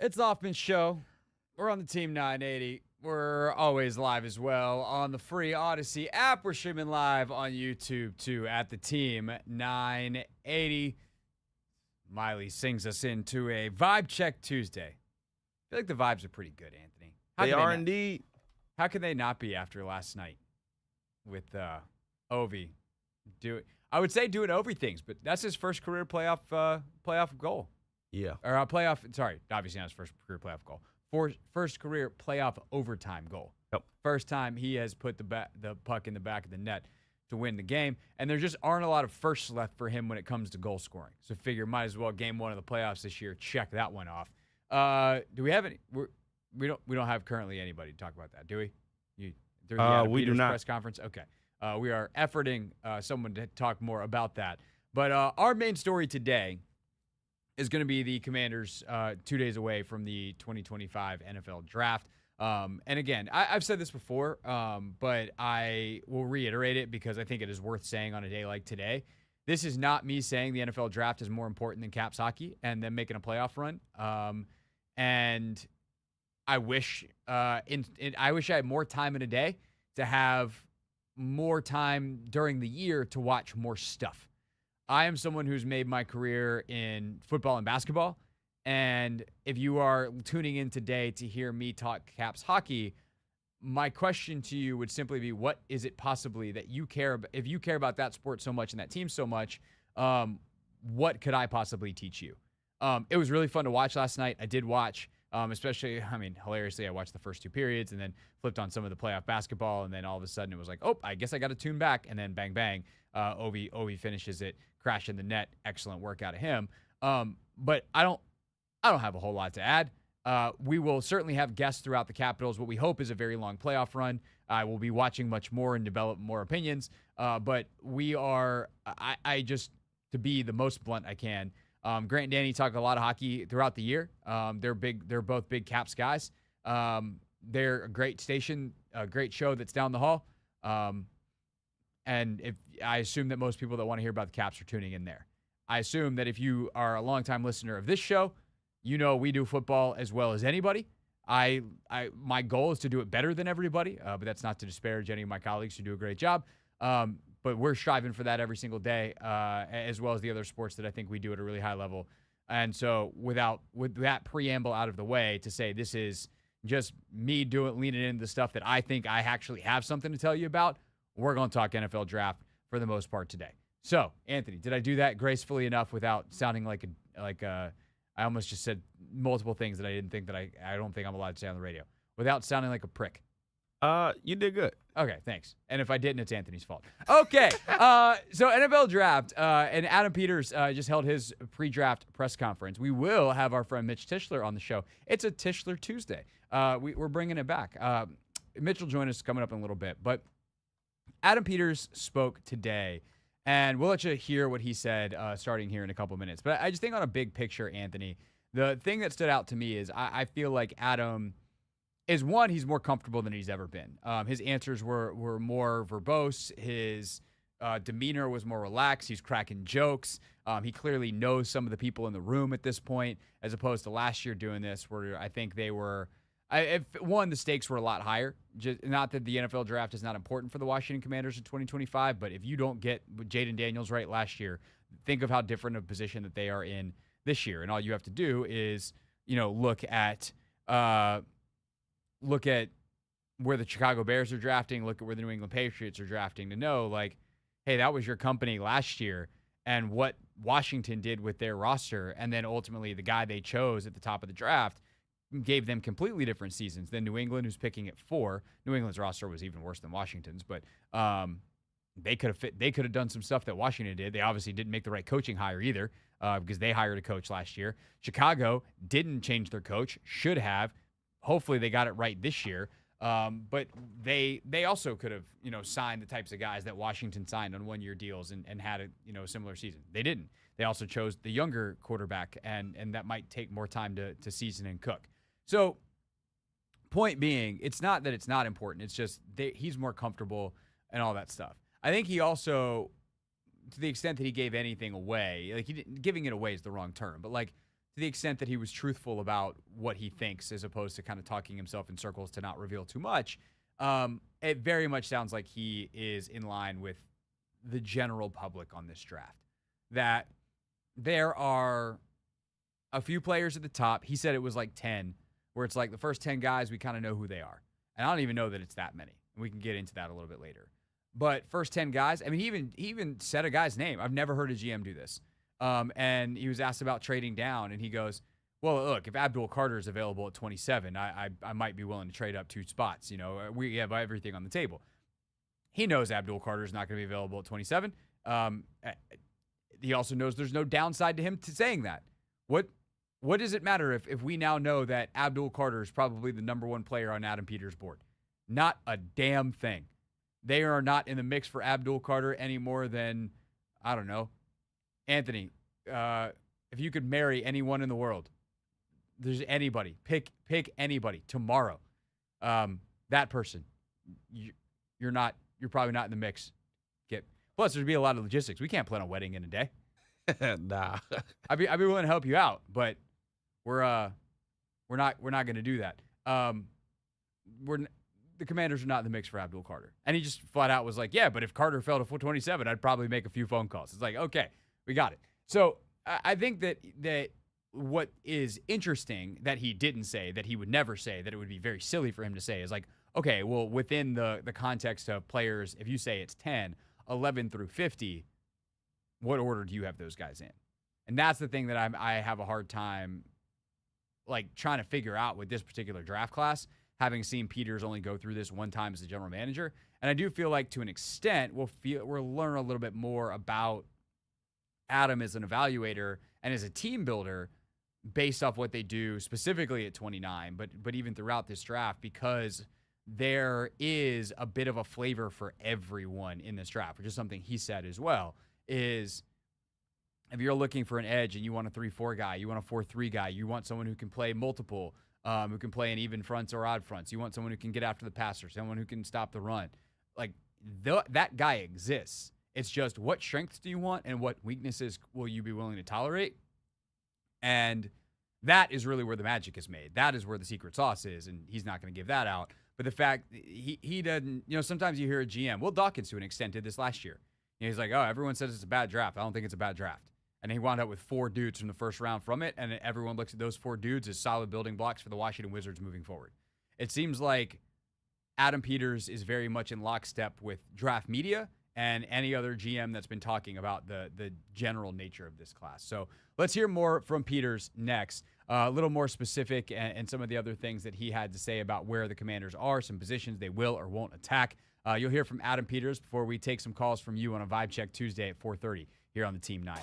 It's Hoffman Show. We're on the Team 980. We're always live as well on the free Odyssey app. We're streaming live on YouTube too at the Team 980. Miley sings us into a Vibe Check Tuesday. I feel like the vibes are pretty good, Anthony. They are indeed. How could they not be after last night with Ovi? I would say doing Ovi things, but that's his first career playoff goal. Yeah. Or obviously not his first career playoff goal. First career playoff overtime goal. Yep. First time he has put the puck in the back of the net to win the game. And there just aren't a lot of firsts left for him when it comes to goal scoring. So figure might as well game one of the playoffs this year, check that one off. Do we have any? We don't have currently anybody to talk about that, do we? We do not. Press conference? Okay. We are efforting someone to talk more about that. But our main story today is going to be the Commanders 2 days away from the 2025 NFL Draft. And again, I've said this before, but I will reiterate it because I think it is worth saying on a day like today. This is not me saying the NFL Draft is more important than Caps hockey and them making a playoff run. And I wish I had more time in a day to have more time during the year to watch more stuff. I am someone who's made my career in football and basketball. And if you are tuning in today to hear me talk Caps hockey, my question to you would simply be, what is it possibly that you care about? If you care about that sport so much and that team so much, what could I possibly teach you? It was really fun to watch last night. I did watch, especially, hilariously, I watched the first two periods and then flipped on some of the playoff basketball. And then all of a sudden it was like, oh, I guess I got to tune back. And then bang, bang, Ovi finishes it, crash in the net. Excellent work out of him. But I don't have a whole lot to add. We will certainly have guests throughout the Capitals. What we hope is a very long playoff run. I will be watching much more and develop more opinions. But we are, I just, to be the most blunt I can, Grant and Danny talk a lot of hockey throughout the year. They're both big Caps guys. They're a great station, a great show that's down the hall. And I assume that most people that want to hear about the Caps are tuning in there. I assume that if you are a longtime listener of this show, you know we do football as well as anybody. My goal is to do it better than everybody, but that's not to disparage any of my colleagues who do a great job. But we're striving for that every single day, as well as the other sports that I think we do at a really high level. And so with that preamble out of the way, to say this is just me leaning into the stuff that I think I actually have something to tell you about, we're going to talk NFL Draft for the most part today. So, Anthony, did I do that gracefully enough without sounding like I almost just said multiple things that I didn't think that I don't think I'm allowed to say on the radio, without sounding like a prick? You did good. Okay, thanks. And if I didn't, it's Anthony's fault. Okay, so NFL Draft, and Adam Peters just held his pre-draft press conference. We will have our friend Mitch Tishler on the show. It's a Tishler Tuesday. We're bringing it back. Mitch will join us coming up in a little bit. But Adam Peters spoke today, and we'll let you hear what he said starting here in a couple minutes. But I just think on a big picture, Anthony, the thing that stood out to me is I feel like Adam is, one, he's more comfortable than he's ever been. His answers were more verbose. His demeanor was more relaxed. He's cracking jokes. He clearly knows some of the people in the room at this point, as opposed to last year doing this, where I think they were the stakes were a lot higher. Just, not that the NFL Draft is not important for the Washington Commanders in 2025, but if you don't get Jaden Daniels right last year, think of how different of a position that they are in this year. And all you have to do is, look at where the Chicago Bears are drafting, look at where the New England Patriots are drafting to know, like, hey, that was your company last year, and what Washington did with their roster, and then ultimately the guy they chose at the top of the draft gave them completely different seasons than New England, who's picking at 4. New England's roster was even worse than Washington's, but they could have done some stuff that Washington did. They obviously didn't make the right coaching hire either, because they hired a coach last year. Chicago didn't change their coach, should have. Hopefully they got it right this year. But they also could have, signed the types of guys that Washington signed on one-year deals and had a similar season. They didn't. They also chose the younger quarterback, and that might take more time to season and cook. So, point being, it's not that it's not important. It's just he's more comfortable and all that stuff. I think he also, to the extent that he gave anything away, like giving it away is the wrong term, but like to to the extent that he was truthful about what he thinks as opposed to kind of talking himself in circles to not reveal too much, it very much sounds like he is in line with the general public on this draft. That there are a few players at the top. He said it was like 10, where it's like the first 10 guys, we kind of know who they are. And I don't even know that it's that many. And we can get into that a little bit later. But first 10 guys, I mean, he even said a guy's name. I've never heard a GM do this. And he was asked about trading down, and he goes, well, look, if Abdul Carter is available at 27, I might be willing to trade up 2 spots. You know, we have everything on the table. He knows Abdul Carter is not going to be available at 27. He also knows there's no downside to him to saying that. What does it matter if we now know that Abdul Carter is probably the number 1 player on Adam Peters' board? Not a damn thing. They are not in the mix for Abdul Carter any more than, I don't know, Anthony. If you could marry anyone in the world, there's anybody. Pick anybody tomorrow. That person, you're probably not in the mix. Plus, there'd be a lot of logistics. We can't plan a wedding in a day. Nah. I'd be willing to help you out, but we're not going to do that. The Commanders are not in the mix for Abdul Carter. And he just flat out was like, yeah, but if Carter fell to 427, I'd probably make a few phone calls. It's like, okay, we got it. So I think that what is interesting that he didn't say, that he would never say, that it would be very silly for him to say is like, okay, well, within the context of players, if you say it's 10, 11 through 50, what order do you have those guys in? And that's the thing that I have a hard time like trying to figure out with this particular draft class, having seen Peters only go through this one time as a general manager. And I do feel like to an extent we'll learn a little bit more about Adam as an evaluator and as a team builder based off what they do specifically at 29, but even throughout this draft, because there is a bit of a flavor for everyone in this draft, which is something he said as well, is if you're looking for an edge and you want a 3-4 guy, you want a 4-3 guy, you want someone who can play multiple, who can play in even fronts or odd fronts, you want someone who can get after the passer, someone who can stop the run. Like, that guy exists. It's just what strengths do you want and what weaknesses will you be willing to tolerate? And that is really where the magic is made. That is where the secret sauce is, and he's not going to give that out. But the fact he doesn't, sometimes you hear a GM. Will Dawkins, to an extent, did this last year. He's like, oh, everyone says it's a bad draft. I don't think it's a bad draft. And he wound up with 4 dudes from the first round from it, and everyone looks at those 4 dudes as solid building blocks for the Washington Wizards moving forward. It seems like Adam Peters is very much in lockstep with draft media and any other GM that's been talking about the general nature of this class. So let's hear more from Peters next. A little more specific and some of the other things that he had to say about where the Commanders are, some positions they will or won't attack. You'll hear from Adam Peters before we take some calls from you on a Vibe Check Tuesday at 4:30 here on the Team 9.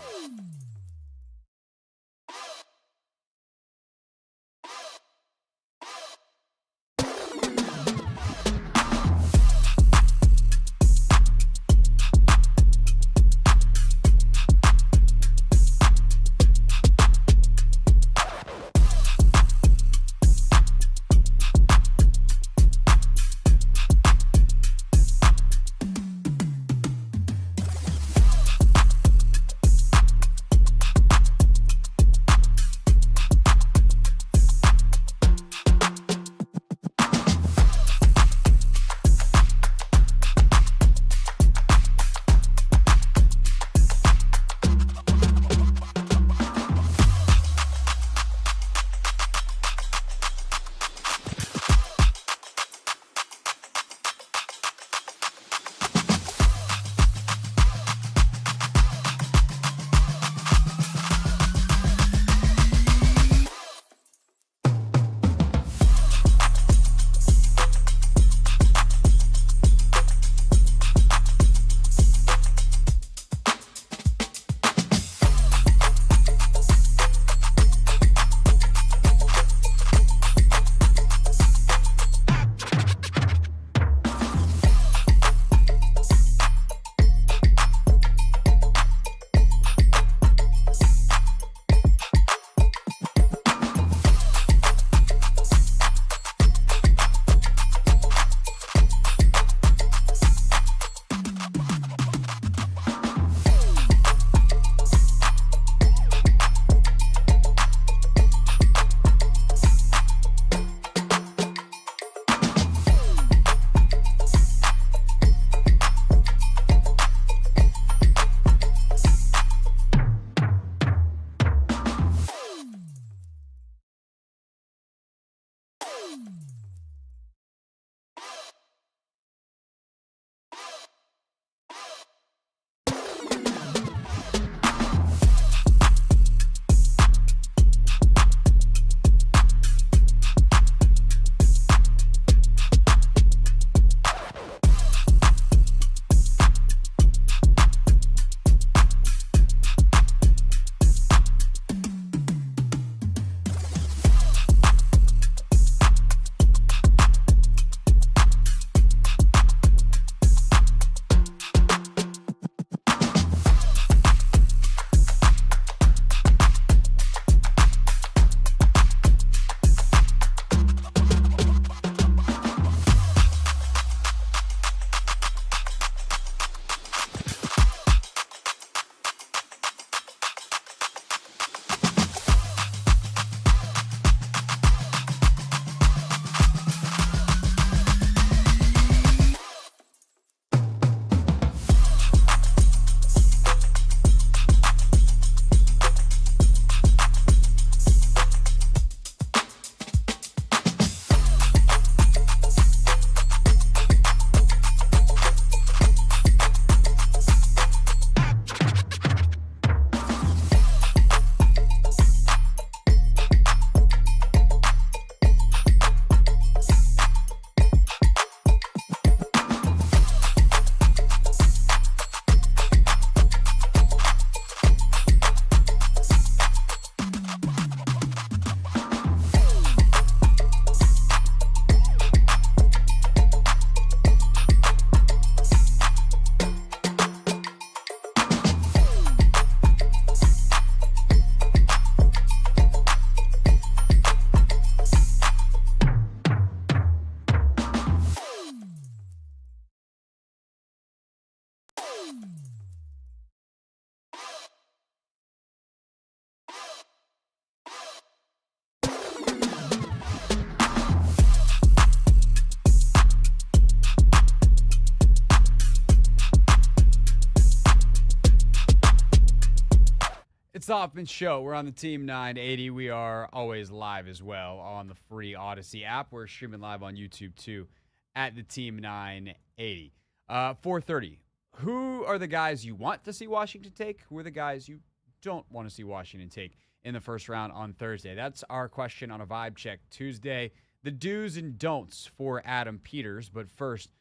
It's the Hoffman Show. We're on the Team 980. We are always live as well on the free Odyssey app. We're streaming live on YouTube too at the Team 980. 4:30. Who are the guys you want to see Washington take? Who are the guys you don't want to see Washington take in the first round on Thursday? That's our question on a Vibe Check Tuesday. The do's and don'ts for Adam Peters. But first,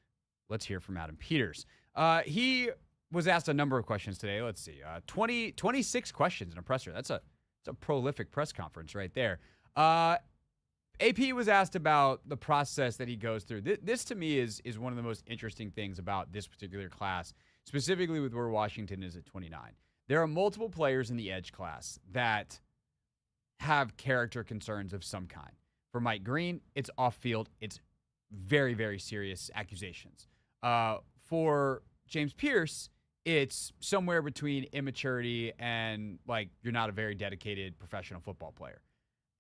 let's hear from Adam Peters. He was asked a number of questions today. Let's see. 26 questions in a presser. That's a prolific press conference right there. AP was asked about the process that he goes through. This to me is one of the most interesting things about this particular class, specifically with where Washington is at 29. There are multiple players in the edge class that have character concerns of some kind. For Mike Green, it's off-field. It's very, very serious accusations. For James Pierce, it's somewhere between immaturity and, like, you're not a very dedicated professional football player.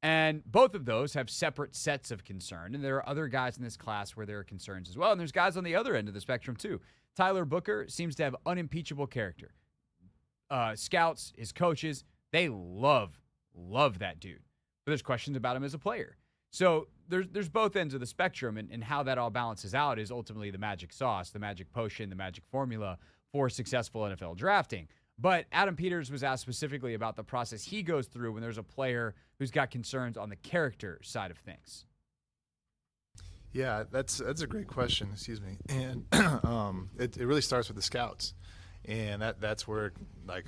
And both of those have separate sets of concern. And there are other guys in this class where there are concerns as well. And there's guys on the other end of the spectrum, too. Tyler Booker seems to have unimpeachable character. Scouts, his coaches, they love that dude. But there's questions about him as a player. So there's both ends of the spectrum, and how that all balances out is ultimately the magic sauce, the magic potion, the magic formula for successful NFL drafting. But Adam Peters was asked specifically about the process he goes through when there's a player who's got concerns on the character side of things. Yeah, that's a great question. Excuse me. And it really starts with the scouts, and that's where, like,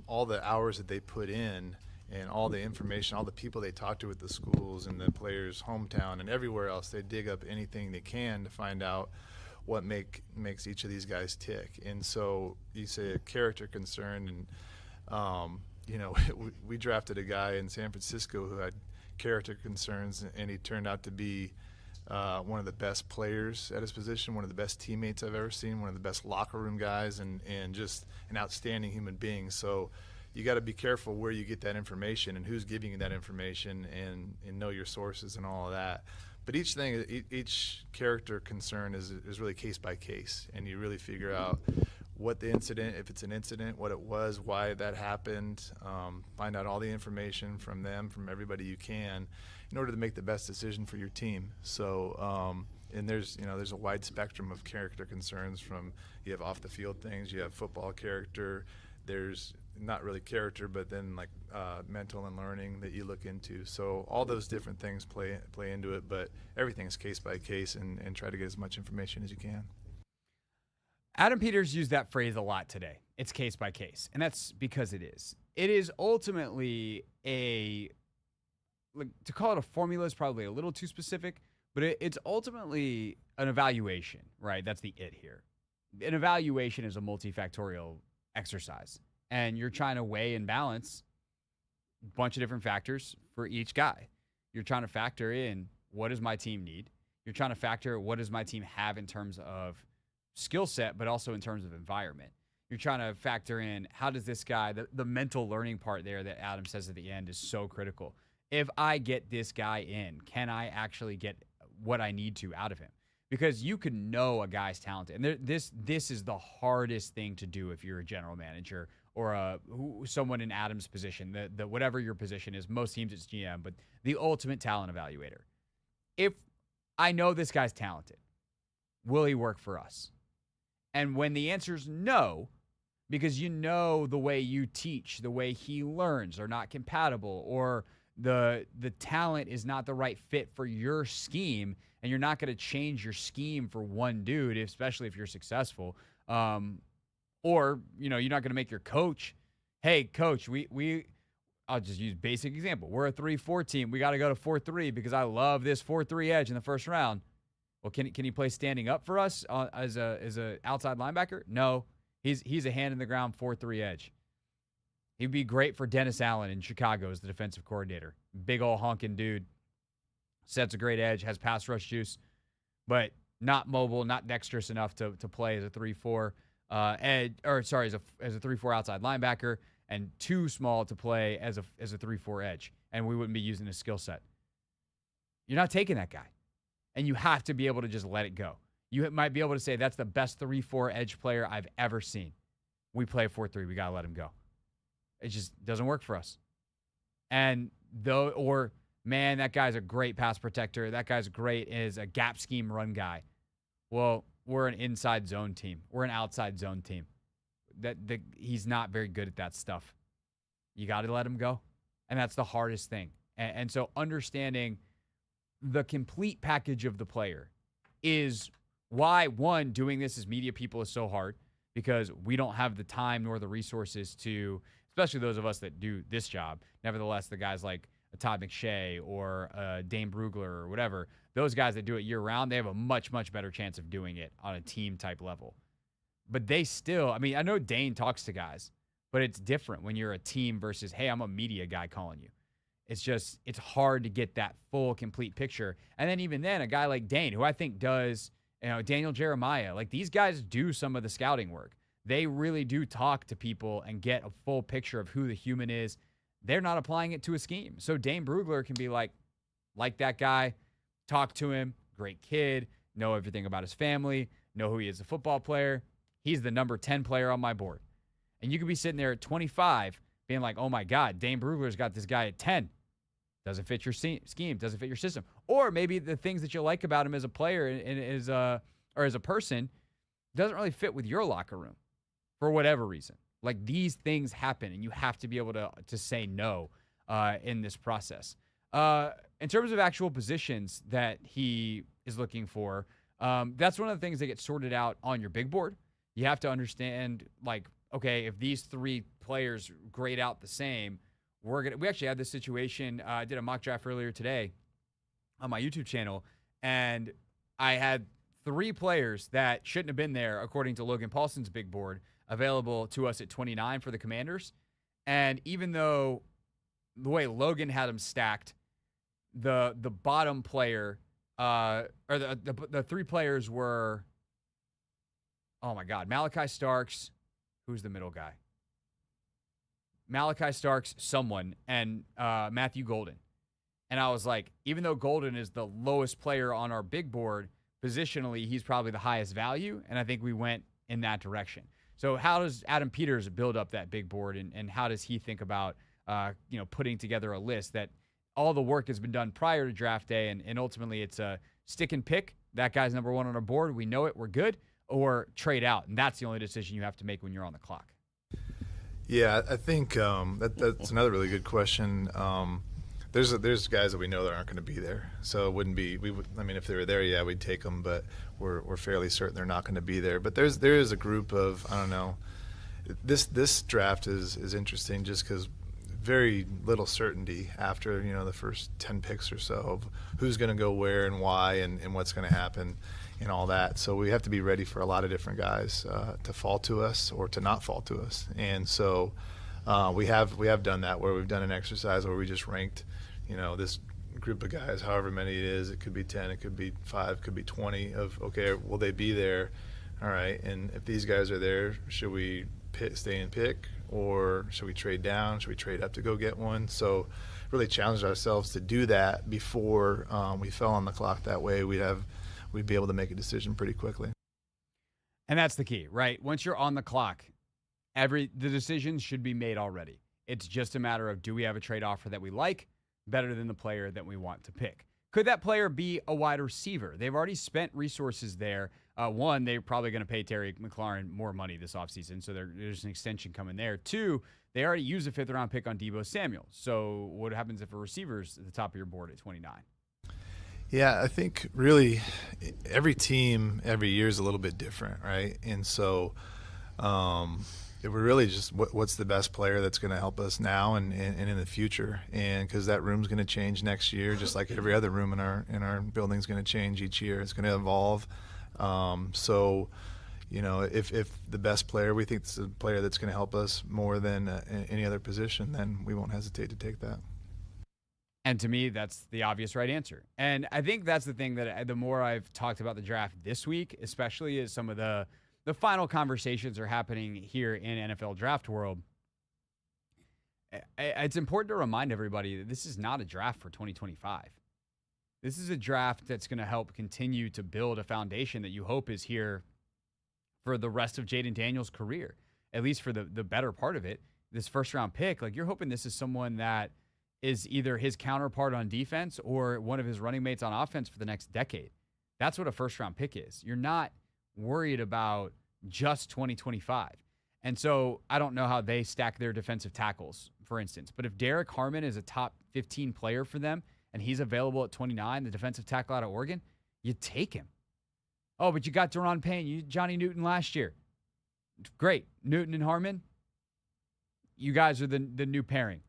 all the hours that they put in and all the information, all the people they talk to at the schools and the players' hometown and everywhere else, they dig up anything they can to find out what makes each of these guys tick. And so you say a character concern, and we drafted a guy in San Francisco who had character concerns, and he turned out to be one of the best players at his position, one of the best teammates I've ever seen, one of the best locker room guys, and just an outstanding human being. So you got to be careful where you get that information and who's giving you that information, and know your sources and all of that. But each character concern is really case by case, and you really figure out what the incident, if it's an incident, what it was, why that happened. Find out all the information from them, from everybody you can, in order to make the best decision for your team. So, and there's a wide spectrum of character concerns. From, you have off the field things, you have football character. There's not really character, but then like mental and learning that you look into. So all those different things play into it, but everything's case by case, and try to get as much information as you can. Adam Peters used that phrase a lot today. It's case by case, and that's because it is. It is ultimately to call it a formula is probably a little too specific, but it's ultimately an evaluation, right? That's the it here. An evaluation is a multifactorial exercise, and you're trying to weigh and balance a bunch of different factors for each guy. You're trying to factor in, what does my team need? You're trying to factor, what does my team have in terms of skill set, but also in terms of environment. You're trying to factor in, how does this guy, the mental learning part there that Adam says at the end is so critical. If I get this guy in, can I actually get what I need to out of him? Because you can know a guy's talented. And this is the hardest thing to do if you're a general manager or someone in Adam's position, the whatever your position is. Most teams it's GM, but the ultimate talent evaluator. If I know this guy's talented, will he work for us? And when the answer is no, because you know the way you teach, the way he learns are not compatible, or the talent is not the right fit for your scheme, and you're not going to change your scheme for one dude, especially if you're successful. Or, you're not going to make your coach, hey, coach, I'll just use basic example. We're a 3-4 team. We got to go to 4-3 because I love this 4-3 edge in the first round. Well, can he play standing up for us as a outside linebacker? No, he's a hand in the ground 4-3 edge. He'd be great for Dennis Allen in Chicago as the defensive coordinator. Big old honking dude. Sets a great edge, has pass rush juice, but not mobile, not dexterous enough to play as a 3-4 edge, or sorry, as a 3-4 outside linebacker, and too small to play as a 3-4 edge. And we wouldn't be using his skill set. You're not taking that guy. And you have to be able to just let it go. You might be able to say, that's the best 3-4 edge player I've ever seen. We play 4-3. We got to let him go. It just doesn't work for us. And man, that guy's a great pass protector. That guy's great as a gap scheme run guy. Well, we're an inside zone team. We're an outside zone team. He's not very good at that stuff. You got to let him go. And that's the hardest thing. And so understanding the complete package of the player is why, one, doing this as media people is so hard, because we don't have the time nor the resources to, especially those of us that do this job. Nevertheless, the guys like Todd McShay or Dane Brugler or whatever, those guys that do it year-round, they have a much, much better chance of doing it on a team-type level. But they still, I mean, I know Dane talks to guys, but it's different when you're a team versus, hey, I'm a media guy calling you. It's hard to get that full, complete picture. And then even then, a guy like Dane, who I think does, Daniel Jeremiah, like these guys do some of the scouting work. They really do talk to people and get a full picture of who the human is. They're not applying it to a scheme. So Dane Brugler can be like that guy, talk to him, great kid, know everything about his family, know who he is as a football player. He's the number 10 player on my board. And you could be sitting there at 25 being like, oh my God, Dane Brugler's got this guy at 10. Doesn't fit your scheme, doesn't fit your system. Or maybe the things that you like about him as a player and as a person doesn't really fit with your locker room for whatever reason. Like these things happen, and you have to be able to say no in this process. In terms of actual positions that he is looking for, that's one of the things that gets sorted out on your big board. You have to understand, like, okay, if these three players grade out the same, we actually had this situation. I did a mock draft earlier today on my YouTube channel, and I had three players that shouldn't have been there, according to Logan Paulson's big board, available to us at 29 for the Commanders. And even though the way Logan had them stacked, the bottom player, or the three players were, oh my God, Malachi Starks, who's the middle guy? Malachi Starks, someone, and Matthew Golden. And I was like, even though Golden is the lowest player on our big board, positionally, he's probably the highest value, and I think we went in that direction. So how does Adam Peters build up that big board, and how does he think about putting together a list that all the work has been done prior to draft day, and ultimately it's a stick and pick. That guy's number one on our board. We know it. We're good. Or trade out, and that's the only decision you have to make when you're on the clock. Yeah, I think that's another really good question. There's guys that we know that aren't going to be there, so it wouldn't be. If they were there, yeah, we'd take them, but we're fairly certain they're not going to be there. But there is a group of, I don't know. This draft is interesting just because very little certainty after the first 10 picks or so of who's going to go where and why and what's going to happen and all that. So we have to be ready for a lot of different guys to fall to us or to not fall to us. And so we have done that, where we've done an exercise where we just ranked this group of guys, however many it is. It could be 10, it could be 5, it could be 20 of, okay, will they be there? All right, and if these guys are there, should we stay and pick, or should we trade down? Should we trade up to go get one? So really challenged ourselves to do that before we fell on the clock. That way we'd be able to make a decision pretty quickly. And that's the key, right? Once you're on the clock, the decisions should be made already. It's just a matter of, do we have a trade offer that we like better than the player that we want to pick? Could that player be a wide receiver? They've already spent resources there. One, they're probably going to pay Terry McLaurin more money this offseason, so there's an extension coming there. Two, they already used a 5th-round pick on Deebo Samuel. So what happens if a receiver's at the top of your board at 29? Yeah, I think really every team every year is a little bit different, right? And so it would really just what's the best player that's going to help us now and in the future, and because that room's going to change next year, just like every other room in our building is going to change each year. It's going to evolve. So if the best player we think is a player that's going to help us more than any other position, then we won't hesitate to take that. And to me, that's the obvious right answer. And I think that's the thing that the more I've talked about the draft this week, especially as some of the final conversations are happening here in NFL draft world, it's important to remind everybody that this is not a draft for 2025. This is a draft that's going to help continue to build a foundation that you hope is here for the rest of Jaden Daniels' career, at least for the better part of it. this first-round pick, like you're hoping this is someone that is either his counterpart on defense or one of his running mates on offense for the next decade. That's what a first-round pick is. You're not worried about just 2025. And so I don't know how they stack their defensive tackles, for instance. But if Derek Harmon is a top 15 player for them and he's available at 29, the defensive tackle out of Oregon, you take him. Oh, but you got Deron Payne, Johnny Newton last year. Great. Newton and Harmon, you guys are the new pairing.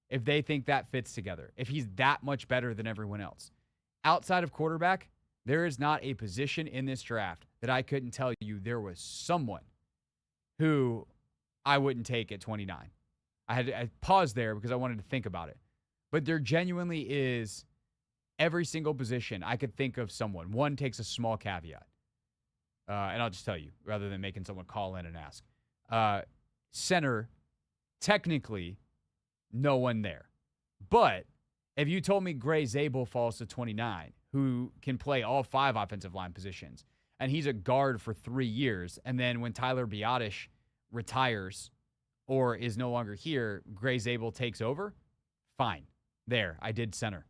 If they think that fits together, if he's that much better than everyone else. Outside of quarterback, there is not a position in this draft that I couldn't tell you there was someone who I wouldn't take at 29. I paused there because I wanted to think about it. But there genuinely is every single position I could think of someone. One takes a small caveat. And I'll just tell you, rather than making someone call in and ask. Center, technically, no one there. But if you told me Gray Zabel falls to 29, who can play all 5 offensive line positions, and he's a guard for 3 years, and then when Tyler Biotish retires or is no longer here, Gray Zabel takes over, fine. There, I did center.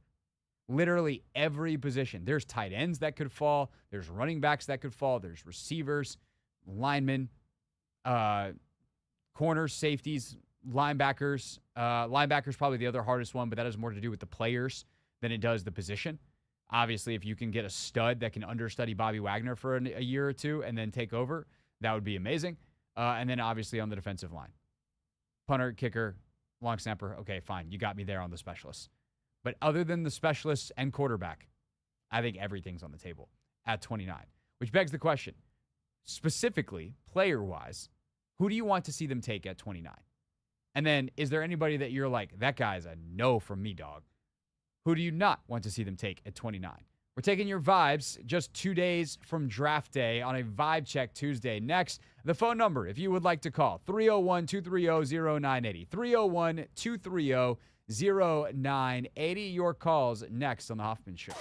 Literally every position. There's tight ends that could fall. There's running backs that could fall. There's receivers, linemen, corners, safeties, linebackers. Linebackers probably the other hardest one, but that has more to do with the players than it does the position. Obviously, if you can get a stud that can understudy Bobby Wagner for a year or two and then take over, that would be amazing. And then obviously on the defensive line. Punter, kicker, long snapper. Okay, fine. You got me there on the specialists. But other than the specialists and quarterback, I think everything's on the table at 29. Which begs the question, specifically, player-wise, who do you want to see them take at 29? And then is there anybody that you're like, that guy's a no from me, dog? Who do you not want to see them take at 29? We're taking your vibes just 2 days from draft day on a Vibe Check Tuesday. Next, the phone number, if you would like to call, 301-230-0980. 301-230-0980. Your calls next on The Hoffman Show.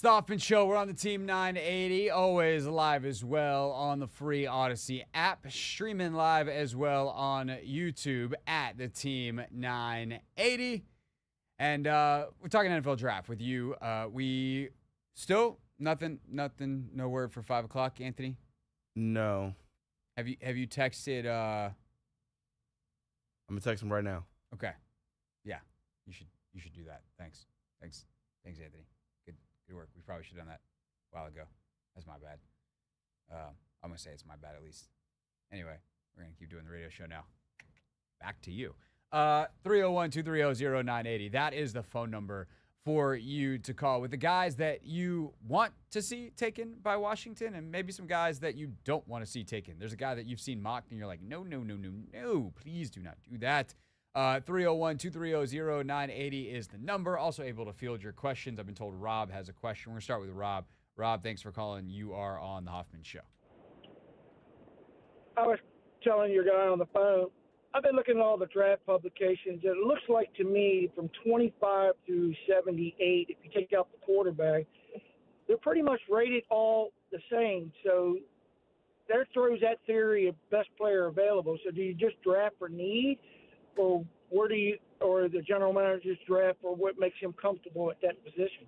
the Hoffman Show. We're on the Team 980, always live as well on the free Odyssey app, streaming live as well on YouTube at the Team 980. And we're talking NFL draft with you. We still nothing, no word for 5 o'clock, Anthony? No. Have you texted? I'm gonna text him right now. Okay. Yeah, you should do that. Thanks, Anthony. Good work. We probably should have done that a while ago. That's my bad. I'm gonna say it's my bad at least. Anyway, we're gonna keep doing the radio show now. Back to you. 301-230-0980. That is the phone number for you to call with the guys that you want to see taken by Washington and maybe some guys that you don't want to see taken. There's a guy that you've seen mocked and you're like, no, please do not do that. 301-230-0980 is the number. Also able to field your questions. I've been told Rob has a question. We're going to start with Rob. Rob, thanks for calling. You are on the Hoffman Show. I was telling your guy on the phone, I've been looking at all the draft publications. It looks like to me from 25 through 78, if you take out the quarterback, they're pretty much rated all the same. So there throws that theory of best player available. So do you just draft for need? Or or the general manager's draft for what makes him comfortable at that position?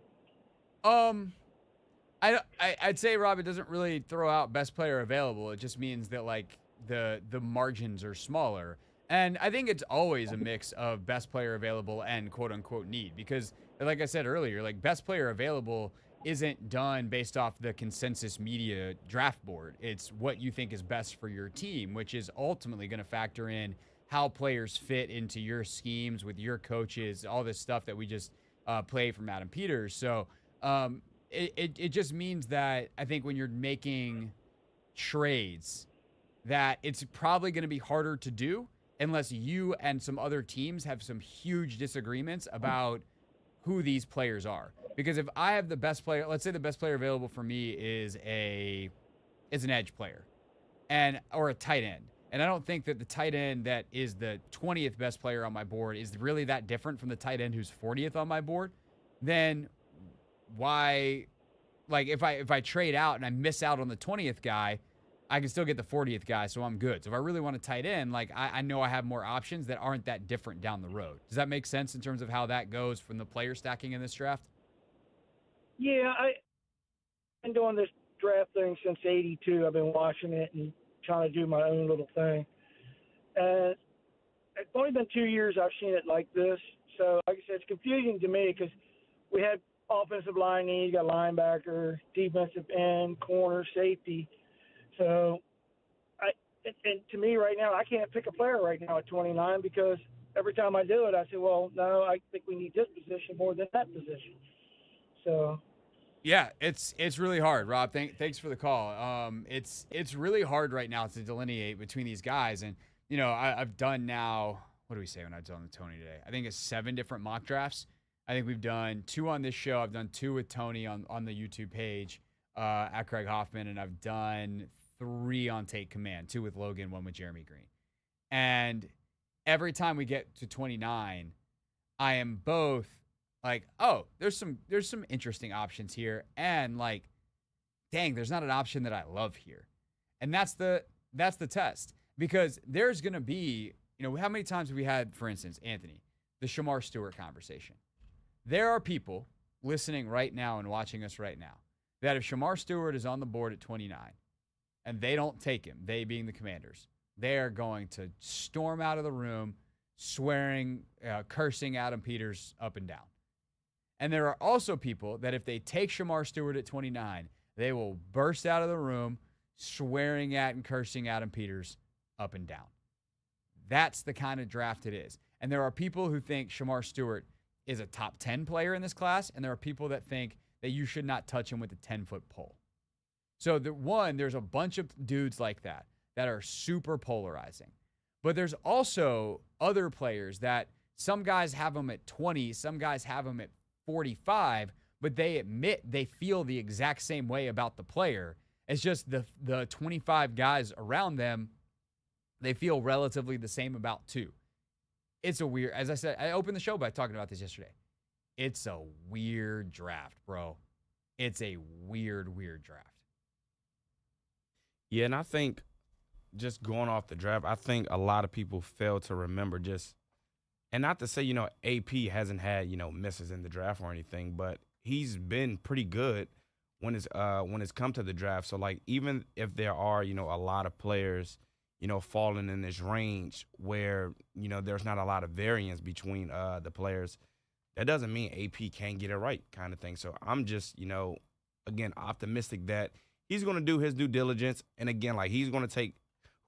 I'd say, Rob, it doesn't really throw out best player available. It just means that like the margins are smaller. And I think it's always a mix of best player available and quote unquote need, because like I said earlier, like best player available isn't done based off the consensus media draft board. It's what you think is best for your team, which is ultimately going to factor in how players fit into your schemes with your coaches, all this stuff that we just play from Adam Peters. So it just means that I think when you're making trades that it's probably going to be harder to do unless you and some other teams have some huge disagreements about who these players are. Because if I have the best player, let's say the best player available for me is an edge player or a tight end. And I don't think that the tight end that is the 20th best player on my board is really that different from the tight end who's 40th on my board. Then why, like if I trade out and I miss out on the 20th guy, I can still get the 40th guy, so I'm good. So if I really want a tight end, like I know I have more options that aren't that different down the road. Does that make sense in terms of how that goes from the player stacking in this draft? Yeah, I've been doing this draft thing since '82. I've been watching it and trying to do my own little thing. And it's only been 2 years I've seen it like this. So, like I said, it's confusing to me because we had offensive line need, got linebacker, defensive end, corner, safety. So, and to me right now, I can't pick a player right now at 29 because every time I do it, I say, well, no, I think we need this position more than that position. So. Yeah, it's really hard, Rob. Thanks for the call. It's really hard right now to delineate between these guys. And, you know, I've done now, what do we say when I was on with Tony today? I think it's 7 different mock drafts. I think we've done 2 on this show. I've done 2 with Tony on the YouTube page at Craig Hoffman, and I've done 3 on Take Command, 2 with Logan, 1 with Jeremy Green. And every time we get to 29, I am both like, oh, there's some interesting options here, and like, dang, there's not an option that I love here. And that's the test, because there's going to be, you know, how many times have we had, for instance, Anthony, the Shamar Stewart conversation? There are people listening right now and watching us right now that if Shamar Stewart is on the board at 29 and they don't take him, they being the Commanders, they are going to storm out of the room swearing, cursing Adam Peters up and down. And there are also people that if they take Shamar Stewart at 29, they will burst out of the room swearing at and cursing Adam Peters up and down. That's the kind of draft it is. And there are people who think Shamar Stewart is a top 10 player in this class, and there are people that think that you should not touch him with a 10-foot pole. So there's a bunch of dudes like that are super polarizing. But there's also other players that some guys have them at 20, some guys have them at 45, but they admit they feel the exact same way about the player. It's just the 25 guys around them, they feel relatively the same about too. It's a weird, as I said, I opened the show by talking about this yesterday. It's a weird draft, bro. it's a weird, weird draft. Yeah, and I think just going off the draft, I think a lot of people fail to remember just, and not to say, AP hasn't had, misses in the draft or anything, but he's been pretty good when it's come to the draft. So, like, even if there are, a lot of players, falling in this range where, there's not a lot of variance between the players, that doesn't mean AP can't get it right kind of thing. So I'm just, again, optimistic that he's going to do his due diligence. And, again, like, he's going to take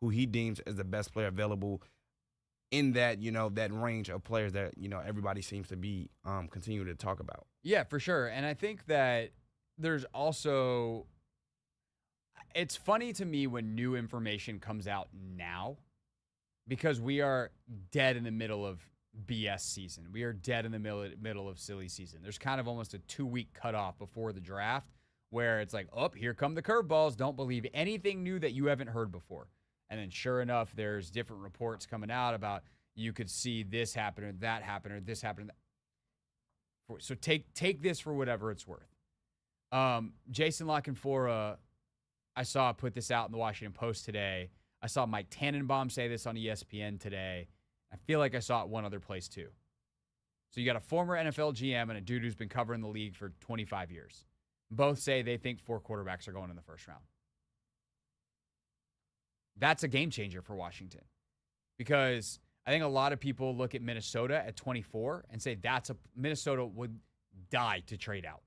who he deems as the best player available in that, that range of players that, everybody seems to be continuing to talk about. Yeah, for sure. And I think that there's also, it's funny to me when new information comes out now because we are dead in the middle of BS season. We are dead in the middle of silly season. There's kind of almost a 2-week cutoff before the draft where it's like, oh, here come the curveballs. Don't believe anything new that you haven't heard before. And then sure enough, there's different reports coming out about you could see this happen or that happen or this happen. So take this for whatever it's worth. Jason Lockenfora, I saw put this out in the Washington Post today. I saw Mike Tannenbaum say this on ESPN today. I feel like I saw it one other place too. So you got a former NFL GM and a dude who's been covering the league for 25 years. Both say they think 4 quarterbacks are going in the first round. That's a game changer for Washington because I think a lot of people look at Minnesota at 24 and say Minnesota would die to trade out.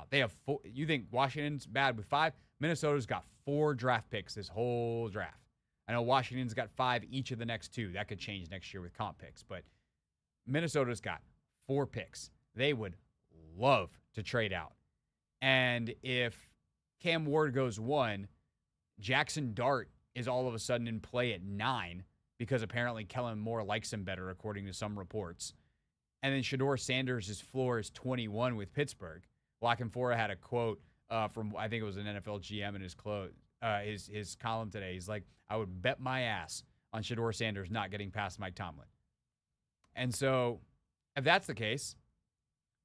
They have 4. You think Washington's bad with 5? Minnesota's got 4 draft picks this whole draft. I know Washington's got 5 each of the next 2. That could change next year with comp picks, but Minnesota's got 4 picks. They would love to trade out. And if Cam Ward goes 1, Jackson Dart is all of a sudden in play at 9 because apparently Kellen Moore likes him better, according to some reports. And then Shedeur Sanders' floor is 21 with Pittsburgh. Lockenfora had a quote from, I think it was an NFL GM in his column today. He's like, I would bet my ass on Shedeur Sanders not getting past Mike Tomlin. And so if that's the case,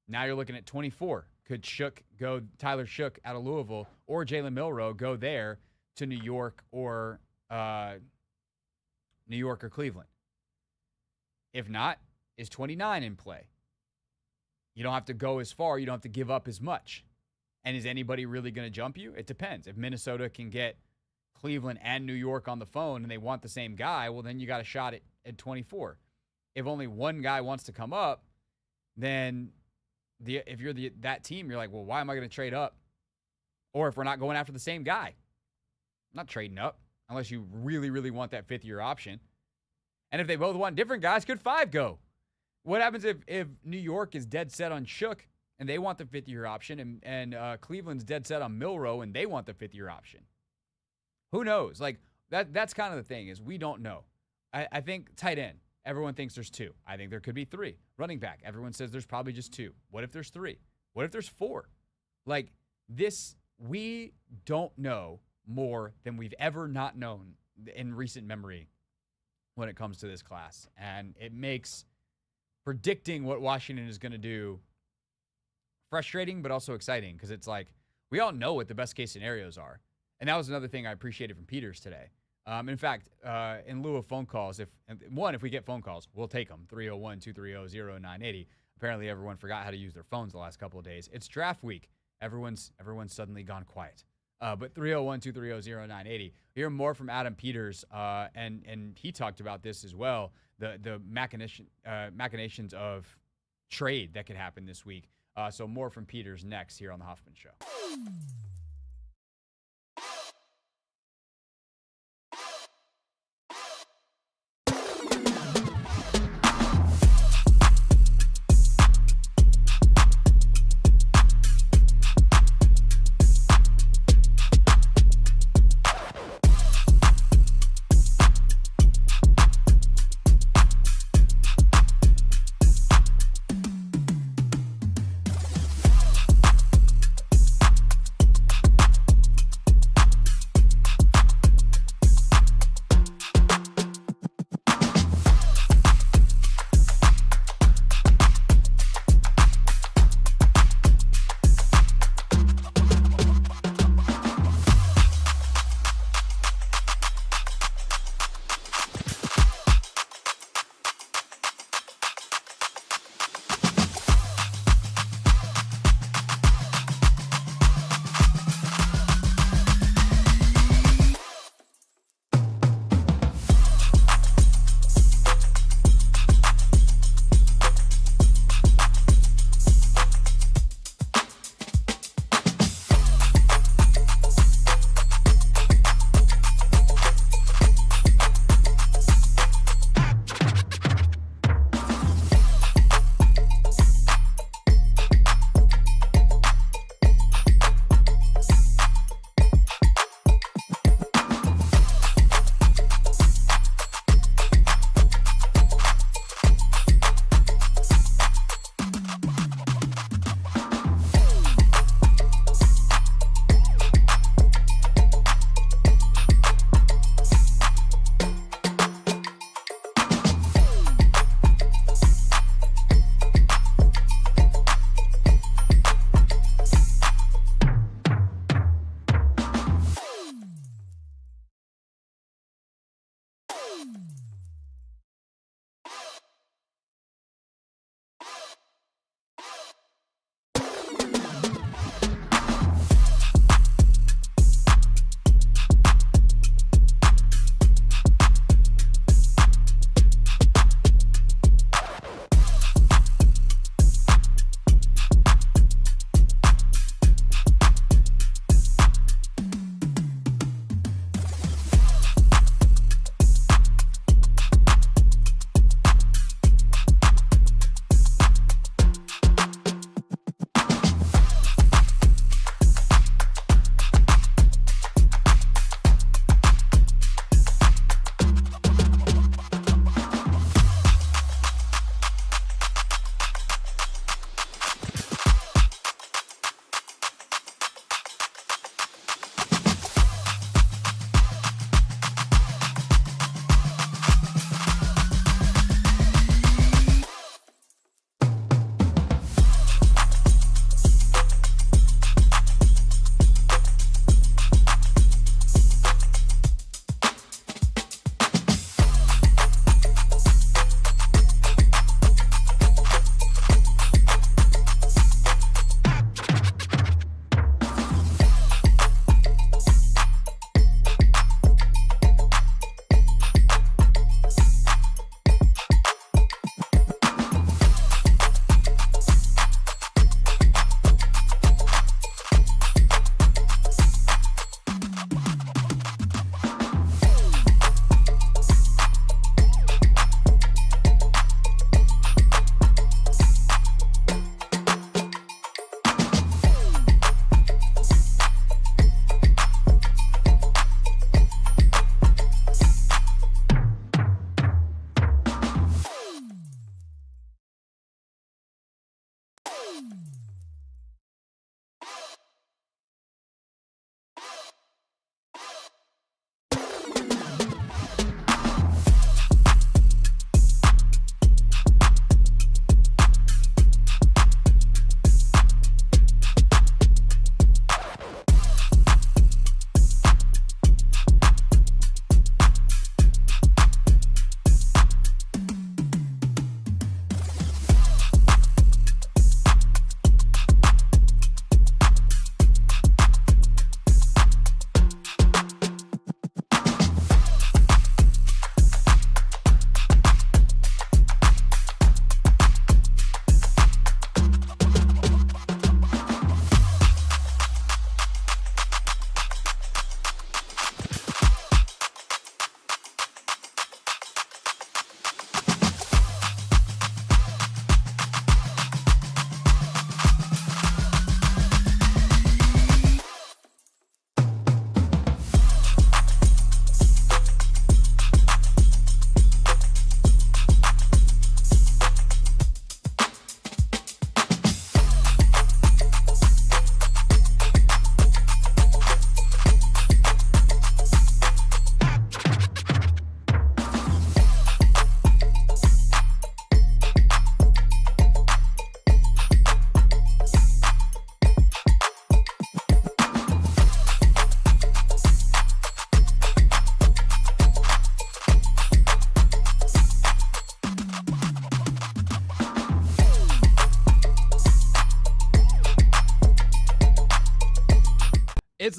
now you're looking at 24. Could Tyler Shook out of Louisville or Jalen Milroe go there to New York or Cleveland? If not, is 29 in play? You don't have to go as far. You don't have to give up as much. And is anybody really going to jump you? It depends. If Minnesota can get Cleveland and New York on the phone and they want the same guy, well, then you got a shot at 24. If only one guy wants to come up, then if you're that team, you're like, well, why am I going to trade up? Or if we're not going after the same guy, I'm not trading up unless you really, really want that 5th-year option. And if they both want different guys, could 5 go? What happens if New York is dead set on Shook and they want the 5th-year option and Cleveland's dead set on Milroe and they want the 5th-year option? Who knows? Like, that's kind of the thing is we don't know. I think tight end, everyone thinks there's 2. I think there could be 3. Running back, everyone says there's probably just 2. What if there's 3? What if there's 4? Like, we don't know more than we've ever not known in recent memory when it comes to this class. And it makes predicting what Washington is going to do frustrating, but also exciting because it's like we all know what the best case scenarios are. And that was another thing I appreciated from Peters today. In fact, in lieu of phone calls, if we get phone calls, we'll take them. 301-230-0980. Apparently everyone forgot how to use their phones the last couple of days. It's draft week. Everyone's suddenly gone quiet. But 301-230-0980. Hear more from Adam Peters, and he talked about this as well, the machinations of trade that could happen this week. So more from Peters next here on the Hoffman Show.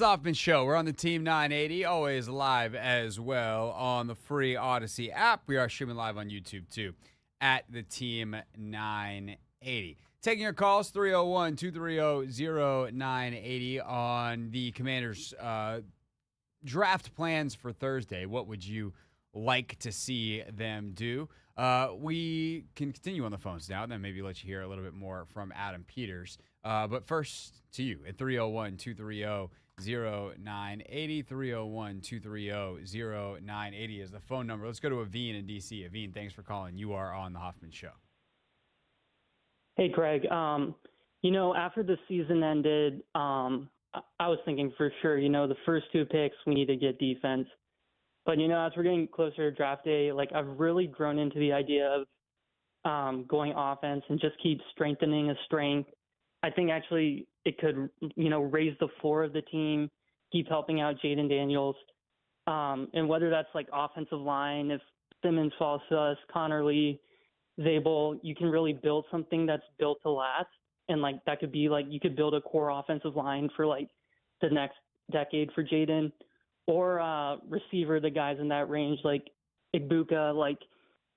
the Hoffman Show. We're on the Team 980, always live as well on the free Odyssey app. We are streaming live on YouTube, too, at the Team 980. Taking your calls, 301-230-0980 on the Commanders' draft plans for Thursday. What would you like to see them do? We can continue on the phones now, and then maybe let you hear a little bit more from Adam Peters. But first to you at 301-230-0980. 301-230-0980 is the phone number. Let's go to Aveen in D.C. Aveen, thanks for calling. You are on the Hoffman Show. Hey, Craig. After the season ended, I was thinking for sure, the first two picks, we need to get defense. But, as we're getting closer to draft day, I've really grown into the idea of going offense and just keep strengthening a strength. I think actually it could, raise the floor of the team, keep helping out Jaden Daniels. And whether that's offensive line, if Simmons falls to us, Connor Lee, Zabel, you can really build something that's built to last. And that could be you could build a core offensive line for the next decade for Jaden, or receiver, the guys in that range, Igbuka,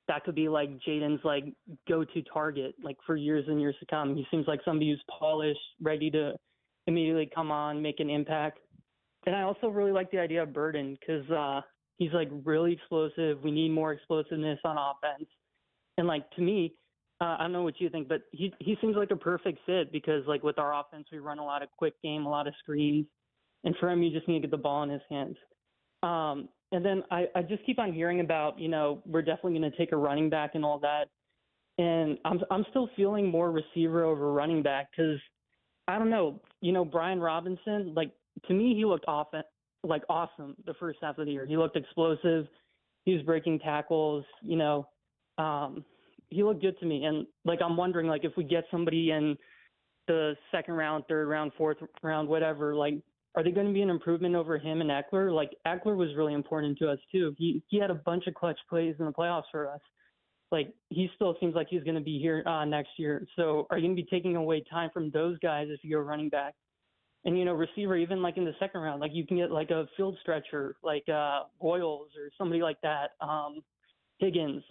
that could be Jaden's go-to target, for years and years to come. He seems like somebody who's polished, ready to immediately come on, make an impact. And I also really like the idea of Burden because he's really explosive. We need more explosiveness on offense. And to me, I don't know what you think, but he seems like a perfect fit because with our offense, we run a lot of quick game, a lot of screens. And for him, you just need to get the ball in his hands. And then I just keep on hearing about, we're definitely going to take a running back and all that. And I'm still feeling more receiver over running back because, I don't know, Brian Robinson, to me, he looked awesome the first half of the year. He looked explosive. He was breaking tackles, he looked good to me. And I'm wondering if we get somebody in the second round, third round, fourth round, whatever, are they going to be an improvement over him and Eckler? Eckler was really important to us too. He had a bunch of clutch plays in the playoffs for us. He still seems like he's going to be here next year. So are you going to be taking away time from those guys if you go running back? And, receiver, even in the second round, you can get a field stretcher, Boyles or somebody like that, Higgins,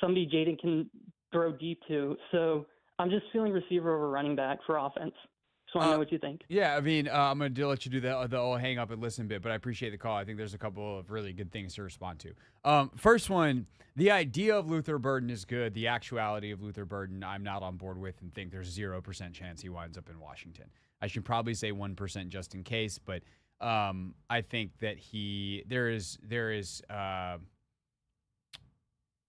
somebody Jaden can throw deep to. So I'm just feeling receiver over running back for offense. So I know what you think. Yeah, I mean, I'm going to let you do the old hang up and listen bit, but I appreciate the call. I think there's a couple of really good things to respond to. First one, the idea of Luther Burden is good. The actuality of Luther Burden, I'm not on board with and think there's 0% chance he winds up in Washington. I should probably say 1% just in case, but I think that there is the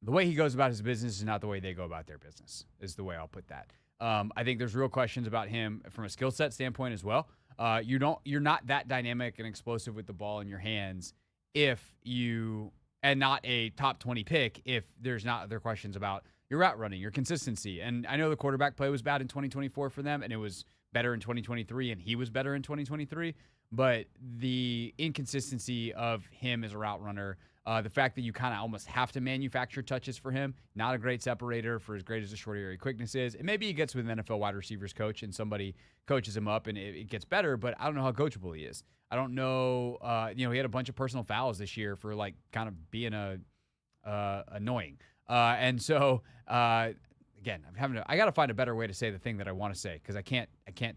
way he goes about his business is not the way they go about their business, is the way I'll put that. I think there's real questions about him from a skill set standpoint as well. You're not that dynamic and explosive with the ball in your hands and not a top 20 pick if there's not other questions about your route running, your consistency. And I know the quarterback play was bad in 2024 for them, and it was better in 2023, and he was better in 2023. But the inconsistency of him as a route runner, the fact that you kind of almost have to manufacture touches for him, not a great separator for as great as the short area quickness is. And maybe he gets with an NFL wide receivers coach and somebody coaches him up and it gets better, but I don't know how coachable he is. I don't know. He had a bunch of personal fouls this year for kind of being annoying. And so, again, I got to find a better way to say the thing that I want to say because I can't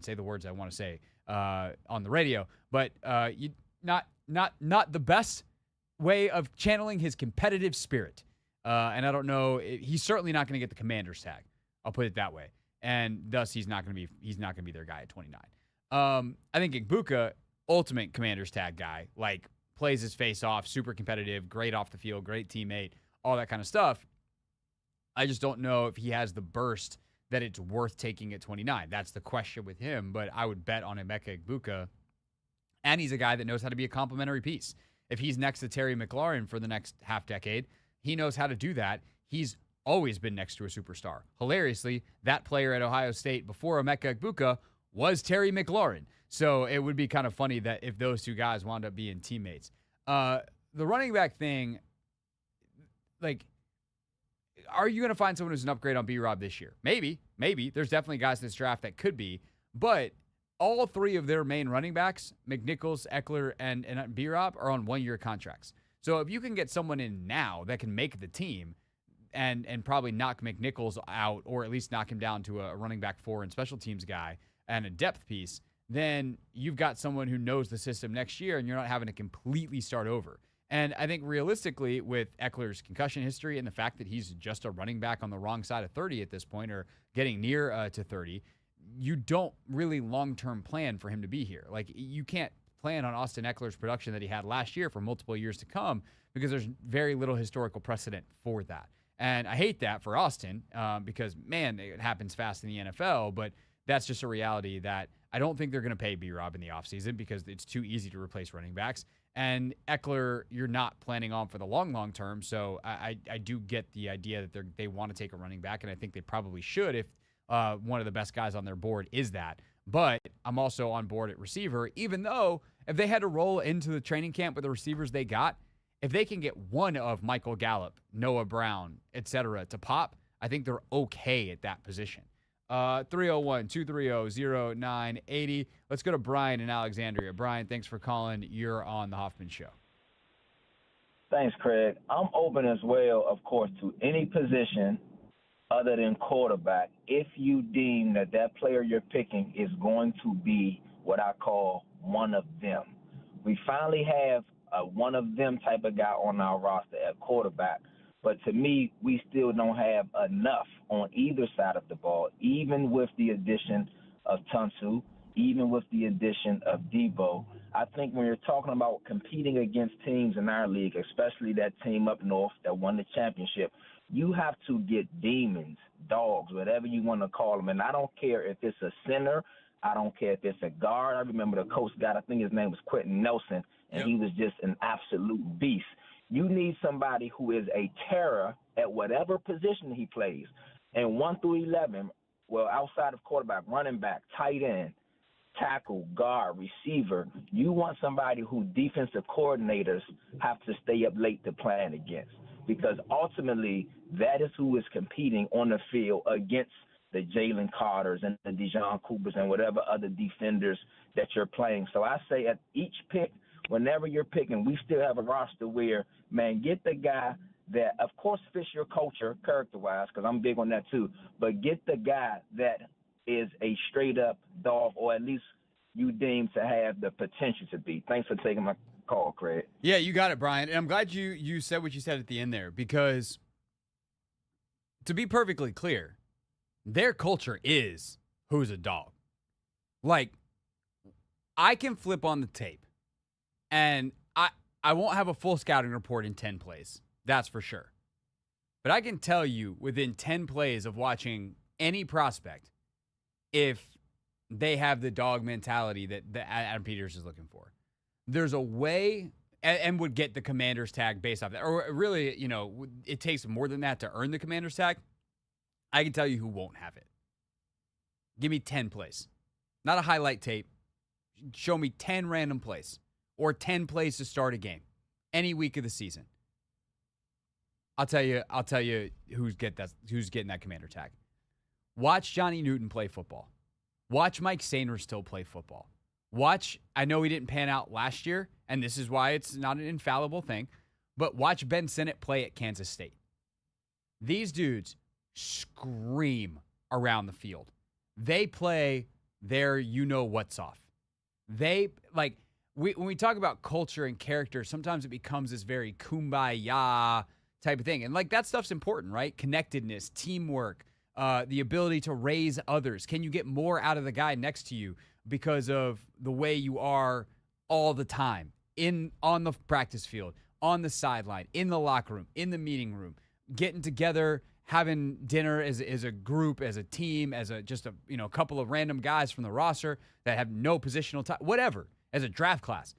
say the words I want to say on the radio. But not the best way of channeling his competitive spirit. And I don't know. He's certainly not going to get the Commander's tag. I'll put it that way. And thus, he's not going to be their guy at 29. I think Igbuka, ultimate Commander's tag guy, plays his face off, super competitive, great off the field, great teammate, all that kind of stuff. I just don't know if he has the burst that it's worth taking at 29. That's the question with him, but I would bet on Emeka Igbuka. And he's a guy that knows how to be a complementary piece. If he's next to Terry McLaurin for the next half decade, he knows how to do that. He's always been next to a superstar. Hilariously, that player at Ohio State before Emeka Igbuka was Terry McLaurin. So it would be kind of funny that if those two guys wound up being teammates. The running back thing, are you going to find someone who's an upgrade on B-Rob this year? Maybe. There's definitely guys in this draft that could be. But all three of their main running backs, McNichols, Eckler, and B-Rob, are on one-year contracts. So if you can get someone in now that can make the team and probably knock McNichols out, or at least knock him down to a running back 4 and special teams guy and a depth piece, then you've got someone who knows the system next year, and you're not having to completely start over. And I think realistically, with Eckler's concussion history and the fact that he's just a running back on the wrong side of 30 at this point, or getting near to 30, you don't really long-term plan for him to be here. Like, you can't plan on Austin Eckler's production that he had last year for multiple years to come, because there's very little historical precedent for that. And I hate that for Austin, because, man, it happens fast in the NFL, but that's just a reality that I don't think they're going to pay B-Rob in the offseason, because it's too easy to replace running backs. And Eckler, you're not planning on for the long term. So I do get the idea that they want to take a running back, and I think they probably should if one of the best guys on their board is that. But I'm also on board at receiver, even though if they had to roll into the training camp with the receivers they got, if they can get one of Michael Gallup, Noah Brown, etc. to pop, I think they're okay at that position. 301-230-0980. Let's go to Brian in Alexandria. Brian, thanks for calling. You're on the Hoffman Show. Thanks, Craig. I'm open as well, of course, to any position other than quarterback if you deem that player you're picking is going to be what I call one of them. We finally have a one of them type of guy on our roster at quarterback. But to me, we still don't have enough on either side of the ball, even with the addition of Tunsu, even with the addition of Debo. I think when you're talking about competing against teams in our league, especially that team up north that won the championship, you have to get demons, dogs, whatever you want to call them. And I don't care if it's a center. I don't care if it's a guard. I remember the coach guy, I think his name was Quentin Nelson, and he was just an absolute beast. You need somebody who is a terror at whatever position he plays. And 1 through 11, well, outside of quarterback, running back, tight end, tackle, guard, receiver, you want somebody who defensive coordinators have to stay up late to plan against. Because ultimately, that is who is competing on the field against the Jalen Carters and the Dijon Coopers and whatever other defenders that you're playing. So I say at each pick, whenever you're picking, we still have a roster where, man, get the guy that, of course, fits your culture character-wise, because I'm big on that too, but get the guy that is a straight-up dog, or at least you deem to have the potential to be. Thanks for taking my call, Craig. Yeah, you got it, Brian. And I'm glad you said what you said at the end there, because to be perfectly clear, their culture is who's a dog. Like, I can flip on the tape, and I won't have a full scouting report in 10 plays. That's for sure. But I can tell you within 10 plays of watching any prospect if they have the dog mentality that Adam Peters is looking for. There's a way, and would get the commander's tag based off that. Or really, it takes more than that to earn the commander's tag. I can tell you who won't have it. Give me 10 plays. Not a highlight tape. Show me 10 random plays. Or 10 plays to start a game. Any week of the season. I'll tell you who's getting that commander tag. Watch Johnny Newton play football. Watch Mike Sainers still play football. I know he didn't pan out last year, and this is why it's not an infallible thing, but watch Ben Sinnott play at Kansas State. These dudes scream around the field. They play their you-know-what's off. When we talk about culture and character, sometimes it becomes this very kumbaya type of thing. And that stuff's important, right? Connectedness, teamwork, the ability to raise others. Can you get more out of the guy next to you because of the way you are all the time on the practice field, on the sideline, in the locker room, in the meeting room, getting together, having dinner as a group, as a team, as a couple of random guys from the roster that have no positional time, whatever. As a draft class.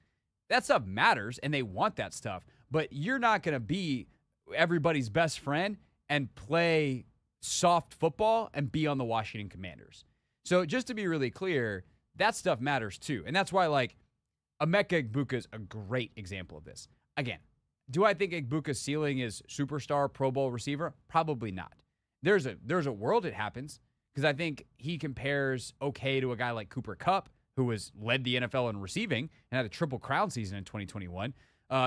That stuff matters, and they want that stuff. But you're not going to be everybody's best friend and play soft football and be on the Washington Commanders. So just to be really clear, that stuff matters too. And that's why, Emeka Egbuka is a great example of this. Again, do I think Egbuka's ceiling is superstar Pro Bowl receiver? Probably not. There's a world it happens, because I think he compares okay to a guy like Cooper Kupp, who led the NFL in receiving and had a triple crown season in 2021.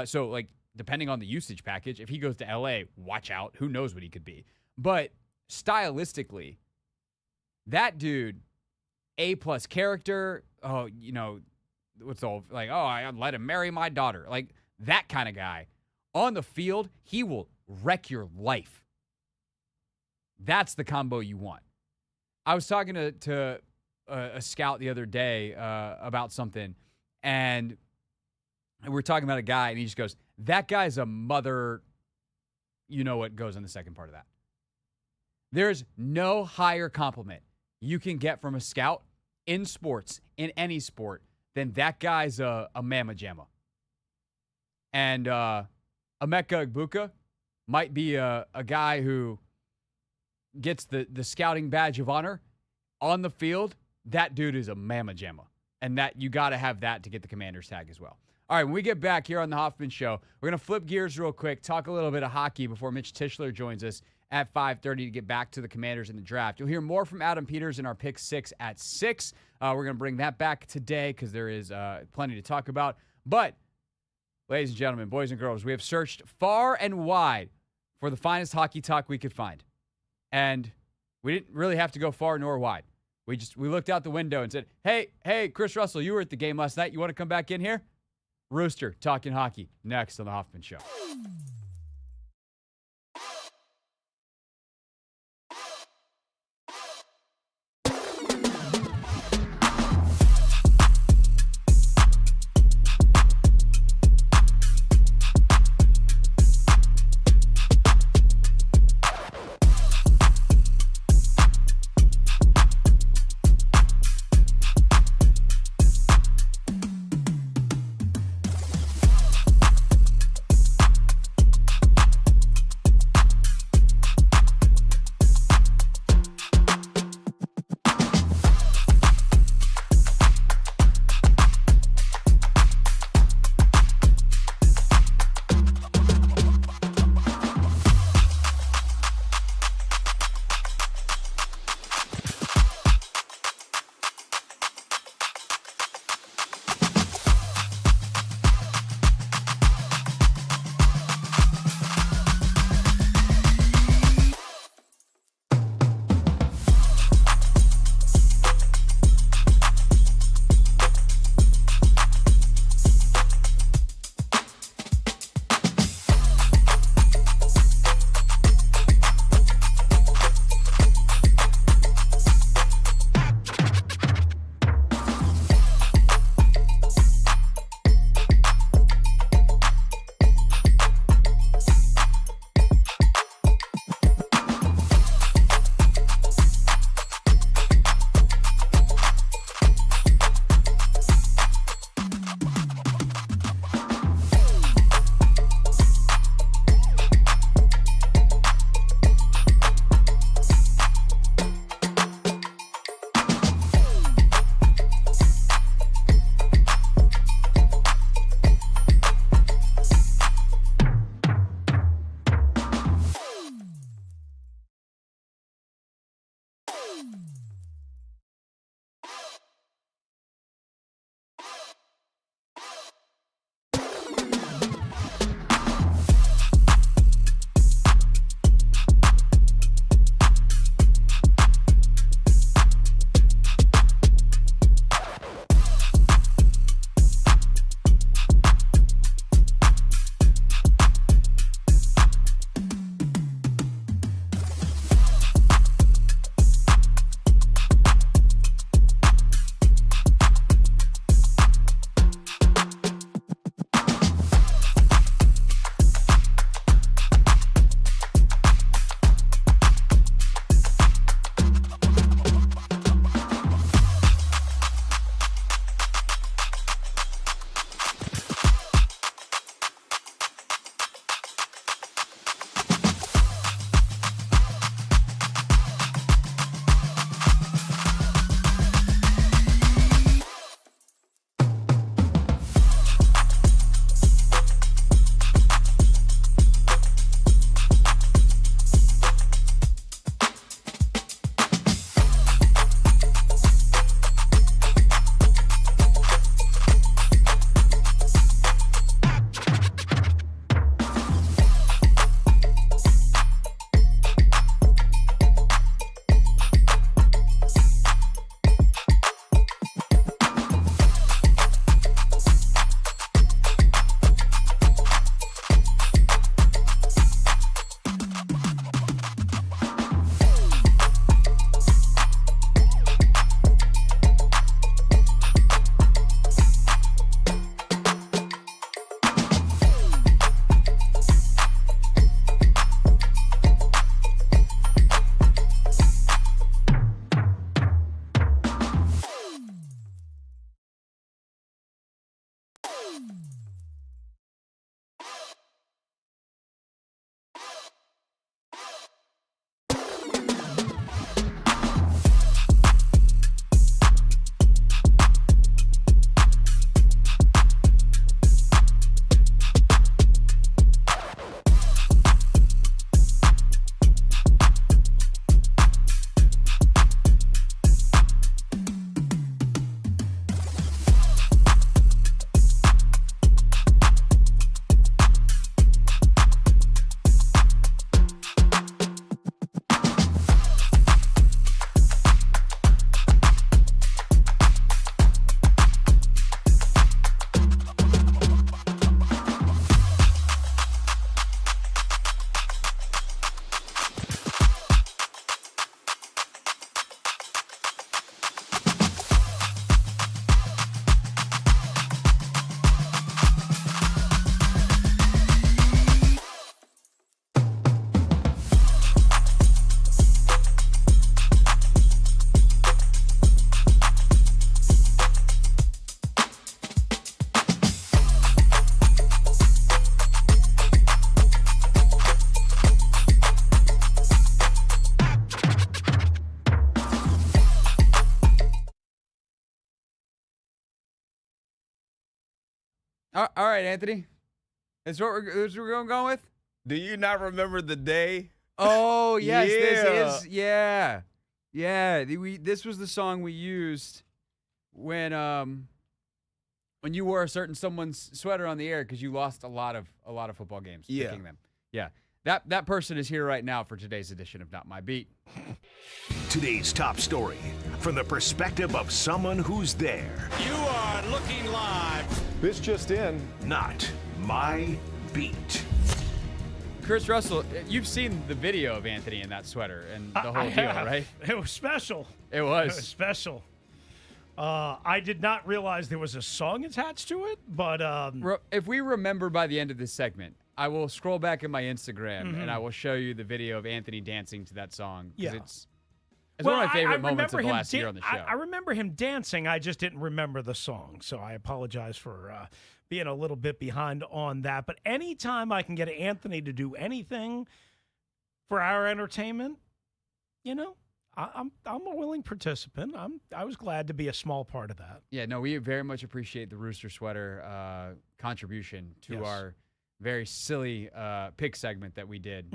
So, like, depending on the usage package, if he goes to LA, watch out. Who knows what he could be. But stylistically, that dude, A-plus character, I let him marry my daughter. Like, that kind of guy. On the field, he will wreck your life. That's the combo you want. I was talking to a scout the other day about something, and we were talking about a guy, and he just goes, that guy's a mother. You know what goes in the second part of that. There's no higher compliment you can get from a scout in sports, in any sport, than that guy's a mamma jamma. And Emeka Egbuka might be a guy who gets the scouting badge of honor. On the field, that dude is a mamma jamma. And that you got to have that to get the Commander's tag as well. All right, when we get back here on the Hoffman Show, we're going to flip gears real quick, talk a little bit of hockey before Mitch Tishler joins us at 5:30 to get back to the Commanders in the draft. You'll hear more from Adam Peters in our Pick 6 at 6. We're going to bring that back today because there is plenty to talk about. But, ladies and gentlemen, boys and girls, we have searched far and wide for the finest hockey talk we could find. And we didn't really have to go far nor wide. We looked out the window and said, hey, Chris Russell, you were at the game last night. You want to come back in here? Rooster talking hockey next on the Hoffman Show. All right, Anthony. That's what we're going with? Do you not remember the day? Oh, yes. Yeah. This is, yeah. Yeah. This was the song we used when you wore a certain someone's sweater on the air because you lost a lot of football games picking them. Yeah. That person is here right now for today's edition of Not My Beat. Today's top story from the perspective of someone who's there. You are looking live. This just in. Not My Beat. Chris Russell, you've seen the video of Anthony in that sweater and the whole deal, right? It was special. It was. It was special. I did not realize there was a song attached to it, but if we remember by the end of this segment, I will scroll back in my Instagram and I will show you the video of Anthony dancing to that song. Yeah. It's one of my favorite moments of the him last year on the show. I remember him dancing. I just didn't remember the song, so I apologize for being a little bit behind on that. But anytime I can get Anthony to do anything for our entertainment, I'm a willing participant. I was glad to be a small part of that. Yeah, no, we very much appreciate the Rooster Sweater contribution to our very silly pick segment that we did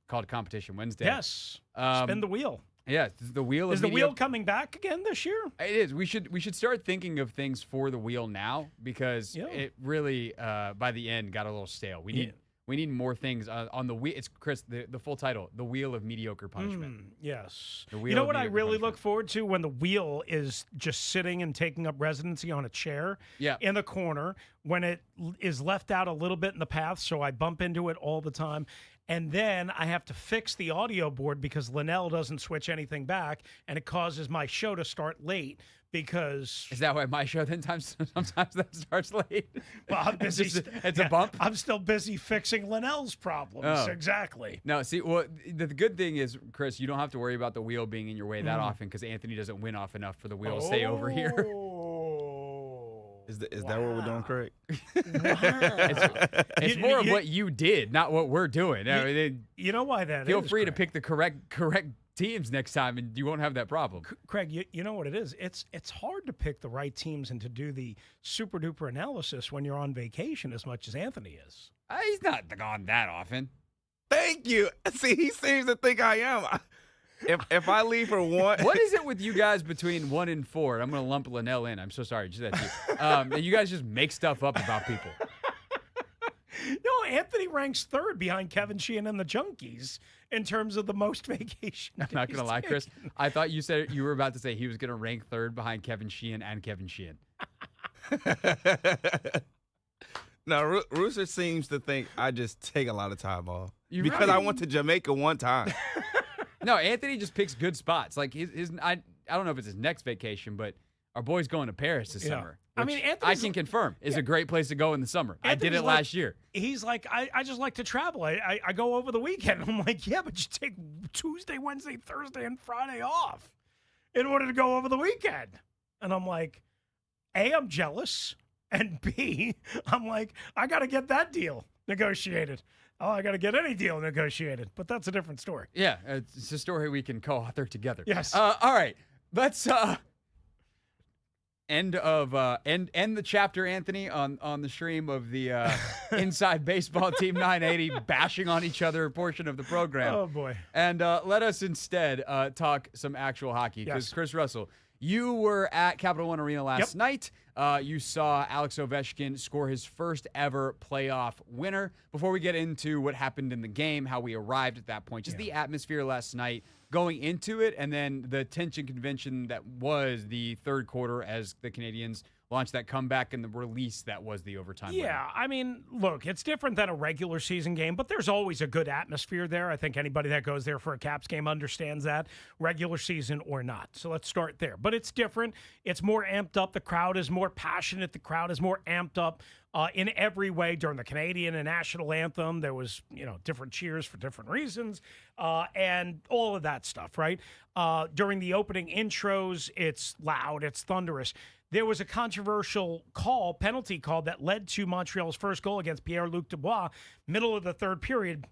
called Competition Wednesday. Yes, spin the wheel. Yeah, the wheel is the wheel coming back again this year? It is. We should start thinking of things for the wheel now because it really by the end got a little stale. We need more things on the wheel. It's Chris, the full title, The Wheel of Mediocre Punishment. Yes. You know what I really look forward to when the wheel is just sitting and taking up residency on a chair in the corner, when it is left out a little bit in the path, so I bump into it all the time. And then I have to fix the audio board because Linnell doesn't switch anything back, and it causes my show to start late because... Is that why my show then sometimes that starts late? Well, I'm busy. It's a bump? I'm still busy fixing Linnell's problems. Oh. Exactly. No, see, well, the good thing is, Chris, you don't have to worry about the wheel being in your way that often because Anthony doesn't win off enough for the wheel to stay over here. Is that what we're doing, Craig? It's more of what you did, not what we're doing. You know why that Feel is, free Craig. to pick the correct teams next time, and you won't have that problem. Craig, you know what it is? It's hard to pick the right teams and to do the super duper analysis when you're on vacation as much as Anthony is. He's not gone that often. Thank you. See, he seems to think I am. If I leave for one, what is it with you guys between 1 and 4? I'm going to lump Linnell in. I'm so sorry. Just that you. And you guys just make stuff up about people. No, Anthony ranks third behind Kevin Sheehan and the Junkies in terms of the most vacation. I'm not going to lie, Chris. I thought you said you were about to say he was going to rank third behind Kevin Sheehan and Kevin Sheehan. No, Rooster seems to think I just take a lot of time off because right. I went to Jamaica one time. No, Anthony just picks good spots. Like I don't know if it's his next vacation, but our boy's going to Paris this summer. I mean, I can confirm is a great place to go in the summer. I did it last year. He's like, I just like to travel. I go over the weekend. I'm like, yeah, but you take Tuesday, Wednesday, Thursday, and Friday off in order to go over the weekend. And I'm like, A, I'm jealous, and B, I'm like, I got to get that deal negotiated. Oh, I got to get any deal negotiated, but that's a different story. Yeah, it's a story we can co-author together. Yes. All right, let's end the chapter, Anthony, on the stream of the Inside Baseball Team 980 bashing on each other portion of the program. Oh boy! And let us instead talk some actual hockey because Chris Russell, you were at Capital One Arena last night. You saw Alex Ovechkin score his first ever playoff winner. Before we get into what happened in the game, how we arrived at that point, just the atmosphere last night going into it, and then the tension convention that was the third quarter as the Canadians launched that comeback and the release that was the overtime winner. Yeah, I mean, look, it's different than a regular season game, but there's always a good atmosphere there. I think anybody that goes there for a Caps game understands that, regular season or not. So let's start there. But it's different. It's more amped up. The crowd is more passionate. The crowd is more amped up in every way. During the Canadian and national anthem, there was, different cheers for different reasons and all of that stuff, right? During the opening intros, it's loud, it's thunderous. There was a controversial penalty call that led to Montreal's first goal against Pierre-Luc Dubois, middle of the third period.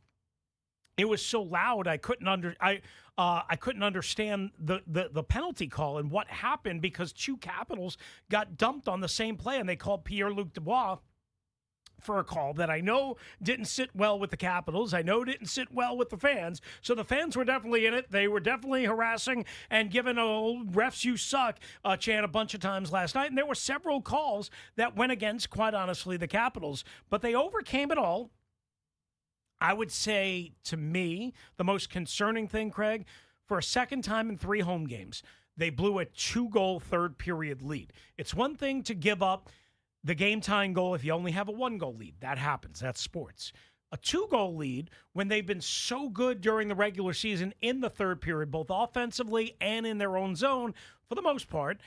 It was so loud I couldn't understand the penalty call and what happened because two Capitals got dumped on the same play and they called Pierre-Luc Dubois for a call that I know didn't sit well with the Capitals. I know didn't sit well with the fans. So the fans were definitely in it. They were definitely harassing and giving a refs you suck chant a bunch of times last night. And there were several calls that went against, quite honestly, the Capitals. But they overcame it all. I would say, to me, the most concerning thing, Craig, for a second time in 3 home games, they blew a 2-goal third-period lead. It's one thing to give up the game-tying goal if you only have a 1-goal lead. That happens. That's sports. A 2-goal lead, when they've been so good during the regular season in the third period, both offensively and in their own zone, for the most part,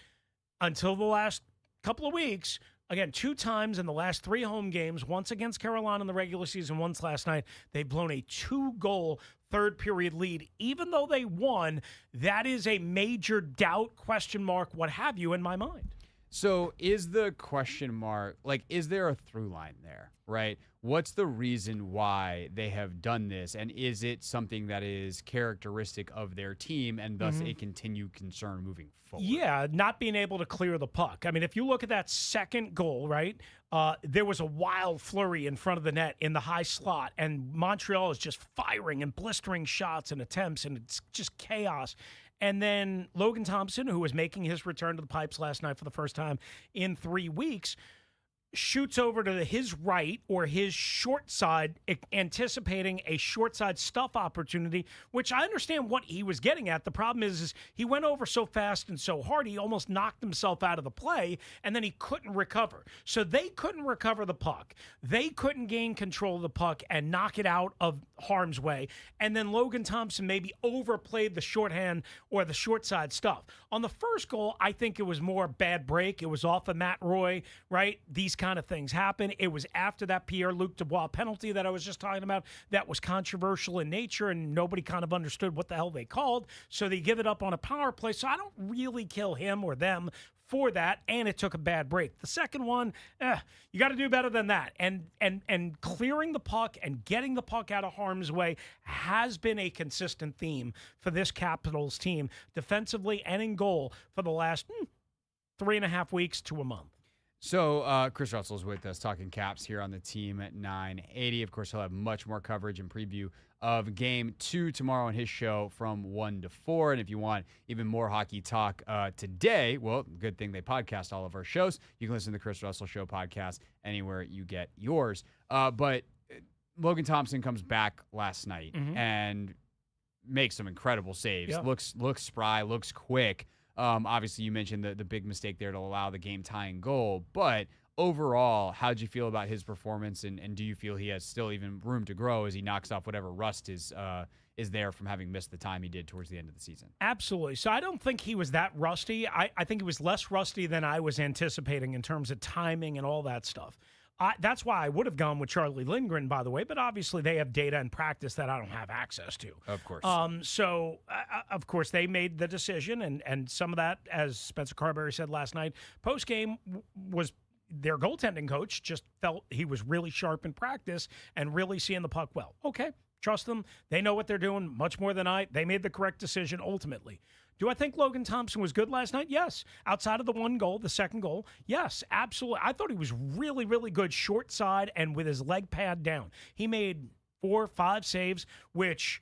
until the last couple of weeks. Again, 2 times in the last 3 home games, once against Carolina in the regular season, once last night, they've blown a 2-goal third-period lead. Even though they won, that is a major doubt, question mark, what have you, in my mind. So is the question mark, like, is there a through line there, right? What's the reason why they have done this? And is it something that is characteristic of their team and thus a continued concern moving forward? Yeah, not being able to clear the puck. I mean, if you look at that second goal, right, there was a wild flurry in front of the net in the high slot, and Montreal is just firing and blistering shots and attempts, and it's just chaos. And then Logan Thompson, who was making his return to the pipes last night for the first time in 3 weeks, shoots over to his right or his short side, anticipating a short side stuff opportunity, which I understand what he was getting at. The problem is he went over so fast and so hard, he almost knocked himself out of the play, and then he couldn't recover. So they couldn't recover the puck. They couldn't gain control of the puck and knock it out of harm's way. And then Logan Thompson maybe overplayed the shorthand or the short side stuff. On the first goal, I think it was more bad break. It was off of Matt Roy, right? These kind of things happen. It was after that Pierre-Luc Dubois penalty that I was just talking about that was controversial in nature, and nobody kind of understood what the hell they called, so they give it up on a power play. So I don't really kill him or them for that, and it took a bad break. The second one, you got to do better than that. And clearing the puck and getting the puck out of harm's way has been a consistent theme for this Capitals team, defensively and in goal, for the last 3.5 weeks to a month. So Chris Russell's with us talking Caps here on the team at 980. Of course, he'll have much more coverage and preview of Game 2 tomorrow on his show from 1 to 4. And if you want even more hockey talk today, well, good thing they podcast all of our shows. You can listen to the Chris Russell Show podcast anywhere you get yours. But Logan Thompson comes back last night and makes some incredible saves. Yeah. Looks spry, looks quick. Obviously, you mentioned the big mistake there to allow the game-tying goal. But overall, how'd you feel about his performance, and do you feel he has still even room to grow as he knocks off whatever rust is there from having missed the time he did towards the end of the season? Absolutely. So I don't think he was that rusty. I think he was less rusty than I was anticipating in terms of timing and all that stuff. That's why I would have gone with Charlie Lindgren, by the way, but obviously they have data and practice that I don't have access to. Of course. So, of course, they made the decision, and some of that, as Spencer Carberry said last night, post-game was their goaltending coach just felt he was really sharp in practice and really seeing the puck well. Okay, trust them. They know what they're doing much more than I. They made the correct decision ultimately. Do I think Logan Thompson was good last night? Yes. Outside of the one goal, the second goal, yes, absolutely. I thought he was really, really good short side and with his leg pad down. He made 4 or 5 saves, which,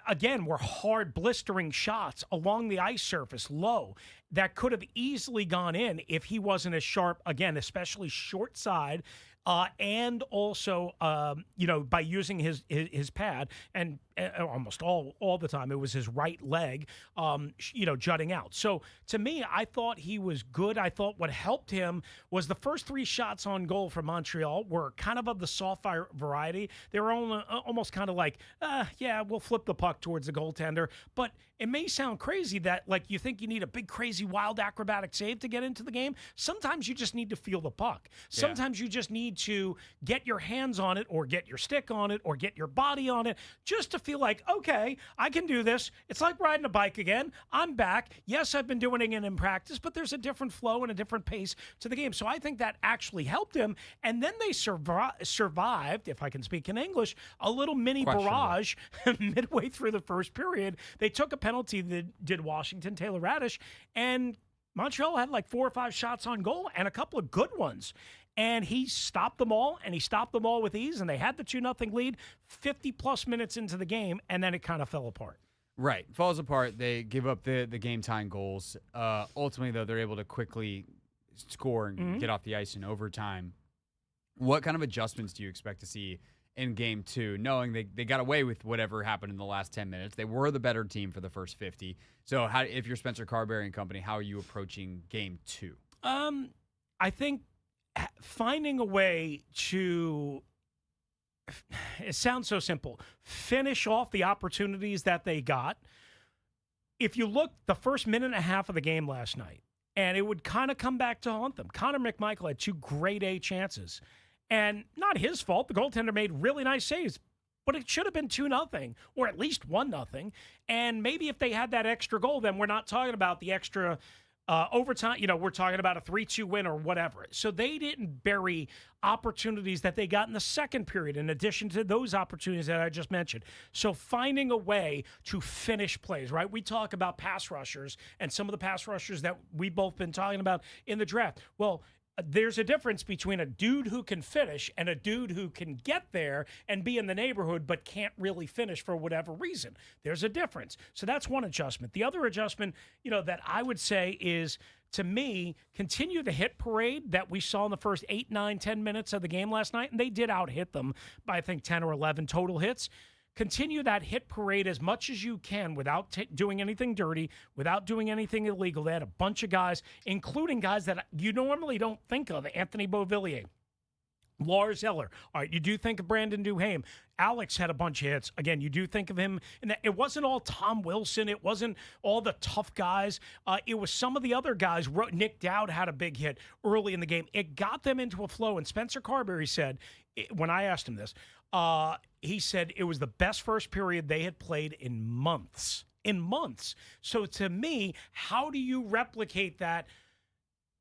again, were hard, blistering shots along the ice surface, low, that could have easily gone in if he wasn't as sharp, again, especially short side, and also, by using his pad, and almost all the time it was his right leg, jutting out. So to me, I thought he was good. I thought what helped him was the first 3 shots on goal for Montreal were kind of the soft fire variety. They were almost kind of like, we'll flip the puck towards the goaltender. But it may sound crazy that, like, you think you need a big, crazy, wild, acrobatic save to get into the game. Sometimes you just need to feel the puck. Sometimes you just need to get your hands on it or get your stick on it or get your body on it just to feel like, okay, I can do this. It's like riding a bike again. I'm back. Yes, I've been doing it in practice, but there's a different flow and a different pace to the game. So I think that actually helped him. And then they survived, if I can speak in English, a little mini barrage midway through the first period. They took a penalty that did Washington, Taylor Radish, and Montreal had like 4 or 5 shots on goal and a couple of good ones. And he stopped them all, and he stopped them all with ease, and they had the 2-0 lead 50-plus minutes into the game, and then it kind of fell apart. Right. Falls apart. They give up the game-tying goals. Ultimately, though, they're able to quickly score and get off the ice in overtime. What kind of adjustments do you expect to see in Game 2, knowing they got away with whatever happened in the last 10 minutes? They were the better team for the first 50. So if you're Spencer Carberry and company, how are you approaching Game 2? I think finding a way to, it sounds so simple, finish off the opportunities that they got. If you look the first minute and a half of the game last night, and it would kind of come back to haunt them. Connor McMichael had 2 grade A chances. And not his fault. The goaltender made really nice saves. But it should have been 2-0, or at least 1-0. And maybe if they had that extra goal, then we're not talking about the extra overtime. We're talking about a 3-2 win or whatever. So they didn't bury opportunities that they got in the second period in addition to those opportunities that I just mentioned. So finding a way to finish plays, right? We talk about pass rushers and some of the pass rushers that we've both been talking about in the draft. Well, there's a difference between a dude who can finish and a dude who can get there and be in the neighborhood but can't really finish for whatever reason. There's a difference. So that's one adjustment. The other adjustment, that I would say is, to me, continue the hit parade that we saw in the first 8, 9, 10 minutes of the game last night, and they did out-hit them by, I think, 10 or 11 total hits. Continue that hit parade as much as you can without doing anything dirty, without doing anything illegal. They had a bunch of guys, including guys that you normally don't think of. Anthony Beauvillier, Lars Eller. All right, you do think of Brandon Duhaime. Alex had a bunch of hits. Again, you do think of him. And it wasn't all Tom Wilson. It wasn't all the tough guys. It was some of the other guys. Nick Dowd had a big hit early in the game. It got them into a flow. And Spencer Carberry said, when I asked him this, he said it was the best first period they had played in months. So to me, how do you replicate that?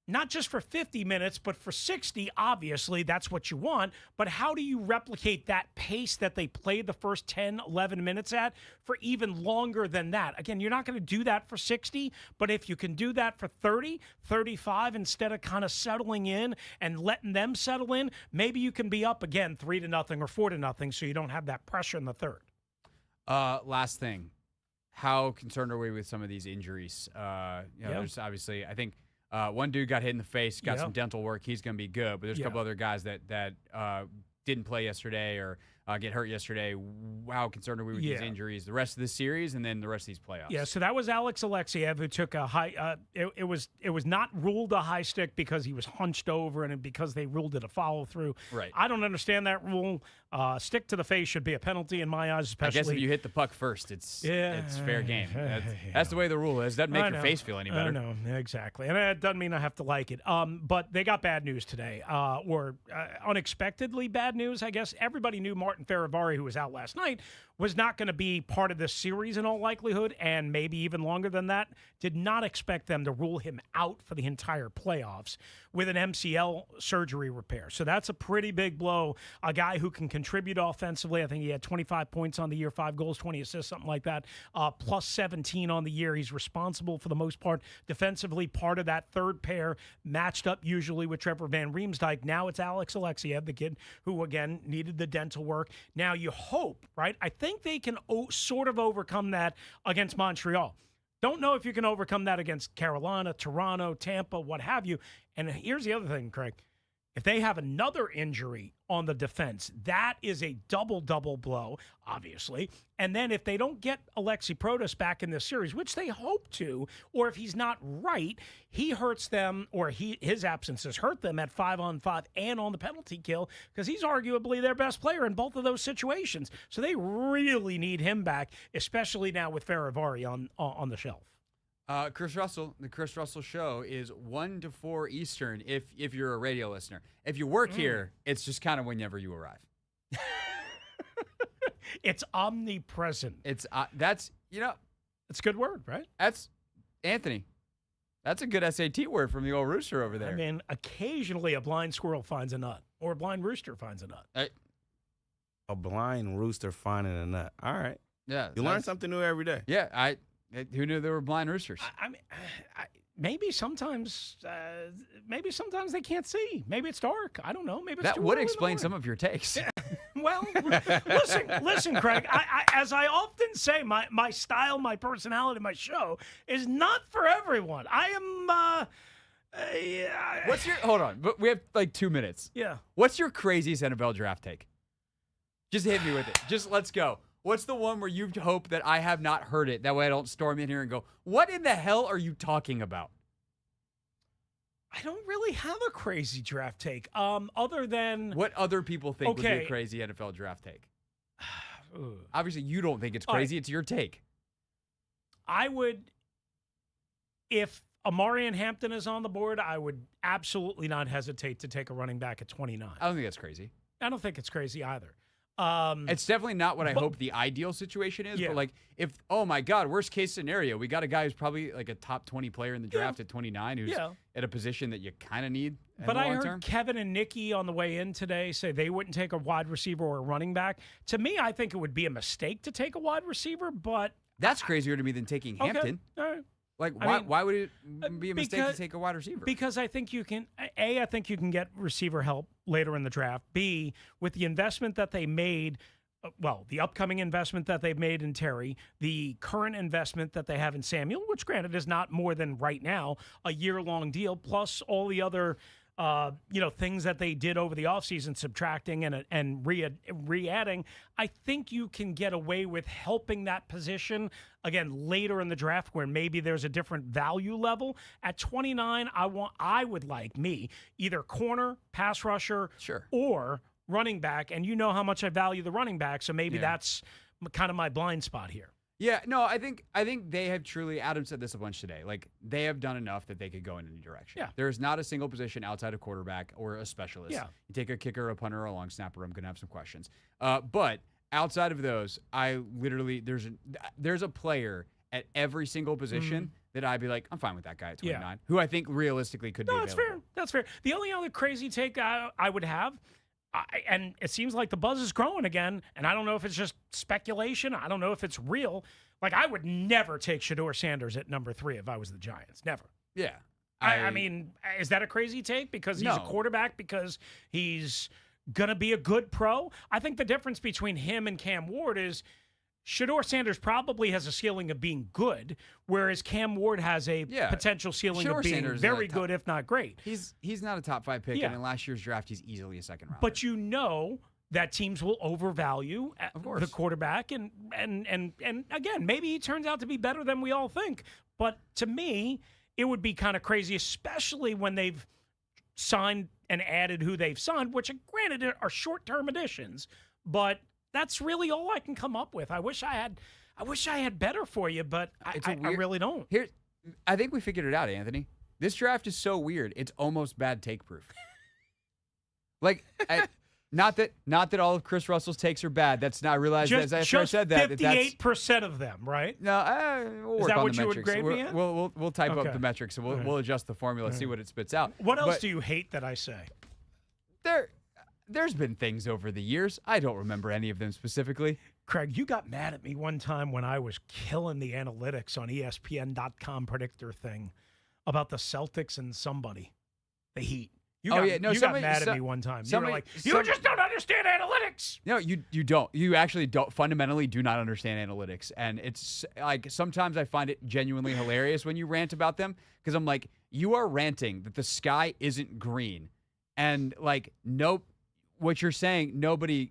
Not just for 50 minutes, but for 60, obviously, that's what you want. But how do you replicate that pace that they played the first 10, 11 minutes at for even longer than that? Again, you're not going to do that for 60, but if you can do that for 30, 35, instead of kind of settling in and letting them settle in, maybe you can be up again 3-0 or 4-0, so you don't have that pressure in the third. Last thing, how concerned are we with some of these injuries? There's obviously, I think, one dude got hit in the face, got some dental work. He's going to be good. But there's a couple other guys that didn't play yesterday or get hurt yesterday. How concerned are we with these injuries, the rest of the series, and then the rest of these playoffs? Yeah, so that was Alex Alexiev, who took a high it was not ruled a high stick because he was hunched over and because they ruled it a follow through. Right. I don't understand that rule. Stick to the face should be a penalty in my eyes, especially. I guess if you hit the puck first, it's fair game. That's the way the rule is. It doesn't make your face feel any better. I know, exactly. And it doesn't mean I have to like it. But they got bad news today, or unexpectedly bad news, I guess. Everybody knew Martin Farivari, who was out last night, was not going to be part of this series in all likelihood, and maybe even longer than that. Did not expect them to rule him out for the entire playoffs with an MCL surgery repair. So that's a pretty big blow. A guy who can contribute offensively. I think he had 25 points on the year, 5 goals, 20 assists, something like that, plus 17 on the year. He's responsible for the most part defensively, part of that third pair, matched up usually with Trevor Van Riemsdyk. Now it's Alex Alexiev, the kid who, again, needed the dental work. Now you hope, right? I think they can sort of overcome that against Montreal. Don't know if you can overcome that against Carolina, Toronto, Tampa, what have you. And here's the other thing, Craig. If they have another injury on the defense, that is a double blow, obviously. And then if they don't get Alexi Protas back in this series, which they hope to, or if he's not right, he hurts them, or his absences hurt them at 5-on-5 and on the penalty kill, because he's arguably their best player in both of those situations. So they really need him back, especially now with Farivari on the shelf. Chris Russell, the Chris Russell Show is 1 to 4 Eastern if you're a radio listener. If you work here, it's just kind of whenever you arrive. It's omnipresent. It's it's a good word, right? That's Anthony. That's a good SAT word from the old rooster over there. I mean, occasionally a blind squirrel finds a nut, or a blind rooster finds a nut. A blind rooster finding a nut. All right. Yeah. You learn something new every day. Yeah. Who knew there were blind roosters? I mean, maybe sometimes they can't see. Maybe it's dark. I don't know. Maybe it's That too would early in the explain morning. some of your takes. Well, listen, Craig. As I often say, my style, my personality, my show is not for everyone. I am. What's your hold on? But we have like 2 minutes. Yeah. What's your craziest NFL draft take? Just hit me with it. Just let's go. What's the one where you hope that I have not heard it? That way I don't storm in here and go, "What in the hell are you talking about?" I don't really have a crazy draft take. Other than What other people think would be Okay. a crazy NFL draft take? Ugh. Obviously, you don't think it's All right. crazy. It's your take. I would, if Amarian Hampton is on the board, I would absolutely not hesitate to take a running back at 29. I don't think that's crazy. I don't think it's crazy either. It's definitely not what I but- hope the ideal situation is. Yeah. But like, if oh my God, worst case scenario, we got a guy who's probably like a top 20 player in the draft at 29, who's Yeah. at a position that you kind of need. In But the I long heard term. Kevin and Nikki on the way in today say they wouldn't take a wide receiver or a running back. To me, I think it would be a mistake to take a wide receiver, but That's crazier to me than taking okay. Hampton. All right. Like, I why? mean, Why would it be a mistake because- to take a wide receiver? Because I think you can, I think you can get receiver help later in the draft. B, with the investment that they made, the upcoming investment that they've made in Terry, the current investment that they have in Samuel, which granted is not more than right now a year-long deal, plus all the other things that they did over the offseason, subtracting and re-adding, I think you can get away with helping that position again later in the draft where maybe there's a different value level. At 29, I would like either corner, pass rusher, Sure. or running back, and you know how much I value the running back, so maybe Yeah. that's kind of my blind spot here. Yeah, no, I think they have truly. Adam said this a bunch today. Like, they have done enough that they could go in any direction. Yeah. There's not a single position outside of quarterback or a specialist. Yeah. You take a kicker, a punter, or a long snapper. I'm gonna have some questions. But outside of those, I literally there's a player at every single position that I'd be like, I'm fine with that guy at 29, who I think realistically could be No, that's available. fair. That's fair. The only other crazy take I would have, and it seems like the buzz is growing again, and I don't know if it's just speculation. I don't know if it's real. Like, I would never take Shedeur Sanders at number 3 if I was the Giants. Never. Yeah. I mean, is that a crazy take? Because he's a No. quarterback? Because he's going to be a good pro? I think the difference between him and Cam Ward is Shedeur Sanders probably has a ceiling of being good, whereas Cam Ward has a potential ceiling Shedeur of being Sanders is very a top- good, if not great. He's not a top 5 pick, Yeah. and in last year's draft, he's easily a second round. But you know that teams will overvalue the quarterback, and again, maybe he turns out to be better than we all think. But to me, it would be kind of crazy, especially when they've signed and added who they've signed, which granted are short-term additions, but that's really all I can come up with. I wish I had better for you, but I really don't. Here, I think we figured it out, Anthony. This draft is so weird; it's almost bad take proof. Like, not that all of Chris Russell's takes are bad. That's not. I realized as after I said that. 58% of them, right? No, we'll work that on what the you would metrics. grade me at? We'll type Okay. up the metrics and All right. we'll adjust the formula, see what it spits out. What else But do you hate that I say? There's been things over the years. I don't remember any of them specifically. Craig, you got mad at me one time when I was killing the analytics on ESPN.com predictor thing about the Celtics and the Heat. You got mad at me one time. You were like, you just don't understand analytics. No, you don't. You actually don't. Fundamentally, do not understand analytics, and it's like sometimes I find it genuinely hilarious when you rant about them because I'm like, you are ranting that the sky isn't green, and like, nope, what you're saying, nobody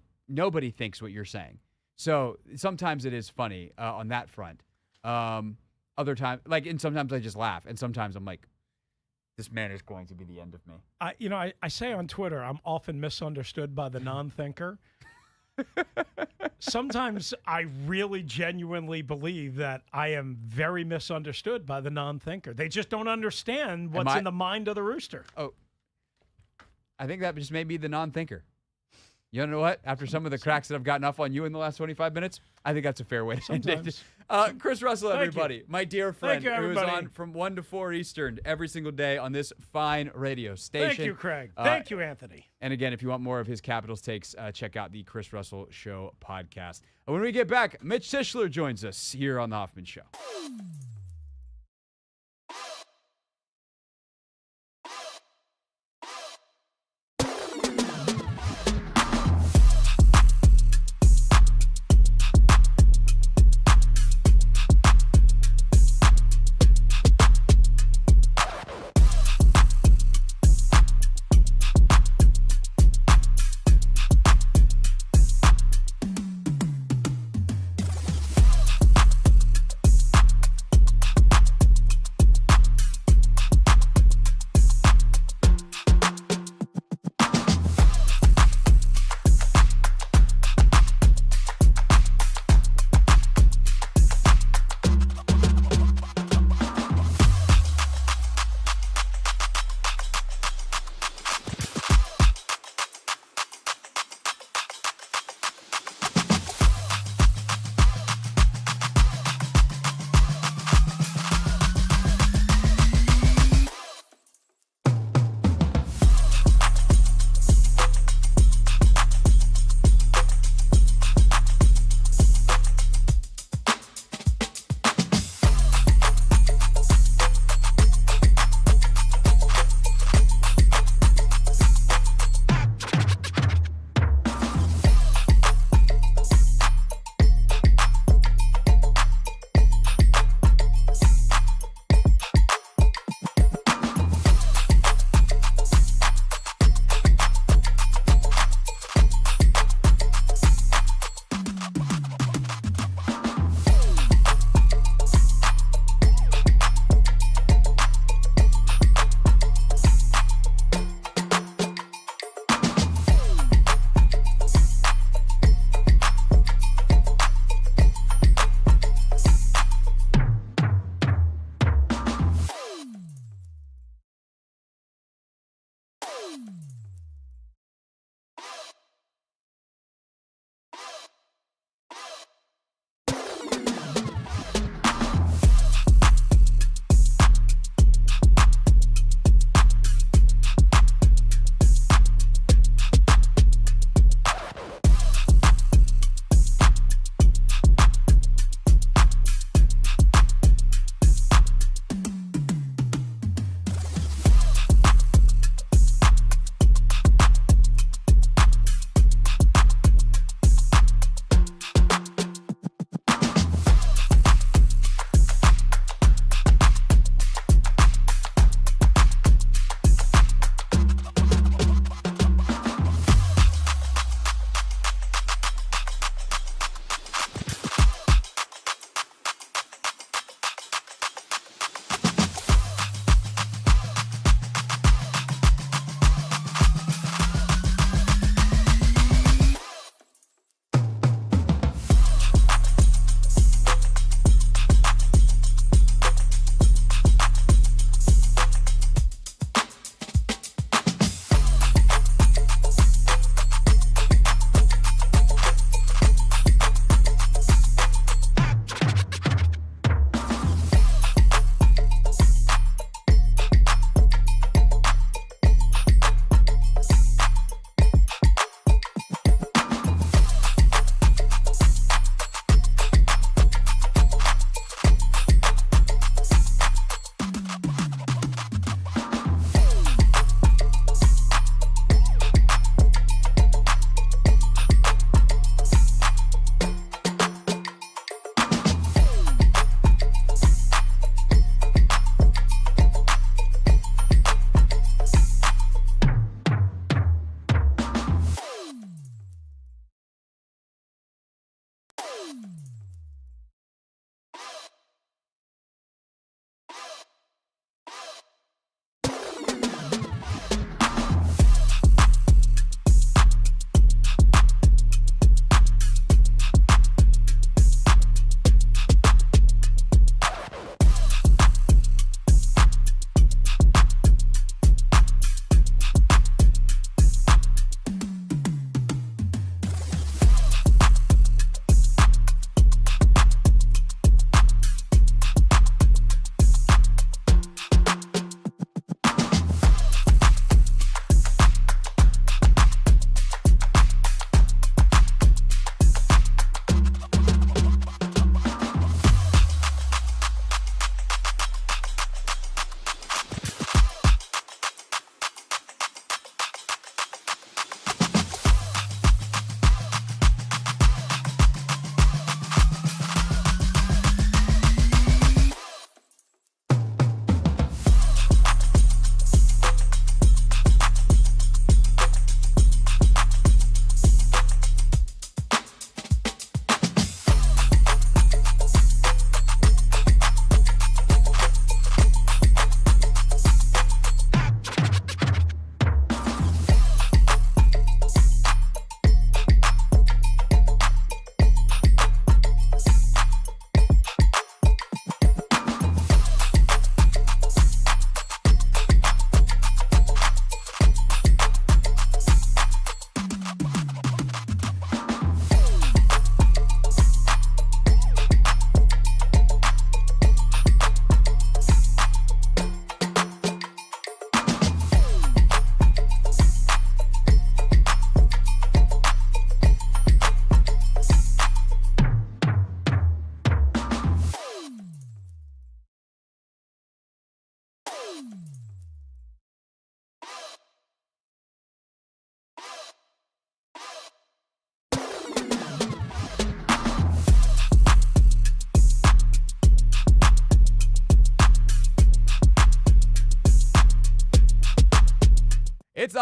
thinks what you're saying. So sometimes it is funny on that front. Other times, and sometimes I just laugh, and sometimes I'm like, this man is going to be the end of me. I say on Twitter, I'm often misunderstood by the non-thinker. Sometimes I really genuinely believe that I am very misunderstood by the non-thinker. They just don't understand what's in the mind of the rooster. Oh, I think that just made me the non-thinker. You know what? After some of the cracks that I've gotten off on you in the last 25 minutes, I think that's a fair way to end it. Chris Russell, everybody, my dear friend, who is on from 1 to 4 Eastern every single day on this fine radio station. Thank you, Craig. Thank you, Anthony. And again, if you want more of his Capitals takes, check out the Chris Russell Show podcast. When we get back, Mitch Tishler joins us here on the Hoffman Show.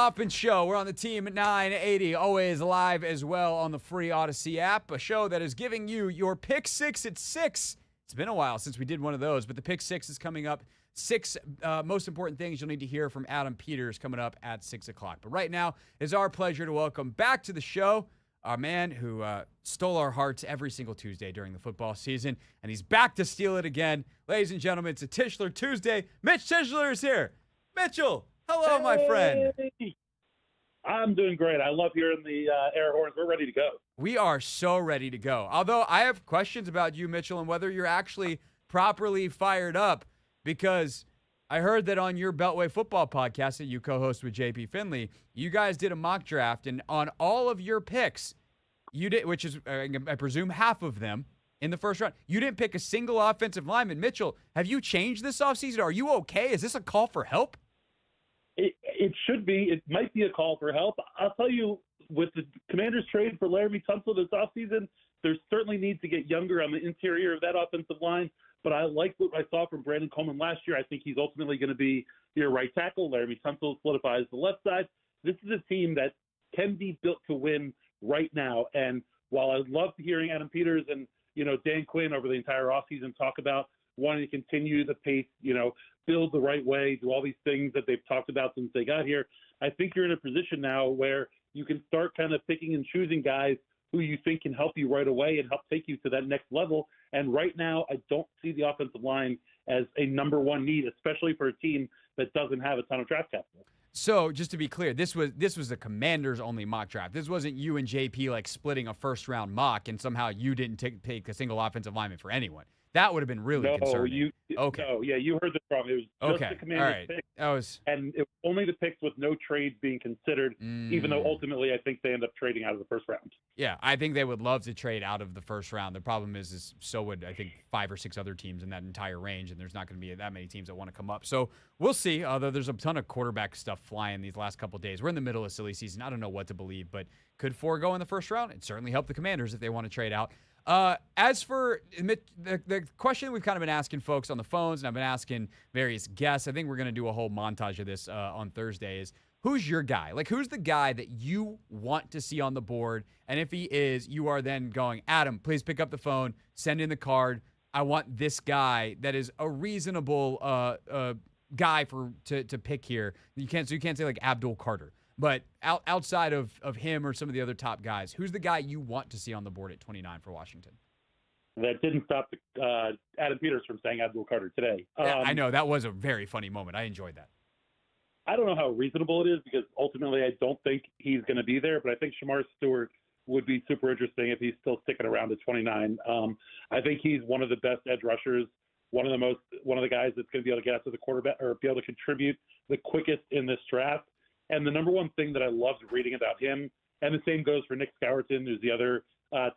Hoffman Show. We're on the team at 980, always live as well on the free Odyssey app, a show that is giving you your Pick 6 at 6. It's been a while since we did one of those, but the Pick 6 is coming up. 6 most important things you'll need to hear from Adam Peters coming up at 6 o'clock. But right now, it's our pleasure to welcome back to the show our man who stole our hearts every single Tuesday during the football season, and he's back to steal it again. Ladies and gentlemen, it's a Tishler Tuesday. Mitch Tishler is here. Mitchell, hello, my friend. I'm doing great. I love hearing the air horns. We're ready to go. We are so ready to go. Although I have questions about you, Mitchell, and whether you're actually properly fired up, because I heard that on your Beltway football podcast that you co-host with JP Finley, you guys did a mock draft, and on all of your picks, you did, which is, I presume, half of them in the first round, you didn't pick a single offensive lineman. Mitchell, have you changed this offseason? Are you okay? Is this a call for help? It should be. It might be a call for help. I'll tell you, with the Commanders' trade for Laramie Tunsil this offseason, there certainly needs to get younger on the interior of that offensive line. But I like what I saw from Brandon Coleman last year. I think he's ultimately going to be your right tackle. Laramie Tunsil solidifies the left side. This is a team that can be built to win right now. And while I love hearing Adam Peters and, Dan Quinn over the entire offseason talk about wanting to continue the pace, build the right way, do all these things that they've talked about since they got here, I think you're in a position now where you can start kind of picking and choosing guys who you think can help you right away and help take you to that next level. And right now, I don't see the offensive line as a number one need, especially for a team that doesn't have a ton of draft capital. So just to be clear, this was the Commanders' only mock draft. This wasn't you and JP like splitting a first-round mock and somehow you didn't take a single offensive lineman for anyone. That would have been really concerning. Okay. No, yeah, you heard this wrong. It was just the Commanders' picks, and it was only the picks with no trades being considered, even though ultimately I think they end up trading out of the first round. Yeah, I think they would love to trade out of the first round. The problem is so would, I think, 5 or 6 other teams in that entire range, and there's not going to be that many teams that want to come up. So we'll see, although there's a ton of quarterback stuff flying these last couple of days. We're in the middle of silly season. I don't know what to believe, but could 4 go in the first round? It'd certainly help the Commanders if they want to trade out. As for the question we've kind of been asking folks on the phones, and I've been asking various guests, I think we're going to do a whole montage of this on Thursday, is who's your guy? Like, who's the guy that you want to see on the board? And if he is, you are then going, Adam, please pick up the phone, send in the card. I want this guy that is a reasonable guy to pick here. You can't say like Abdul Carter. But outside of him or some of the other top guys, who's the guy you want to see on the board at 29 for Washington? That didn't stop Adam Peters from saying Abdul Carter today. I know. That was a very funny moment. I enjoyed that. I don't know how reasonable it is because ultimately I don't think he's going to be there, but I think Shamar Stewart would be super interesting if he's still sticking around at 29. I think he's one of the best edge rushers, one of the guys that's going to be able to get after the quarterback or be able to contribute the quickest in this draft. And the number one thing that I loved reading about him, and the same goes for Nick Scourton, who's the other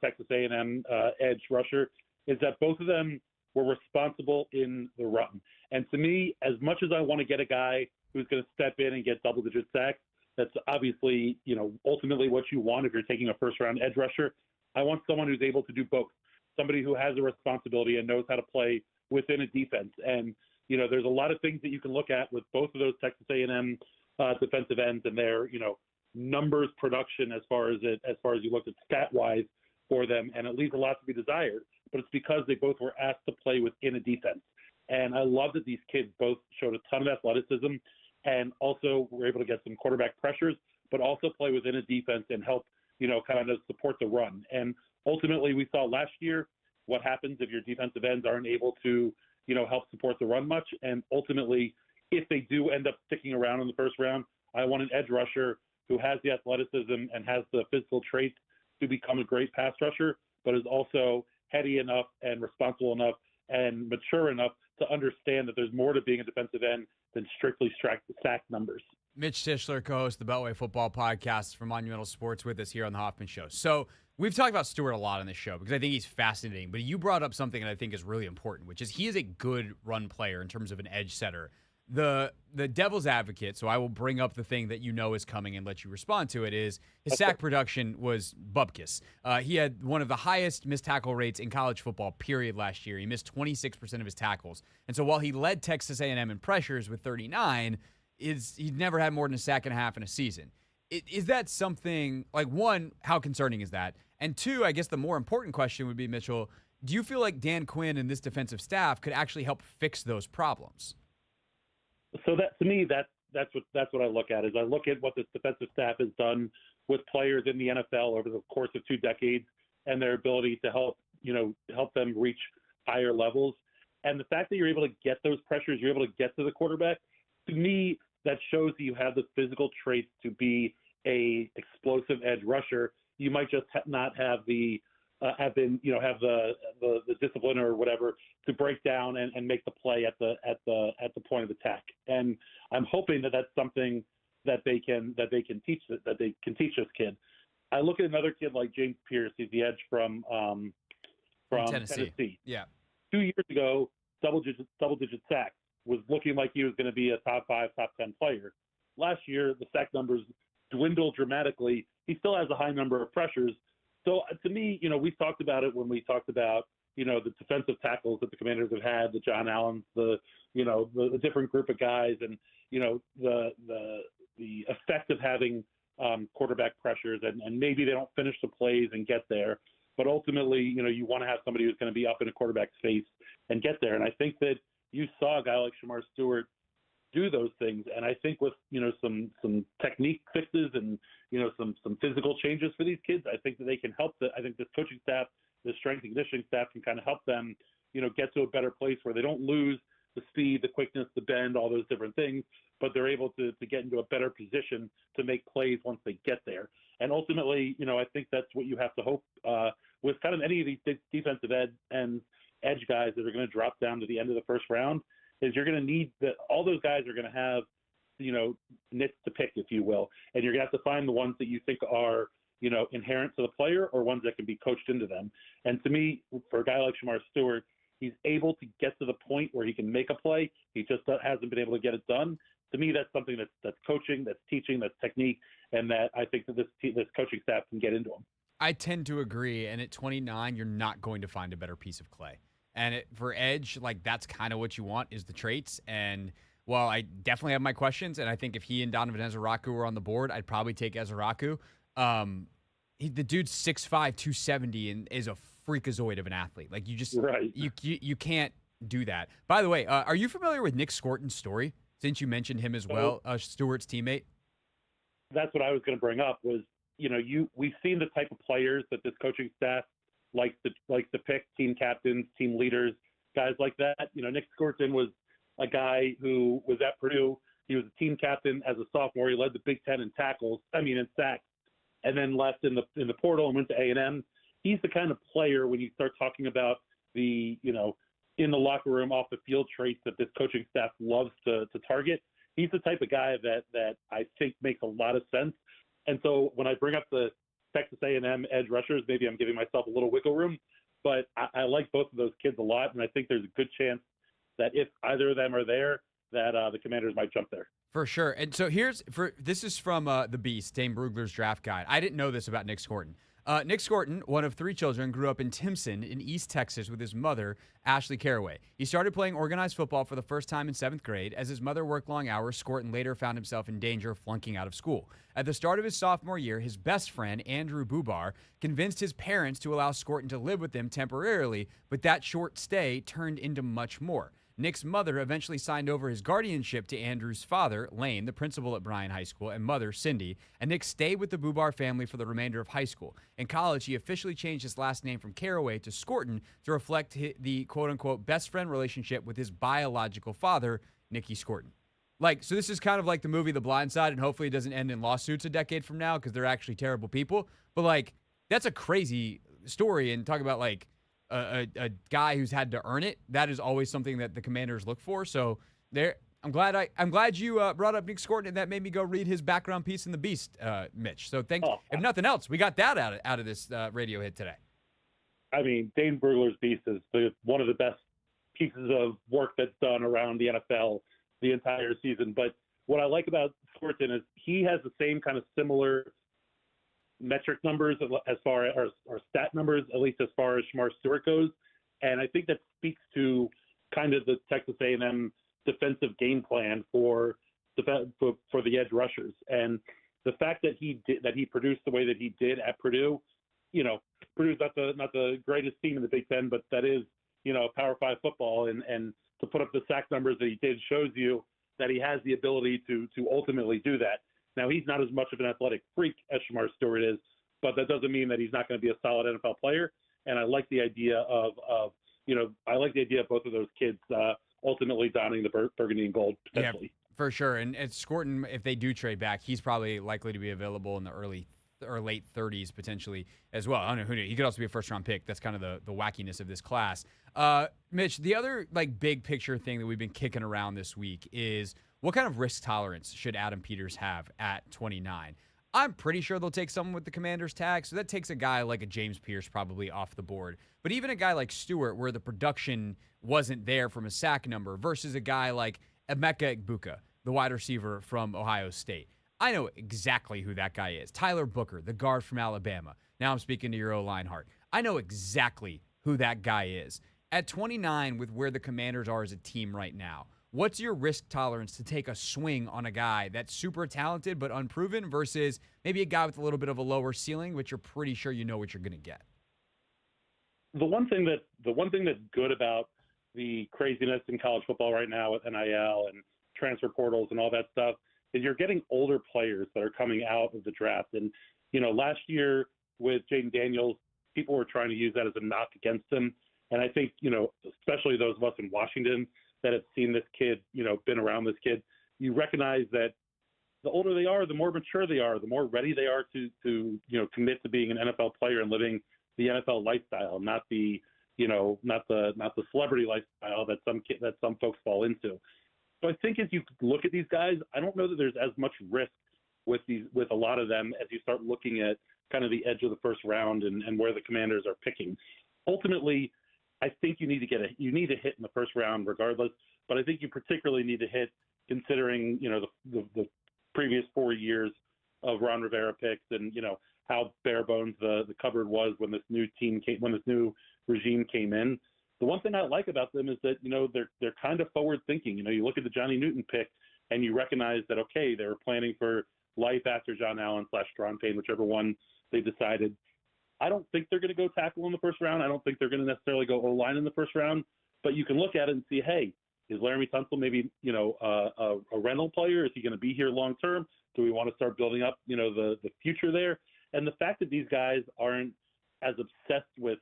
Texas A&M edge rusher, is that both of them were responsible in the run. And to me, as much as I want to get a guy who's going to step in and get double-digit sacks, that's obviously, ultimately what you want if you're taking a first-round edge rusher. I want someone who's able to do both, somebody who has a responsibility and knows how to play within a defense. And, there's a lot of things that you can look at with both of those Texas A&M defensive ends and their, numbers production as far as you look at stat-wise for them, and it leaves a lot to be desired. But it's because they both were asked to play within a defense. And I love that these kids both showed a ton of athleticism and also were able to get some quarterback pressures, but also play within a defense and help, kind of support the run. And ultimately, we saw last year what happens if your defensive ends aren't able to, help support the run much. And ultimately, if they do end up sticking around in the first round, I want an edge rusher who has the athleticism and has the physical traits to become a great pass rusher, but is also heady enough and responsible enough and mature enough to understand that there's more to being a defensive end than strictly sack numbers. Mitch Tishler, co-host of the Beltway Football Podcast for Monumental Sports, with us here on the Hoffman Show. So we've talked about Stewart a lot on this show because I think he's fascinating, but you brought up something that I think is really important, which is he is a good run player in terms of an edge setter. The devil's advocate, so I will bring up the thing that is coming and let you respond to it, is his sack production was bupkis. He had one of the highest missed tackle rates in college football, period, last year. He missed 26% of his tackles. And so while he led Texas A&M in pressures with 39, he's never had more than a sack and a half in a season. Is that something, like, one, how concerning is that? And two, I guess the more important question would be, Mitchell, do you feel like Dan Quinn and this defensive staff could actually help fix those problems? So that, to me, that's what I look at. Is I look at what this defensive staff has done with players in the NFL over the course of 2 decades and their ability to help them reach higher levels. And the fact that you're able to get those pressures, you're able to get to the quarterback, to me, that shows that you have the physical traits to be a explosive edge rusher. You might just not have the discipline or whatever to break down and make the play at the point of attack. And I'm hoping that that's something that they can teach this kid. I look at another kid like James Pierce. He's the edge from Tennessee. Yeah. 2 years ago, double digit sacks, was looking like he was going to be a top 5, top 10 player. Last year, the sack numbers dwindled dramatically. He still has a high number of pressures. So to me, we've talked about it when we talked about, the defensive tackles that the Commanders have had, the John Allens, the different group of guys, and, the effect of having quarterback pressures, and maybe they don't finish the plays and get there. But ultimately, you want to have somebody who's going to be up in a quarterback's face and get there. And I think that you saw a guy like Shamar Stewart do those things. And I think with, some technique fixes and, some physical changes for these kids, I think that they can help. I think this coaching staff, the strength and conditioning staff can kind of help them, get to a better place where they don't lose the speed, the quickness, the bend, all those different things, but they're able to get into a better position to make plays once they get there. And ultimately, I think that's what you have to hope with kind of any of these defensive edge guys that are going to drop down to the end of the first round, is you're going to need all those guys are going to have, nits to pick, if you will. And you're going to have to find the ones that you think are, inherent to the player or ones that can be coached into them. And to me, for a guy like Shamar Stewart, he's able to get to the point where he can make a play. He just hasn't been able to get it done. To me, that's something that's coaching, that's teaching, that's technique, and that I think that this coaching staff can get into him. I tend to agree. And at 29, you're not going to find a better piece of clay. And for edge, like, that's kind of what you want, is the traits. And while I definitely have my questions, and I think if he and Donovan Ezeraku were on the board, I'd probably take Ezeraku. The dude's 6'5", 270, and is a freakazoid of an athlete. Like, you just right. you can't do that. By the way, are you familiar with Nick Scorton's story? Since you mentioned him as well, Stewart's teammate. That's what I was going to bring up. Was we've seen the type of players that this coaching staff likes to pick, team captains, team leaders, guys like that. Nick Scorton was a guy who was at Purdue. He was a team captain as a sophomore. He led the Big Ten in sacks, and then left in the portal and went to A&M. He's the kind of player, when you start talking about the, in the locker room, off the field traits that this coaching staff loves to target. He's the type of guy that I think makes a lot of sense. And so when I bring up the Texas A&M edge rushers, maybe I'm giving myself a little wiggle room, but I like both of those kids a lot, and I think there's a good chance that if either of them are there, that the Commanders might jump there. For sure. And so this is from the Beast, Dane Brugler's draft guide. I didn't know this about Nick Scorton. Nick Scorton, one of 3 children, grew up in Timpson in East Texas with his mother, Ashley Caraway. He started playing organized football for the first time in 7th grade. As his mother worked long hours, Scorton later found himself in danger of flunking out of school. At the start of his sophomore year, his best friend, Andrew Bubar, convinced his parents to allow Scorton to live with them temporarily, but that short stay turned into much more. Nick's mother eventually signed over his guardianship to Andrew's father, Lane, the principal at Bryan High School, and mother, Cindy, and Nick stayed with the Bubar family for the remainder of high school. In college, he officially changed his last name from Caraway to Scorton to reflect the quote-unquote best friend relationship with his biological father, Nicky Scorton. So this is kind of like the movie The Blind Side, and hopefully it doesn't end in lawsuits a decade from now because they're actually terrible people. But, that's a crazy story, and talk about, a guy who's had to earn it. That is always something that the Commanders look for. So I'm glad you brought up Nick Scorton, and that made me go read his background piece in the Beast, Mitch. So thanks. If nothing else, we got that out of this radio hit today. I mean, Dane Brugler's Beast is one of the best pieces of work that's done around the NFL the entire season. But what I like about Scorton is he has the same kind of similar metric numbers as far as or stat numbers, at least as far as Shamar Stewart goes. And I think that speaks to kind of the Texas A&M defensive game plan for for the edge rushers. And the fact that he produced the way that he did at Purdue, Purdue's not the greatest team in the Big Ten, but that is, Power 5 football, and to put up the sack numbers that he did shows you that he has the ability to ultimately do that. Now, he's not as much of an athletic freak as Shamar Stewart is, but that doesn't mean that he's not going to be a solid NFL player. And I like the idea of both of those kids ultimately donning the burgundy and gold potentially. Yeah, for sure. And Scorton, if they do trade back, he's probably likely to be available in the early or late 30s potentially as well. I don't know who knew. He could also be a first-round pick. That's kind of the wackiness of this class. Mitch, the other big picture thing that we've been kicking around this week is what kind of risk tolerance should Adam Peters have at 29? I'm pretty sure they'll take someone with the Commander's tag, so that takes a guy like a James Pierce probably off the board. But even a guy like Stewart, where the production wasn't there from a sack number, versus a guy like Emeka Egbuka, the wide receiver from Ohio State. I know exactly who that guy is. Tyler Booker, the guard from Alabama. Now I'm speaking to your O-line heart. I know exactly who that guy is. At 29, with where the Commanders are as a team right now, what's your risk tolerance to take a swing on a guy that's super talented but unproven versus maybe a guy with a little bit of a lower ceiling, which you're pretty sure you know what you're going to get? The one thing that's good about the craziness in college football right now with NIL and transfer portals and all that stuff is you're getting older players that are coming out of the draft. And, last year with Jaden Daniels, people were trying to use that as a knock against him. And I think, especially those of us in Washington that have seen this kid, been around this kid, you recognize that the older they are, the more mature they are, the more ready they are to commit to being an NFL player and living the NFL lifestyle, not the celebrity lifestyle that some folks fall into. So I think as you look at these guys, I don't know that there's as much risk with a lot of them as you start looking at kind of the edge of the first round and where the Commanders are picking. Ultimately, I think you need to hit in the first round regardless, but I think you particularly need to hit considering the previous 4 years of Ron Rivera picks and how bare bones the cupboard was when this new regime came in. The one thing I like about them is that they're kind of forward thinking. You look at the Johnny Newton pick and you recognize that okay, they were planning for life after John Allen / Stron Payne, whichever one they decided. I don't think they're going to go tackle in the first round. I don't think they're going to necessarily go O-line in the first round. But you can look at it and see, hey, is Laramie Tunsil maybe a rental player? Is he going to be here long term? Do we want to start building up the future there? And the fact that these guys aren't as obsessed with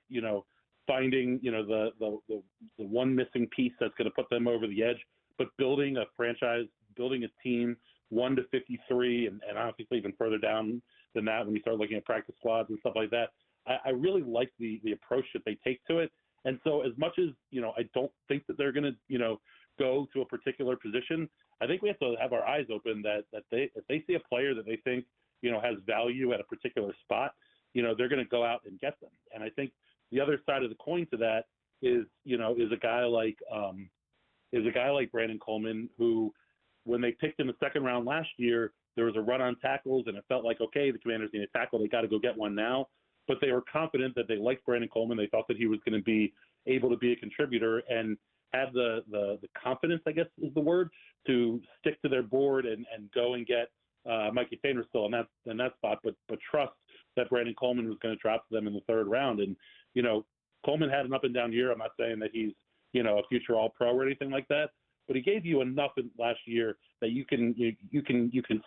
finding the one missing piece that's going to put them over the edge, but building a franchise, building a team 1 to 53, and obviously even further down than that when you start looking at practice squads and stuff like that. I really like the approach that they take to it. And so as much as, I don't think that they're going to, go to a particular position, I think we have to have our eyes open that if they see a player that they think, has value at a particular spot, they're going to go out and get them. And I think the other side of the coin to that is a guy like Brandon Coleman, who when they picked in the second round last year, there was a run on tackles and it felt like, okay, the Commanders need a tackle. They got to go get one now. But they were confident that they liked Brandon Coleman. They thought that he was going to be able to be a contributor and have the confidence, I guess is the word, to stick to their board and go and get Mikey Fainer still in that spot, but trust that Brandon Coleman was going to drop to them in the third round. And, Coleman had an up and down year. I'm not saying that he's, a future All-Pro or anything like that, but he gave you enough last year that you can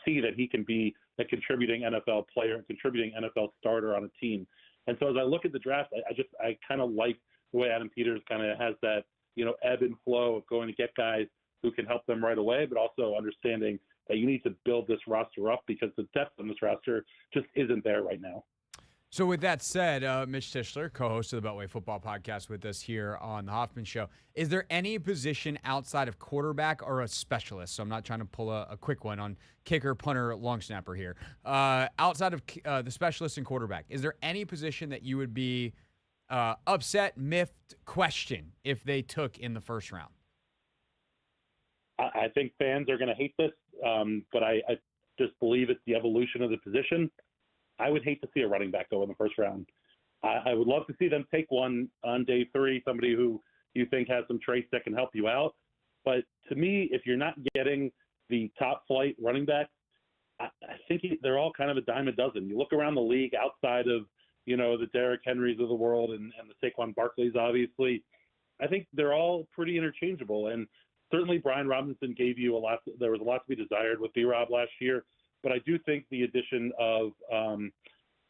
see that he can be a contributing NFL player, a contributing NFL starter on a team. And so as I look at the draft, I kind of like the way Adam Peters kind of has that, ebb and flow of going to get guys who can help them right away, but also understanding that you need to build this roster up because the depth on this roster just isn't there right now. So with that said, Mitch Tishler, co-host of the Beltway Football Podcast with us here on the Hoffman Show, is there any position outside of quarterback or a specialist? So I'm not trying to pull a quick one on kicker, punter, long snapper here. Outside of the specialist and quarterback, is there any position that you would be upset, miffed, question if they took in the first round? I think fans are going to hate this, but I just believe it's the evolution of the position. I would hate to see a running back go in the first round. I would love to see them take one on day 3, somebody who you think has some traits that can help you out. But to me, if you're not getting the top flight running backs, I think they're all kind of a dime a dozen. You look around the league outside of, the Derrick Henrys of the world and the Saquon Barkleys, obviously, I think they're all pretty interchangeable. And certainly Brian Robinson gave you there was a lot to be desired with B-Rob last year. But I do think the addition of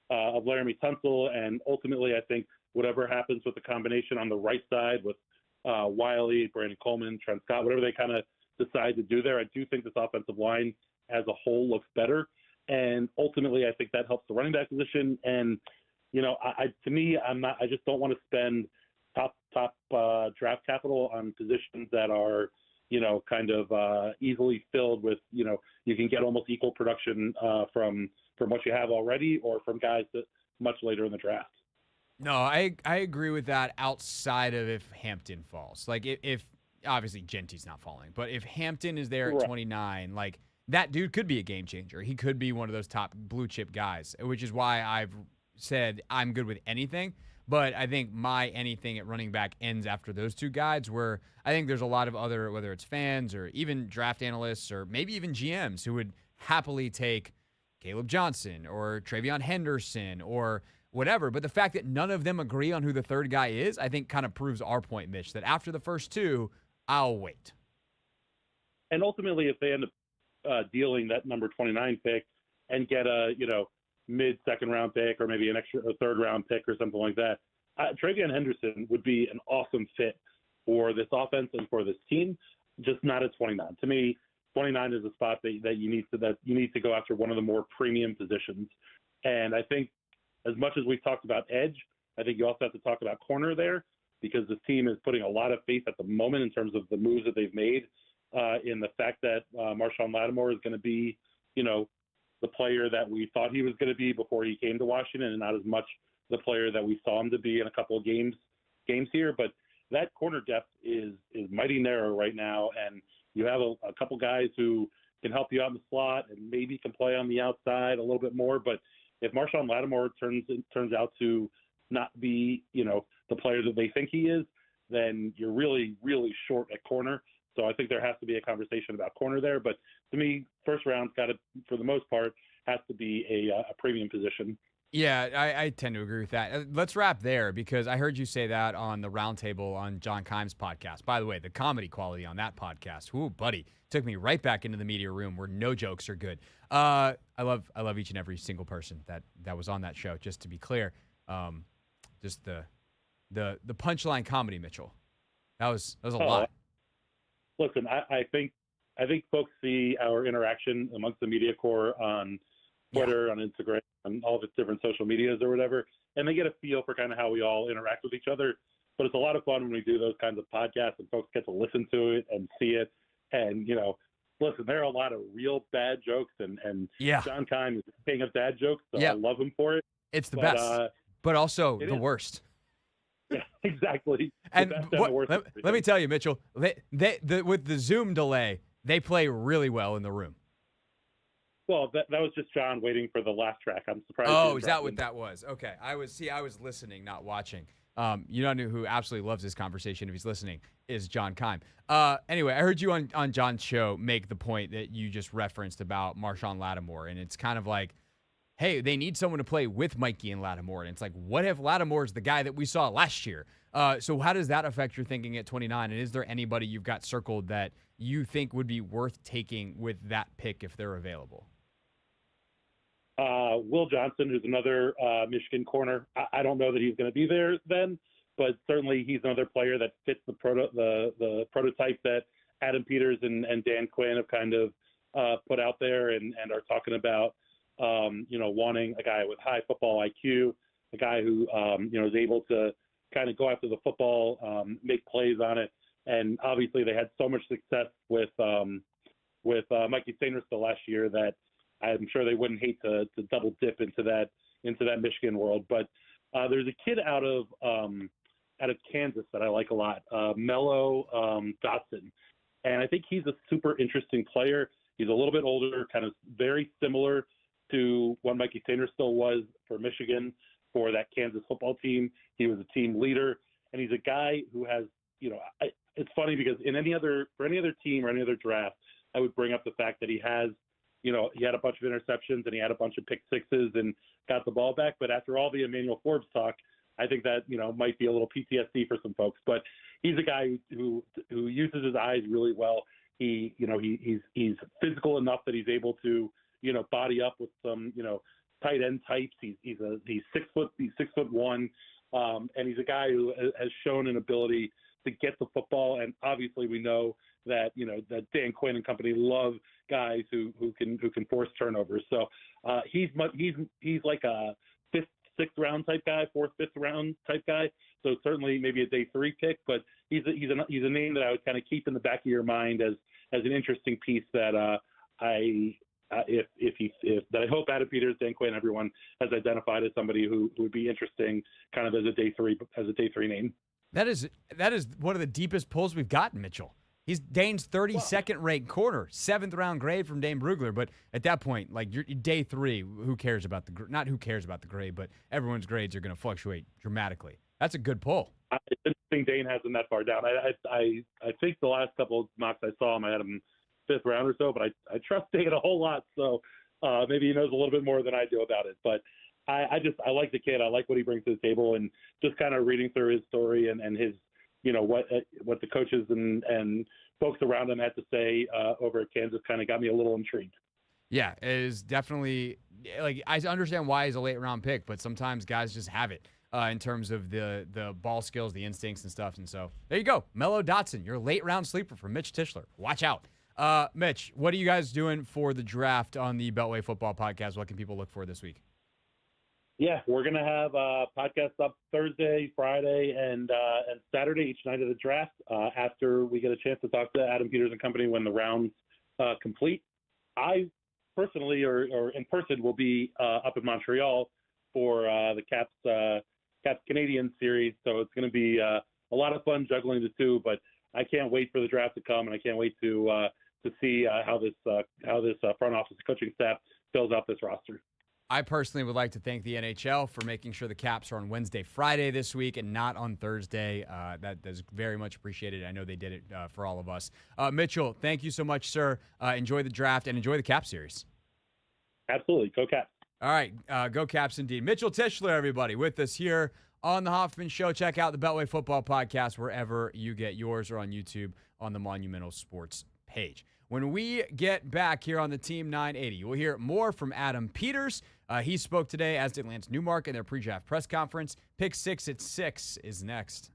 Laramie Tunsil, and ultimately I think whatever happens with the combination on the right side with Wiley, Brandon Coleman, Trent Scott, whatever they kind of decide to do there, I do think this offensive line as a whole looks better. And ultimately I think that helps the running back position. And, I just don't want to spend top draft capital on positions that are, kind of easily filled with, you can get almost equal production from what you have already or from guys that much later in the draft. No, I agree with that outside of if Hampton falls. Like if obviously Genty's not falling, but if Hampton is there at 29, like that dude could be a game changer. He could be one of those top blue chip guys, which is why I've said I'm good with anything. But I think my anything at running back ends after those two guys, where I think there's a lot of other, whether it's fans or even draft analysts or maybe even GMs who would happily take Caleb Johnson or Travion Henderson or whatever. But the fact that none of them agree on who the third guy is, I think kind of proves our point, Mitch, that after the first two, I'll wait. And ultimately, if they end up dealing that number 29 pick and get a, mid-second round pick or maybe an extra third round pick or something like that, Travion Henderson would be an awesome fit for this offense and for this team, just not at 29. To me, 29 is a spot that you need to go after one of the more premium positions. And I think as much as we've talked about edge, I think you also have to talk about corner there, because this team is putting a lot of faith at the moment in terms of the moves that they've made, in the fact that Marshawn Lattimore is going to be, the player that we thought he was going to be before he came to Washington, and not as much the player that we saw him to be in a couple of games here. But that corner depth is mighty narrow right now, and you have a couple guys who can help you out in the slot and maybe can play on the outside a little bit more. But if Marshawn Lattimore turns out to not be, the player that they think he is, then you're really, really short at corner. So I think there has to be a conversation about corner there. But to me, first round's got to, for the most part, has to be a premium position. Yeah, I tend to agree with that. Let's wrap there, because I heard you say that on the roundtable on John Keim's podcast. By the way, the comedy quality on that podcast, ooh, buddy, took me right back into the media room where no jokes are good. I love each and every single person that was on that show. Just to be clear, just the punchline comedy, Mitchell. That was a lot. Listen, I think folks see our interaction amongst the media corps on Twitter, on Instagram, on all the different social medias or whatever, and they get a feel for kind of how we all interact with each other. But it's a lot of fun when we do those kinds of podcasts and folks get to listen to it and see it. And, listen, there are a lot of real bad jokes, and John Keim is the king of dad jokes, so I love him for it. It's the best, but also the worst. Yeah, exactly. And let me tell you, Mitchell, they with the Zoom delay, they play really well in the room. Well, that was just John waiting for the laugh track. I'm surprised. Oh, is that what that was? Okay, I was listening, not watching. You know who absolutely loves this conversation if he's listening is John Keim. Anyway, I heard you on John's show make the point that you just referenced about Marshawn Lattimore, and it's kind of like, hey, they need someone to play with Mikey and Lattimore. And it's like, what if Lattimore's the guy that we saw last year? So how does that affect your thinking at 29? And is there anybody you've got circled that you think would be worth taking with that pick if they're available? Will Johnson, who's another Michigan corner. I don't know that he's going to be there then, but certainly he's another player that fits the prototype that Adam Peters and Dan Quinn have kind of put out there and are talking about. Wanting a guy with high football IQ, a guy who, is able to kind of go after the football, make plays on it. And obviously they had so much success with Mikey Sainristil last year that I'm sure they wouldn't hate to double dip into that Michigan world. But there's a kid out of Kansas that I like a lot, Mello Dotson. And I think he's a super interesting player. He's a little bit older, kind of very similar to what Mikey Sainristil was for Michigan for that Kansas football team. He was a team leader, and he's a guy who has, it's funny because for any other team or any other draft, I would bring up the fact that he has, he had a bunch of interceptions and he had a bunch of pick sixes and got the ball back. But after all the Emmanuel Forbes talk, I think that, might be a little PTSD for some folks. But he's a guy who uses his eyes really well. He's physical enough that he's able to, body up with some, tight end types. He's 6 foot. He's 6'1", and he's a guy who has shown an ability to get the football. And obviously, we know that that Dan Quinn and company love guys who can force turnovers. So he's like a 5th, 6th round type guy, 4th, 5th round type guy. So certainly maybe a day 3 pick, but he's a name that I would kind of keep in the back of your mind as an interesting piece that I hope Adam Peters, Dan Quinn, everyone has identified as somebody who would be interesting kind of as a day 3 name. That is one of the deepest pulls we've gotten, Mitchell. He's Dane's 32nd ranked corner, 7th round grade from Dane Brugler. But at that point, like you're day 3, who cares about not who cares about the grade, but everyone's grades are going to fluctuate dramatically. That's a good pull. I didn't think Dane has him that far down. I think the last couple of mocks I saw him, I had him 5th round or so, but I trust Dane a whole lot. So maybe he knows a little bit more than I do about it. But I like the kid. I like what he brings to the table, and just kind of reading through his story and his, what the coaches and folks around him had to say over at Kansas kind of got me a little intrigued. Yeah, it is definitely, like, I understand why he's a late round pick, but sometimes guys just have it in terms of the ball skills, the instincts and stuff. And so there you go. Mello Dotson, your late round sleeper from Mitch Tishler. Watch out. Mitch, what are you guys doing for the draft on the Beltway Football Podcast? What can people look for this week? Yeah, we're going to have podcasts up Thursday, Friday, and Saturday each night of the draft after we get a chance to talk to Adam Peters and company when the rounds complete. I personally or in person will be up in Montreal for the Caps Canadian series, so it's going to be a lot of fun juggling the two, but I can't wait for the draft to come, and I can't wait to see how this front office coaching staff fills out this roster. I personally would like to thank the NHL for making sure the Caps are on Wednesday, Friday this week and not on Thursday. That is very much appreciated. I know they did it for all of us. Mitchell, thank you so much, sir. Enjoy the draft and enjoy the Cap series. Absolutely. Go Caps. All right. Go Caps indeed. Mitchell Tishler, everybody, with us here on the Hoffman Show. Check out the Beltway Football Podcast wherever you get yours or on YouTube on the Monumental Sports page. When we get back here on the Team 980, you will hear more from Adam Peters. He spoke today, as did Lance Newmark, in their pre-draft press conference. Pick 6 at 6 is next.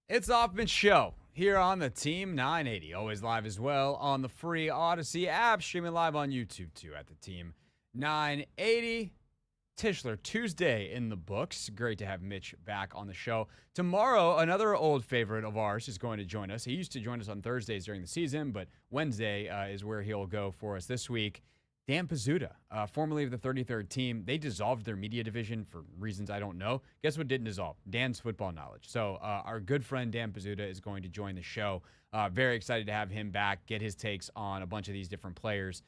It's Hoffman Show here on the Team 980. Always live as well on the free Odyssey app. Streaming live on YouTube too at the Team 980. Tishler Tuesday in the books. Great to have Mitch back on the show. Tomorrow, another old favorite of ours is going to join us. He used to join us on Thursdays during the season, but Wednesday is where he'll go for us this week. Dan Pizzuta, formerly of the 33rd team. They dissolved their media division for reasons I don't know. Guess what didn't dissolve? Dan's football knowledge. So our good friend Dan Pizzuta is going to join the show. Very excited to have him back, get his takes on a bunch of these different players.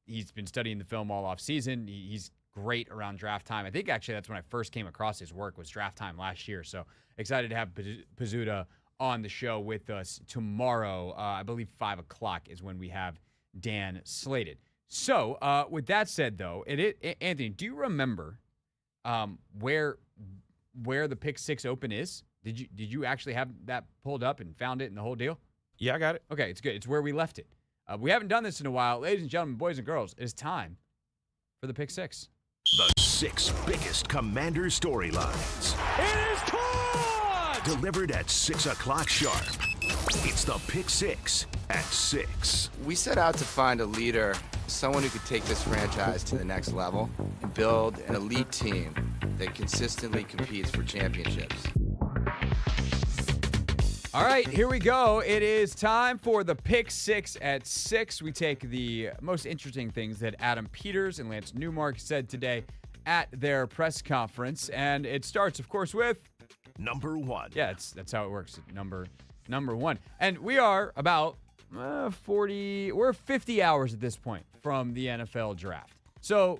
He's been studying the film all off season. He's great around draft time. I think actually that's when I first came across his work was draft time last year. So excited to have Pizzuta on the show with us tomorrow. I believe 5 o'clock is when we have Dan slated. So with that said, though, Anthony, do you remember where the Pick 6 Open is? Did you actually have that pulled up and found it and the whole deal? Yeah, I got it. Okay, it's good. It's where we left it. We haven't done this in a while. Ladies and gentlemen, boys and girls, it's time for the Pick 6. The 6 biggest Commander storylines. It is caught! Delivered at 6 o'clock sharp. It's the Pick 6 at 6. We set out to find a leader, someone who could take this franchise to the next level and build an elite team that consistently competes for championships. All right, here we go. It is time for the Pick 6 at 6. We take the most interesting things that Adam Peters and Lance Newmark said today at their press conference. And it starts, of course, with... Number 1. Yeah, that's how it works. Number 1. And we are about 50 hours at this point from the NFL draft. So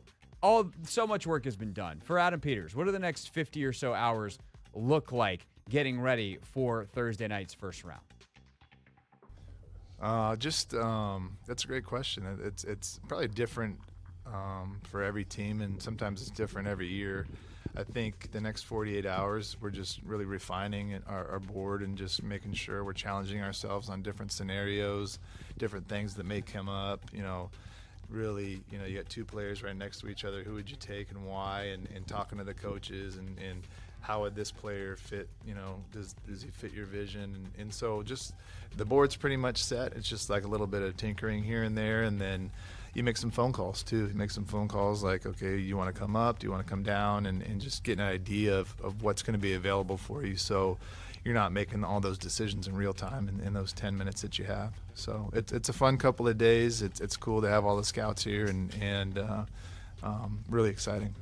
much work has been done. For Adam Peters, what do the next 50 or so hours look like getting ready for Thursday night's first round? That's a great question. It's probably different for every team, and sometimes it's different every year. I think the next 48 hours, we're just really refining our board and just making sure we're challenging ourselves on different scenarios, different things that may come up. Really, you got two players right next to each other. Who would you take and why? And talking to the coaches and how would this player fit? Does he fit your vision? And so just the board's pretty much set. It's just like a little bit of tinkering here and there, and then you make some phone calls too. You make some phone calls like, okay, you want to come up? Do you want to come down? And just get an idea of what's going to be available for you. So you're not making all those decisions in real time in those 10 minutes that you have. So it's a fun couple of days. It's cool to have all the scouts here and really exciting.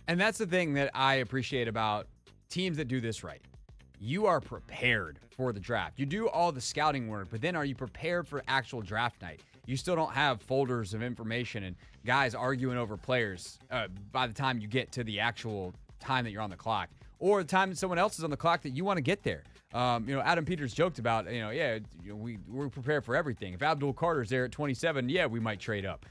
And that's the thing that I appreciate about teams that do this right. You are prepared for the draft. You do all the scouting work, but then are you prepared for actual draft night? You still don't have folders of information and guys arguing over players by the time you get to the actual time that you're on the clock, or the time that someone else is on the clock that you want to get there. Adam Peters joked about, we're prepared for everything. If Abdul Carter's there at 27, we might trade up.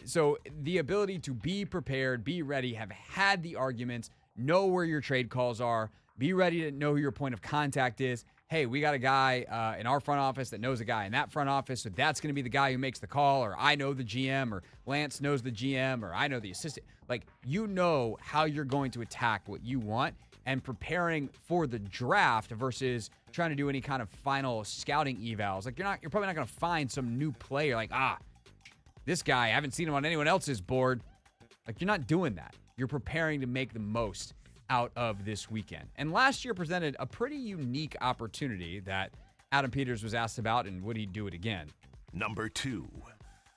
So the ability to be prepared, be ready, have had the arguments, know where your trade calls are, be ready to know who your point of contact is. Hey, we got a guy in our front office that knows a guy in that front office, so that's going to be the guy who makes the call, or I know the GM, or Lance knows the GM, or I know the assistant. Like, you know how you're going to attack what you want, and preparing for the draft versus trying to do any kind of final scouting evals. Like, you're probably not going to find some new player like, this guy, I haven't seen him on anyone else's board. Like, you're not doing that. You're preparing to make the most out of this weekend. And last year presented a pretty unique opportunity that Adam Peters was asked about, and would he do it again? Number 2.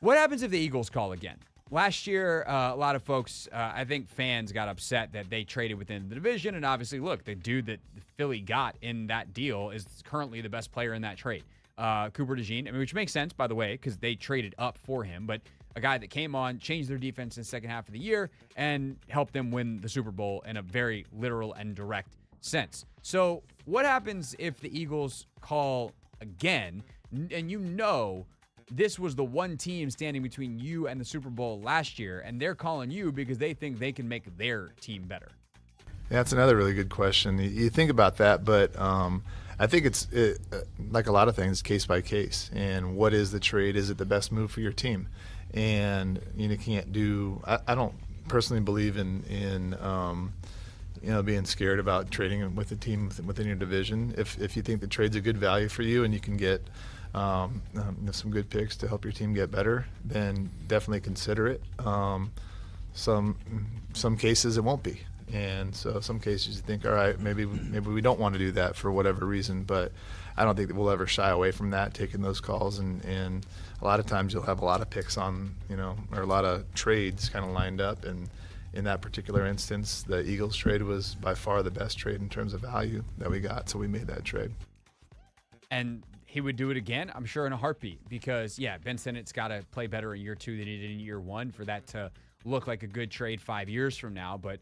What happens if the Eagles call again? Last year, a lot of folks, I think fans got upset that they traded within the division, and obviously, look, the dude that Philly got in that deal is currently the best player in that trade. Cooper DeJean, which makes sense, by the way, because they traded up for him, but a guy that came on, changed their defense in the second half of the year, and helped them win the Super Bowl in a very literal and direct sense. So what happens if the Eagles call again, and this was the one team standing between you and the Super Bowl last year, and they're calling you because they think they can make their team better? Yeah, that's another really good question. You think about that, but I think it's like a lot of things, case by case. And what is the trade? Is it the best move for your team? And you can't do. I don't personally believe in being scared about trading with a team within your division. If you think the trade's a good value for you and you can get some good picks to help your team get better, then definitely consider it. Some cases it won't be. And so some cases you think, all right, maybe we don't want to do that for whatever reason, but I don't think that we'll ever shy away from that, taking those calls. And a lot of times you'll have a lot of picks on, or a lot of trades kind of lined up. And in that particular instance, the Eagles trade was by far the best trade in terms of value that we got. So we made that trade. And he would do it again, I'm sure, in a heartbeat, because, Ben Sinnott's got to play better in year 2 than he did in year 1 for that to look like a good trade 5 years from now. But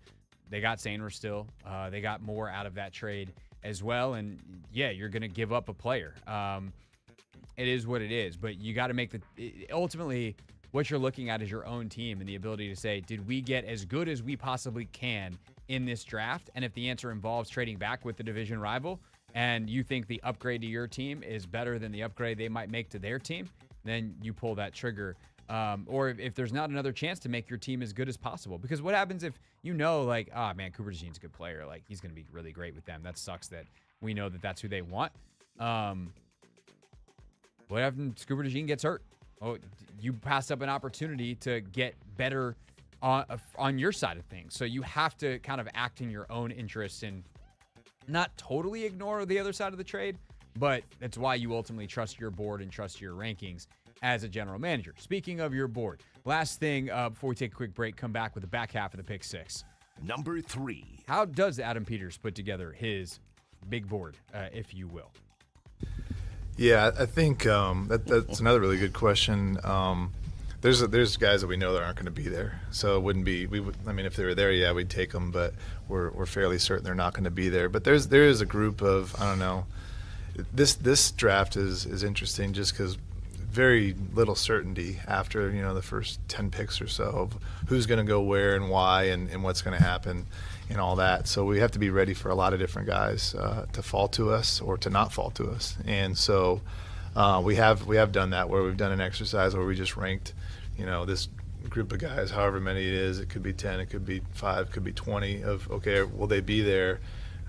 they got Sainer still. They got more out of that trade as well. And, you're going to give up a player. It is what it is. But you got to make ultimately, what you're looking at is your own team and the ability to say, did we get as good as we possibly can in this draft? And if the answer involves trading back with the division rival, and you think the upgrade to your team is better than the upgrade they might make to their team, then you pull that trigger. Or if there's not another chance to make your team as good as possible. Because what happens if Cooper DeJean's a good player. Like, he's going to be really great with them. That sucks that we know that that's who they want. What happens if Cooper DeJean gets hurt? Oh, you passed up an opportunity to get better on your side of things. So you have to kind of act in your own interests and not totally ignore the other side of the trade, but that's why you ultimately trust your board and trust your rankings as a general manager. Speaking of your board, last thing before we take a quick break, come back with the back half of the Pick 6. Number 3. How does Adam Peters put together his big board, if you will? Yeah, I think that's another really good question. There's guys that we know that aren't going to be there, so it wouldn't be. If they were there, we'd take them, but we're fairly certain they're not going to be there. But there is a group of, I don't know. This draft is interesting just because very little certainty after the first 10 picks or so of who's going to go where and why and what's going to happen. and all that. So we have to be ready for a lot of different guys to fall to us or to not fall to us. And so we have done that, where we've done an exercise where we just ranked, this group of guys, however many it is. It could be 10, it could be 5, it could be 20 of, okay, will they be there?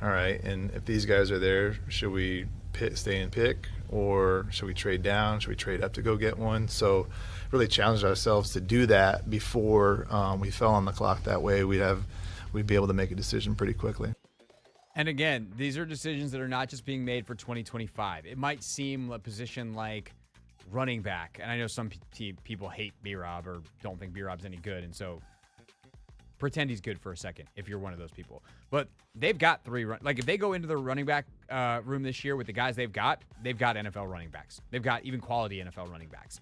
All right, and if these guys are there, should we stay and pick, or should we trade down? Should we trade up to go get one? So really challenged ourselves to do that before we fell on the clock. That way we'd be able to make a decision pretty quickly. And again, these are decisions that are not just being made for 2025. It might seem a position like running back, and I know some people hate B-Rob or don't think B-Rob's any good, and so pretend he's good for a second if you're one of those people. But they've got if they go into the running back room this year with the guys they've got NFL running backs. They've got even quality NFL running backs.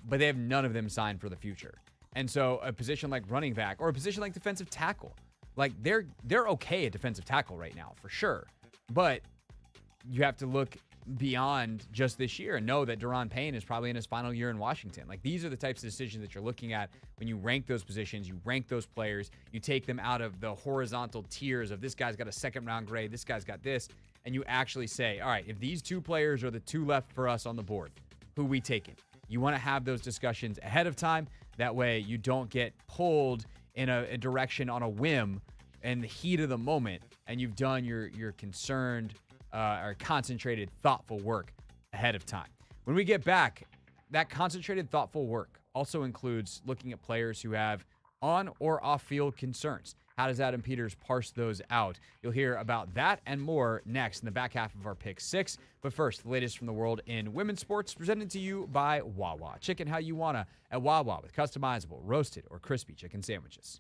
But they have none of them signed for the future. And so a position like running back or a position like defensive tackle, like they're okay at defensive tackle right now for sure. But you have to look beyond just this year and know that Daron Payne is probably in his final year in Washington. Like, these are the types of decisions that you're looking at when you rank those positions, you rank those players, you take them out of the horizontal tiers of this guy's got a second round grade, this guy's got this, and you actually say, all right, if these two players are the two left for us on the board, who we taking? You want to have those discussions ahead of time. That way you don't get pulled in a direction on a whim in the heat of the moment, and you've done your concerned or concentrated, thoughtful work ahead of time. When we get back, that concentrated, thoughtful work also includes looking at players who have on or off-field concerns. How does Adam Peters parse those out? You'll hear about that and more next in the back half of our Pick 6. But first, the latest from the world in women's sports, presented to you by Wawa. Chicken how you wanna at Wawa with customizable, roasted, or crispy chicken sandwiches.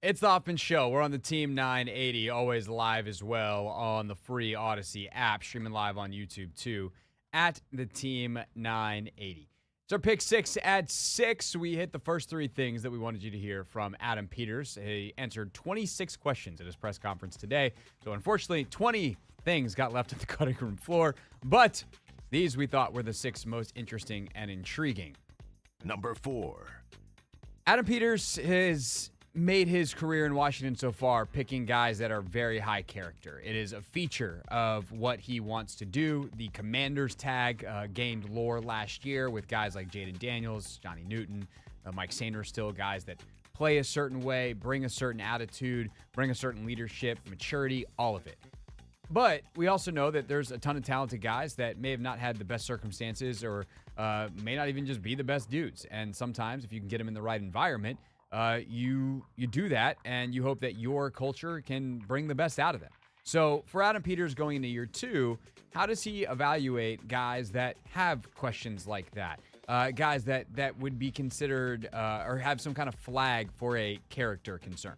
It's the Hoffman Show. We're on the Team 980, always live as well on the free Odyssey app, streaming live on YouTube too, at the Team 980. It's our pick 6 at 6. We hit the first 3 things that we wanted you to hear from Adam Peters. He answered 26 questions at his press conference today. So unfortunately, 20 things got left at the cutting room floor, but these we thought were the 6 most interesting and intriguing. Number 4. Adam Peters has made his career in Washington so far picking guys that are very high character. It is a feature of what he wants to do. The Commanders tag gained lore last year with guys like Jaden Daniels, Johnny Newton, Mike Sainristil, guys that play a certain way, bring a certain attitude, bring a certain leadership, maturity, all of it. But we also know that there's a ton of talented guys that may have not had the best circumstances or may not even just be the best dudes. And sometimes if you can get them in the right environment, you do that, and you hope that your culture can bring the best out of them. So for Adam Peters going into year 2, how does he evaluate guys that have questions like that? Guys that would be considered or have some kind of flag for a character concern?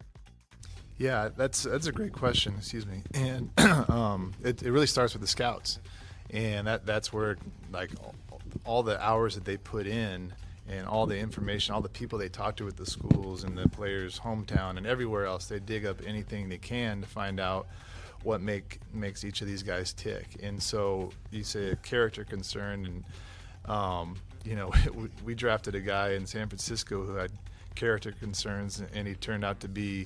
Yeah, that's a great question. Excuse me. And it really starts with the scouts, and that's where like all the hours that they put in and all the information, all the people they talk to at the schools and the players' hometown and everywhere else, they dig up anything they can to find out what makes each of these guys tick. And so you say a character concern, and we drafted a guy in San Francisco who had character concerns, and he turned out to be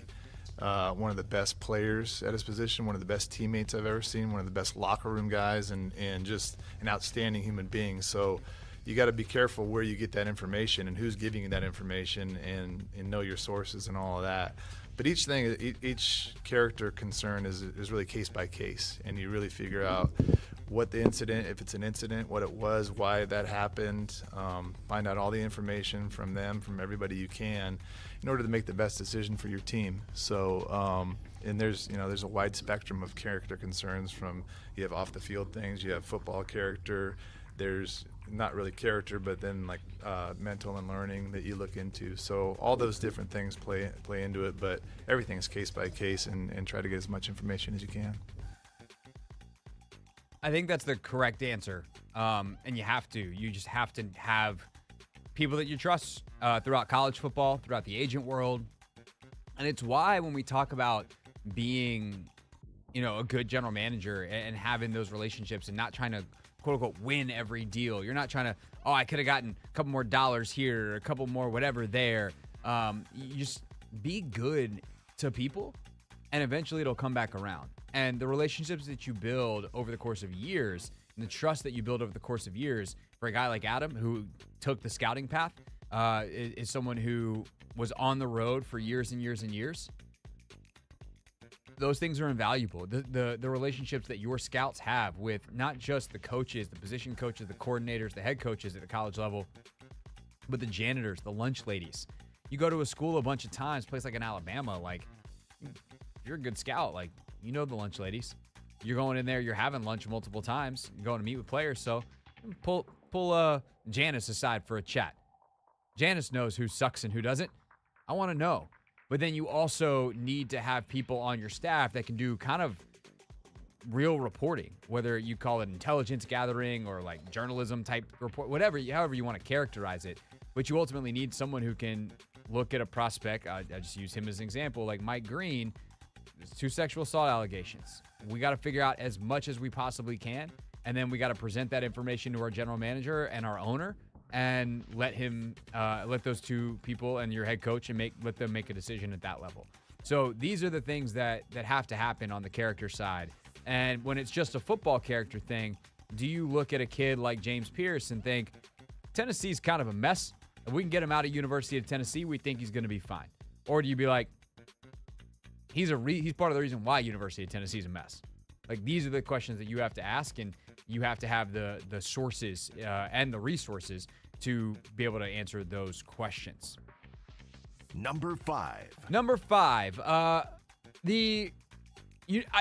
one of the best players at his position, one of the best teammates I've ever seen, one of the best locker room guys, and just an outstanding human being. So you got to be careful where you get that information and who's giving you that information, and know your sources and all of that. But each character concern is really case by case, and you really figure out what the incident, if it's an incident, what it was, why that happened, find out all the information from them, from everybody you can, in order to make the best decision for your team. So, and there's a wide spectrum of character concerns. From you have off the field things, you have football character. There's not really character, but then like mental and learning that you look into. So all those different things play into it, but everything is case by case, and try to get as much information as you can. I think that's the correct answer. And you just have to have people that you trust throughout college football, throughout the agent world. And it's why when we talk about being, a good general manager and having those relationships and not trying to quote unquote win every deal. You're not trying to, I could have gotten a couple more dollars here or a couple more whatever there. You just be good to people, and eventually it'll come back around. And the relationships that you build over the course of years, and the trust that you build over the course of years, for a guy like Adam who took the scouting path, is someone who was on the road for years and years and years. Those things are invaluable. The relationships that your scouts have with not just the coaches, the position coaches, the coordinators, the head coaches at the college level, but the janitors, the lunch ladies. You go to a school a bunch of times, place like in Alabama, like if you're a good scout, like the lunch ladies. You're going in there, you're having lunch multiple times, you're going to meet with players. So pull Janice aside for a chat. Janice knows who sucks and who doesn't. I want to know. But then you also need to have people on your staff that can do kind of real reporting, whether you call it intelligence gathering or like journalism type report, however you want to characterize it. But you ultimately need someone who can look at a prospect. I just use him as an example, like Mike Green. There's 2 sexual assault allegations. We got to figure out as much as we possibly can, and then we got to present that information to our general manager and our owner, and let those 2 people and your head coach and let them make a decision at that level. So these are the things that have to happen on the character side. And when it's just a football character thing, do you look at a kid like James Pierce and think Tennessee's kind of a mess? If we can get him out of University of Tennessee, we think he's going to be fine? Or do you be like, he's part of the reason why University of Tennessee is a mess? Like, these are the questions that you have to ask, and you have to have the sources and the resources to be able to answer those questions. Number 5.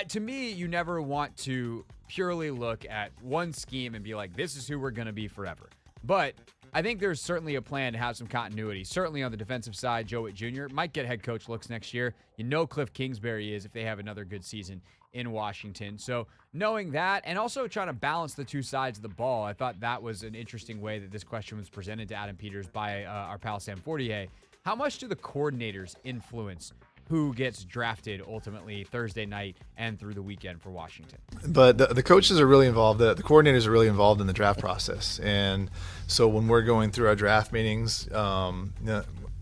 To me, you never want to purely look at one scheme and be like, this is who we're going to be forever. But I think there's certainly a plan to have some continuity. Certainly on the defensive side, Joe Witt Jr. might get head coach looks next year. You know Cliff Kingsbury is if they have another good season in Washington. So knowing that and also trying to balance the two sides of the ball, I thought that was an interesting way that this question was presented to Adam Peters by our pal Sam Fortier. How much do the coordinators influence who gets drafted ultimately Thursday night and through the weekend for Washington? But the coaches are really involved. The coordinators are really involved in the draft process. And so when we're going through our draft meetings,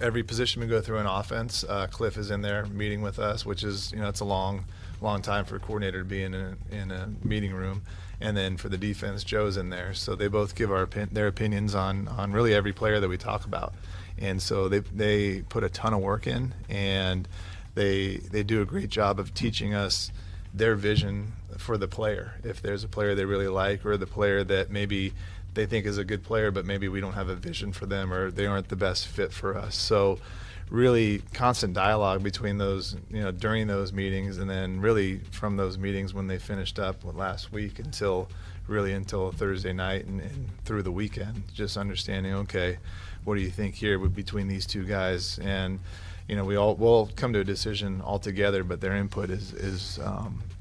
every position we go through in offense, Cliff is in there meeting with us, which is, it's a long time for a coordinator to be in a meeting room. And then for the defense, Joe's in there. So they both give their opinions on really every player that we talk about. And so they put a ton of work in, and they do a great job of teaching us their vision for the player. If there's a player they really like, or the player that maybe they think is a good player, but maybe we don't have a vision for them, or they aren't the best fit for us. So really constant dialogue between those, during those meetings, and then really from those meetings when they finished up last week until Thursday night and through the weekend, just understanding, okay, what do you think here between these two guys? And we'll come to a decision all together, but their input is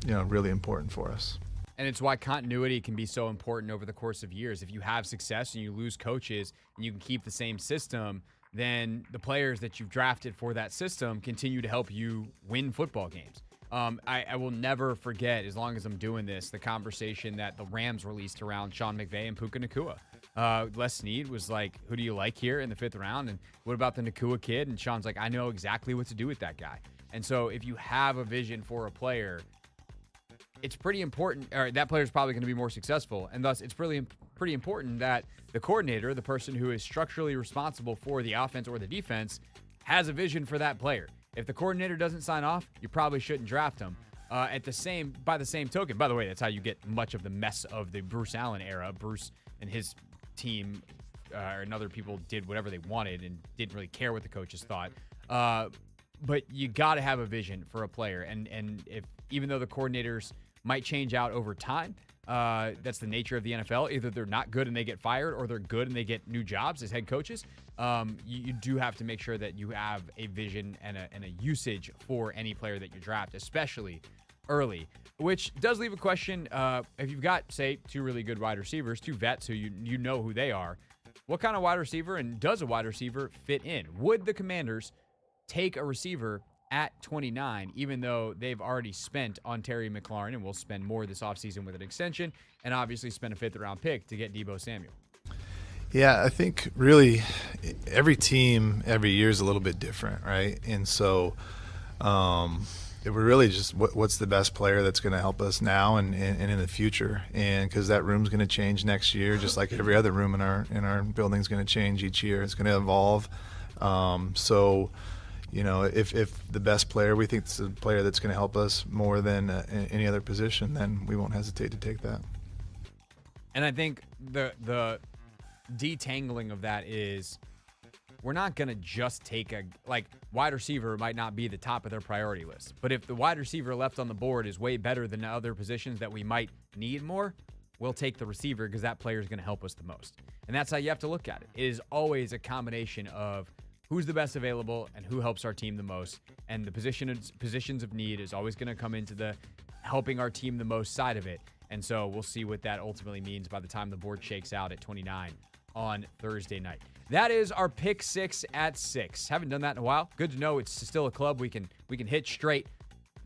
really important for us. And it's why continuity can be so important over the course of years. If you have success and you lose coaches and you can keep the same system, then the players that you've drafted for that system continue to help you win football games. I will never forget, as long as I'm doing this, the conversation that the Rams released around Sean McVay and Puka Nacua. Les Snead was like, who do you like here in the 5th round? And what about the Nacua kid? And Sean's like, I know exactly what to do with that guy. And so if you have a vision for a player, it's pretty important, or that player is probably going to be more successful. And thus, it's pretty important that the coordinator, the person who is structurally responsible for the offense or the defense, has a vision for that player. If the coordinator doesn't sign off, you probably shouldn't draft him. By the same token, by the way, that's how you get much of the mess of the Bruce Allen era. Bruce and his team and other people did whatever they wanted and didn't really care what the coaches thought. But you got to have a vision for a player. And if even though the coordinators might change out over time, that's the nature of the NFL. Either they're not good and they get fired, or they're good and they get new jobs as head coaches. You do have to make sure that you have a vision and a usage for any player that you draft, especially early. Which does leave a question. If you've got, say, two really good wide receivers, two vets who you know who they are, what kind of wide receiver and does a wide receiver fit in? Would the Commanders take a receiver at 29, even though they've already spent on Terry McLaurin and will spend more this offseason with an extension, and obviously spend a 5th-round pick to get Deebo Samuel? Yeah, I think really every team every year is a little bit different, right? And so we're really just what's the best player that's going to help us now and in the future, and because that room's going to change next year, just like every other room in our building is going to change each year. It's going to evolve. If the best player we think is the player that's going to help us more than any other position, then we won't hesitate to take that. And I think the detangling of that is we're not going to just take wide receiver might not be the top of their priority list. But if the wide receiver left on the board is way better than other positions that we might need more, we'll take the receiver because that player is going to help us the most. And that's how you have to look at it. It is always a combination of who's the best available and who helps our team the most. And the positions of need is always going to come into the helping our team the most side of it. And so we'll see what that ultimately means by the time the board shakes out at 29 on Thursday night. That is our pick 6 at 6. Haven't done that in a while. Good to know it's still a club we can hit straight.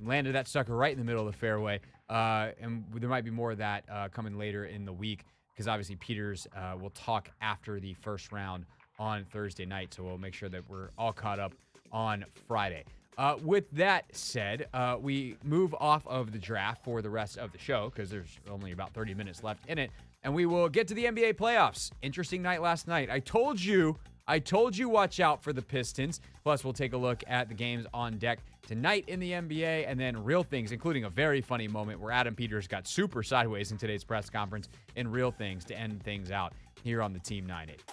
Landed that sucker right in the middle of the fairway. And there might be more of that coming later in the week, because obviously Peters will talk after the first round on Thursday night, so we'll make sure that we're all caught up on Friday. With that said, we move off of the draft for the rest of the show because there's only about 30 minutes left in it, and we will get to the NBA playoffs. Interesting night last night. I told you watch out for the Pistons. Plus, we'll take a look at the games on deck tonight in the NBA, and then real things, including a very funny moment where Adam Peters got super sideways in today's press conference, and real things to end things out here on the Team 980.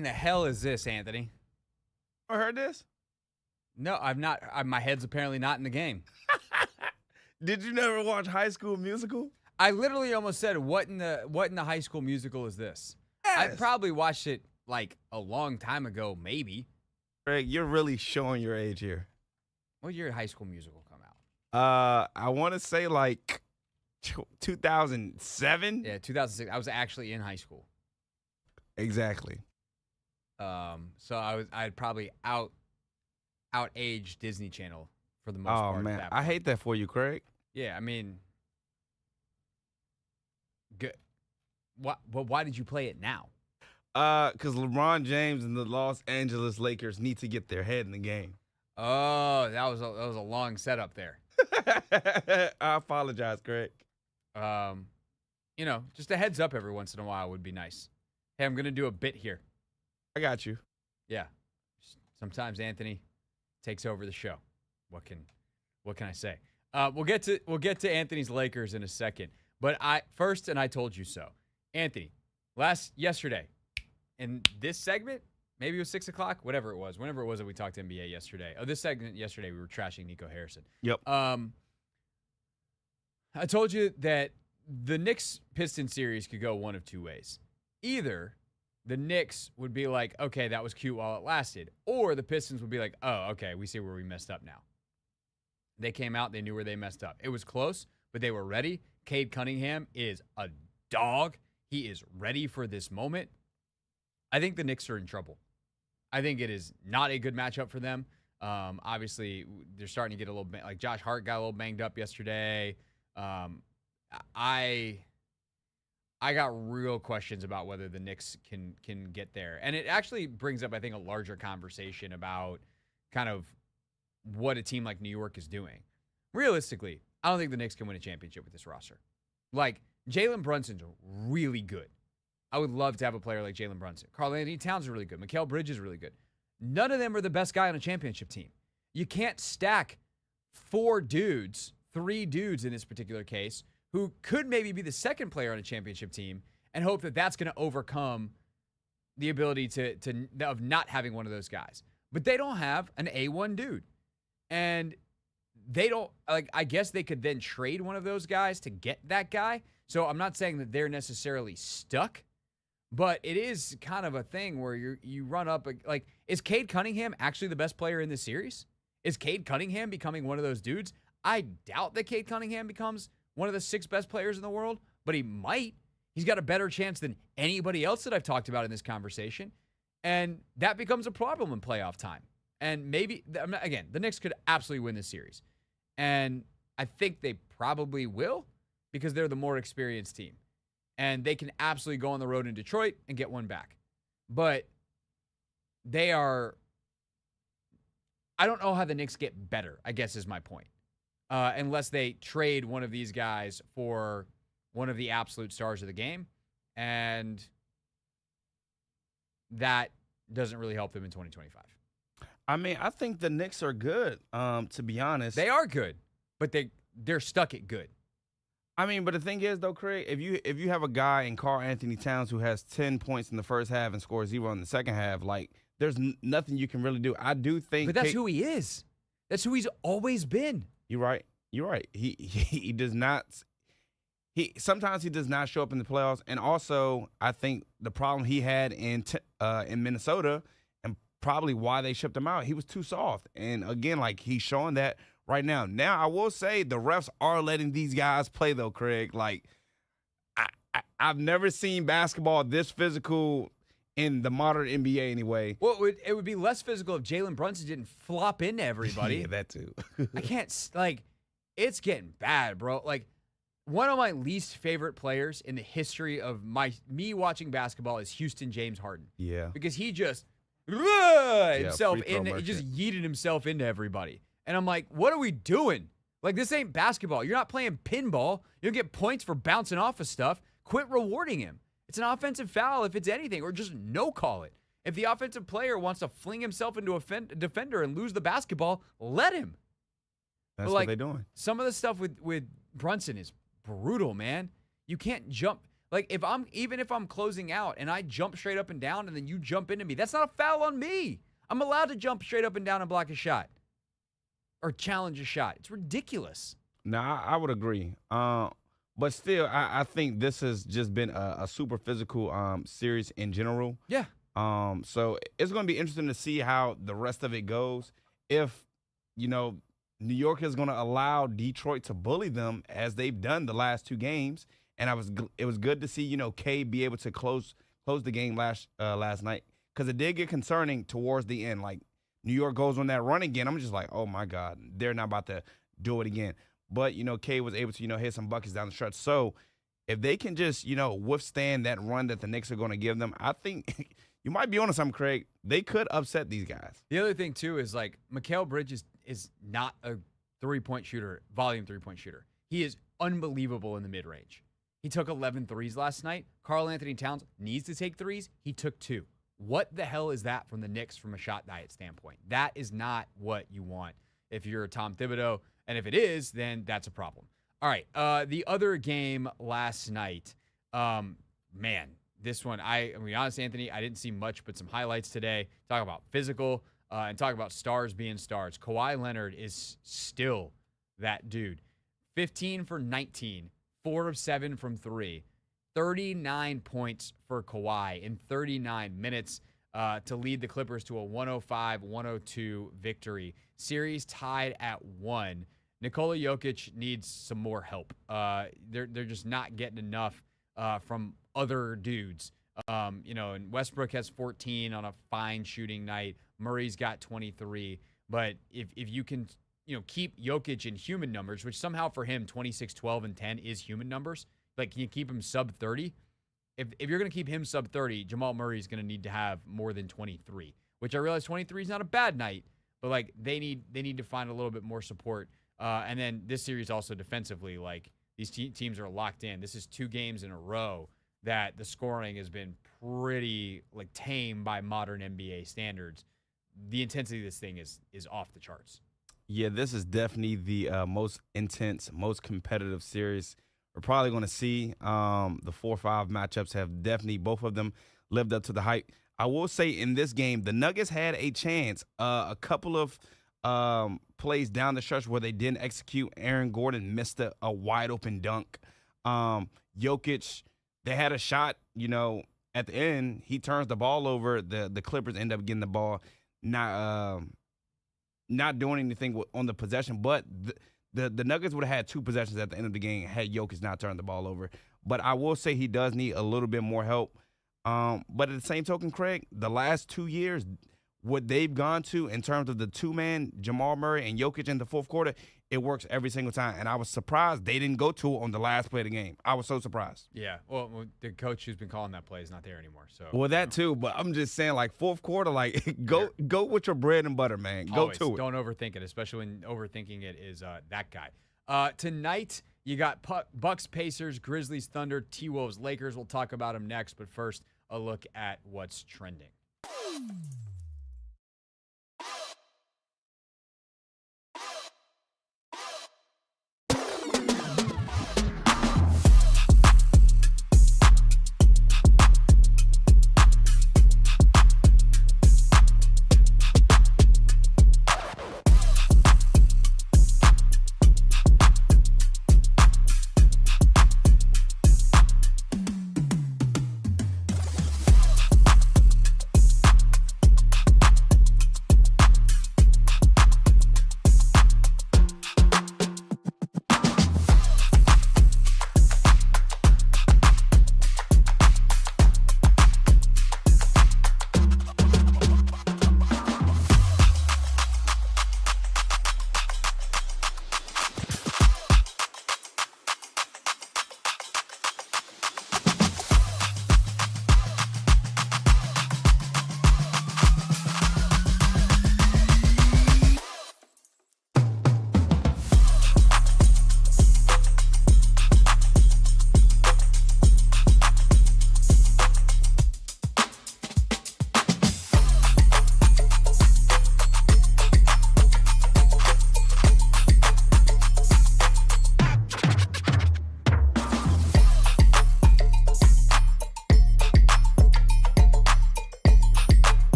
in the hell is this, Anthony? I heard this. No, I've not. My head's apparently not in the game. Did you never watch High School Musical? I literally almost said, "What in the High School Musical is this?" Yes. I probably watched it like a long time ago, maybe. Greg, you're really showing your age here. What year did High School Musical come out? I want to say like 2007. Yeah, 2006. I was actually in high school. Exactly. So I'd probably out-aged Disney Channel for the most part. Oh, at man. that I point. hate that for you, Craig. Yeah, I mean, good. Why did you play it now? Because LeBron James and the Los Angeles Lakers need to get their head in the game. Oh, that was a long setup there. I apologize, Craig. Just a heads up every once in a while would be nice. Hey, I'm gonna do a bit here. I got you. Yeah. Sometimes Anthony takes over the show. What can I say? We'll get to Anthony's Lakers in a second. But I told you so. Anthony, yesterday, in this segment, maybe it was 6 o'clock, whatever it was, whenever it was that we talked to NBA yesterday. Oh, this segment yesterday, we were trashing Nico Harrison. Yep. I told you that the Knicks-Pistons series could go one of two ways. Either the Knicks would be like, okay, that was cute while it lasted, or the Pistons would be like, oh, okay, we see where we messed up now. They came out, they knew where they messed up. It was close, but they were ready. Cade Cunningham is a dog. He is ready for this moment. I think the Knicks are in trouble. I think it is not a good matchup for them. Obviously, they're starting to get a little like Josh Hart got a little banged up yesterday. I got real questions about whether the Knicks can get there. And it actually brings up, I think, a larger conversation about kind of what a team like New York is doing. Realistically, I don't think the Knicks can win a championship with this roster. Like, Jalen Brunson's really good. I would love to have a player like Jalen Brunson. Karl Anthony Towns is really good. Mikal Bridges is really good. None of them are the best guy on a championship team. You can't stack three dudes in this particular case, who could maybe be the second player on a championship team, and hope that that's going to overcome the ability of not having one of those guys. But they don't have an A1 dude. And they don't, I guess they could then trade one of those guys to get that guy. So I'm not saying that they're necessarily stuck, but it is kind of a thing where you run up, is Cade Cunningham actually the best player in this series? Is Cade Cunningham becoming one of those dudes? I doubt that Cade Cunningham becomes one of the 6 best players in the world, but he might. He's got a better chance than anybody else that I've talked about in this conversation. And that becomes a problem in playoff time. And maybe, again, the Knicks could absolutely win this series. And I think they probably will because they're the more experienced team. And they can absolutely go on the road in Detroit and get one back. But I don't know how the Knicks get better, I guess is my point. Unless they trade one of these guys for one of the absolute stars of the game. And that doesn't really help them in 2025. I mean, I think the Knicks are good, to be honest. They are good, but they're stuck at good. I mean, but the thing is, though, Craig, if you have a guy in Karl Anthony Towns who has 10 points in the first half and scores 0 in the second half, there's nothing you can really do. I do think. But that's who he is. That's who he's always been. You're right. He does not. Sometimes he does not show up in the playoffs, and also I think the problem he had in Minnesota, and probably why they shipped him out, he was too soft. And again, he's showing that right now. Now I will say the refs are letting these guys play though, Craig. I've never seen basketball this physical in the modern NBA anyway. Well, it would be less physical if Jalen Brunson didn't flop into everybody. Yeah, that too. I can't, it's getting bad, bro. One of my least favorite players in the history of me watching basketball is Houston James Harden. Yeah. Because he just he just yeeted himself into everybody. And I'm like, what are we doing? This ain't basketball. You're not playing pinball. You don't get points for bouncing off of stuff. Quit rewarding him. It's an offensive foul if it's anything, or just no call it. If the offensive player wants to fling himself into a defender and lose the basketball, let him. That's what they're doing. Some of the stuff with Brunson is brutal, man. You can't jump. Like, even if I'm closing out and I jump straight up and down and then you jump into me, that's not a foul on me. I'm allowed to jump straight up and down and block a shot or challenge a shot. It's ridiculous. No, I would agree. But still, I think this has just been a super physical series in general. Yeah. So it's going to be interesting to see how the rest of it goes. If, New York is going to allow Detroit to bully them as they've done the last two games. And it was good to see, K be able to close the game last night, because it did get concerning towards the end. Like, New York goes on that run again. I'm just like, oh my God, they're not about to do it again. But K was able to hit some buckets down the stretch. So if they can just withstand that run that the Knicks are going to give them, I think you might be onto something, Craig. They could upset these guys. The other thing too is, like, Mikal Bridges is not a volume 3-point shooter. He is unbelievable in the mid range. He took 11 threes last night. Karl Anthony Towns needs to take threes. He took 2. What the hell is that from the Knicks from a shot diet standpoint? That is not what you want if you're Tom Thibodeau. And if it is, then that's a problem. All right. The other game last night, man, this one, I mean, honestly, Anthony, I didn't see much but some highlights today. Talk about physical and talk about stars being stars. Kawhi Leonard is still that dude. 15 for 19. 4 of 7 from 3. 39 points for Kawhi in 39 minutes to lead the Clippers to a 105-102 victory. Series tied at 1. Nikola Jokic needs some more help. They're just not getting enough from other dudes. And Westbrook has 14 on a fine shooting night. Murray's got 23. But if you can keep Jokic in human numbers, which somehow for him 26, 12, and 10 is human numbers. Like, can you keep him sub 30? If you're going to keep him sub 30, Jamal Murray is going to need to have more than 23, which I realize 23 is not a bad night, but like they need to find a little bit more support. And then this series also defensively, like these teams are locked in. This is 2 games in a row that the scoring has been pretty like tame by modern NBA standards. The intensity of this thing is off the charts. Yeah, this is definitely the most intense, most competitive series we're probably going to see. The 4-5 matchups have definitely, both of them, lived up to the hype. I will say in this game, the Nuggets had a chance. A couple of plays down the stretch where they didn't execute. Aaron Gordon missed a wide-open dunk. Jokic, they had a shot, at the end. He turns the ball over. The Clippers end up getting the ball. Not doing anything on the possession, but the Nuggets would have had 2 possessions at the end of the game had Jokic not turned the ball over. But I will say he does need a little bit more help. But at the same token, Craig, the last 2 years, what they've gone to in terms of the 2-man, Jamal Murray and Jokic in the fourth quarter, it works every single time. And I was surprised they didn't go to it on the last play of the game. I was so surprised. Yeah. Well, the coach who's been calling that play is not there anymore. So. Well, that too. But I'm just saying, like, fourth quarter, like, go with your bread and butter, man. Go Always. to it. Don't overthink it, especially when overthinking it is that guy. Tonight, you got Bucks, Pacers, Grizzlies, Thunder, T-Wolves, Lakers. We'll talk about them next. But first, a look at what's trending.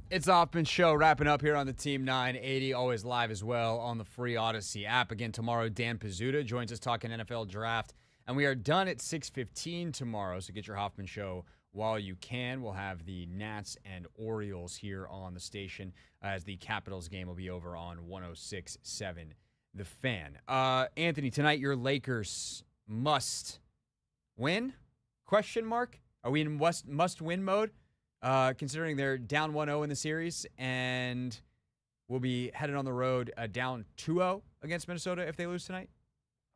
It's the Hoffman Show wrapping up here on the Team 980, always live as well on the free Odyssey app. Again, tomorrow, Dan Pizzuta joins us talking NFL draft. And we are done at 6:15 tomorrow, so get your Hoffman Show while you can. We'll have the Nats and Orioles here on the station as the Capitals game will be over on 106.7 The Fan. Anthony, tonight your Lakers must win? Question mark? Are we in must-win mode? Considering they're down 1-0 in the series, and we'll be headed on the road down 2-0 against Minnesota if they lose tonight?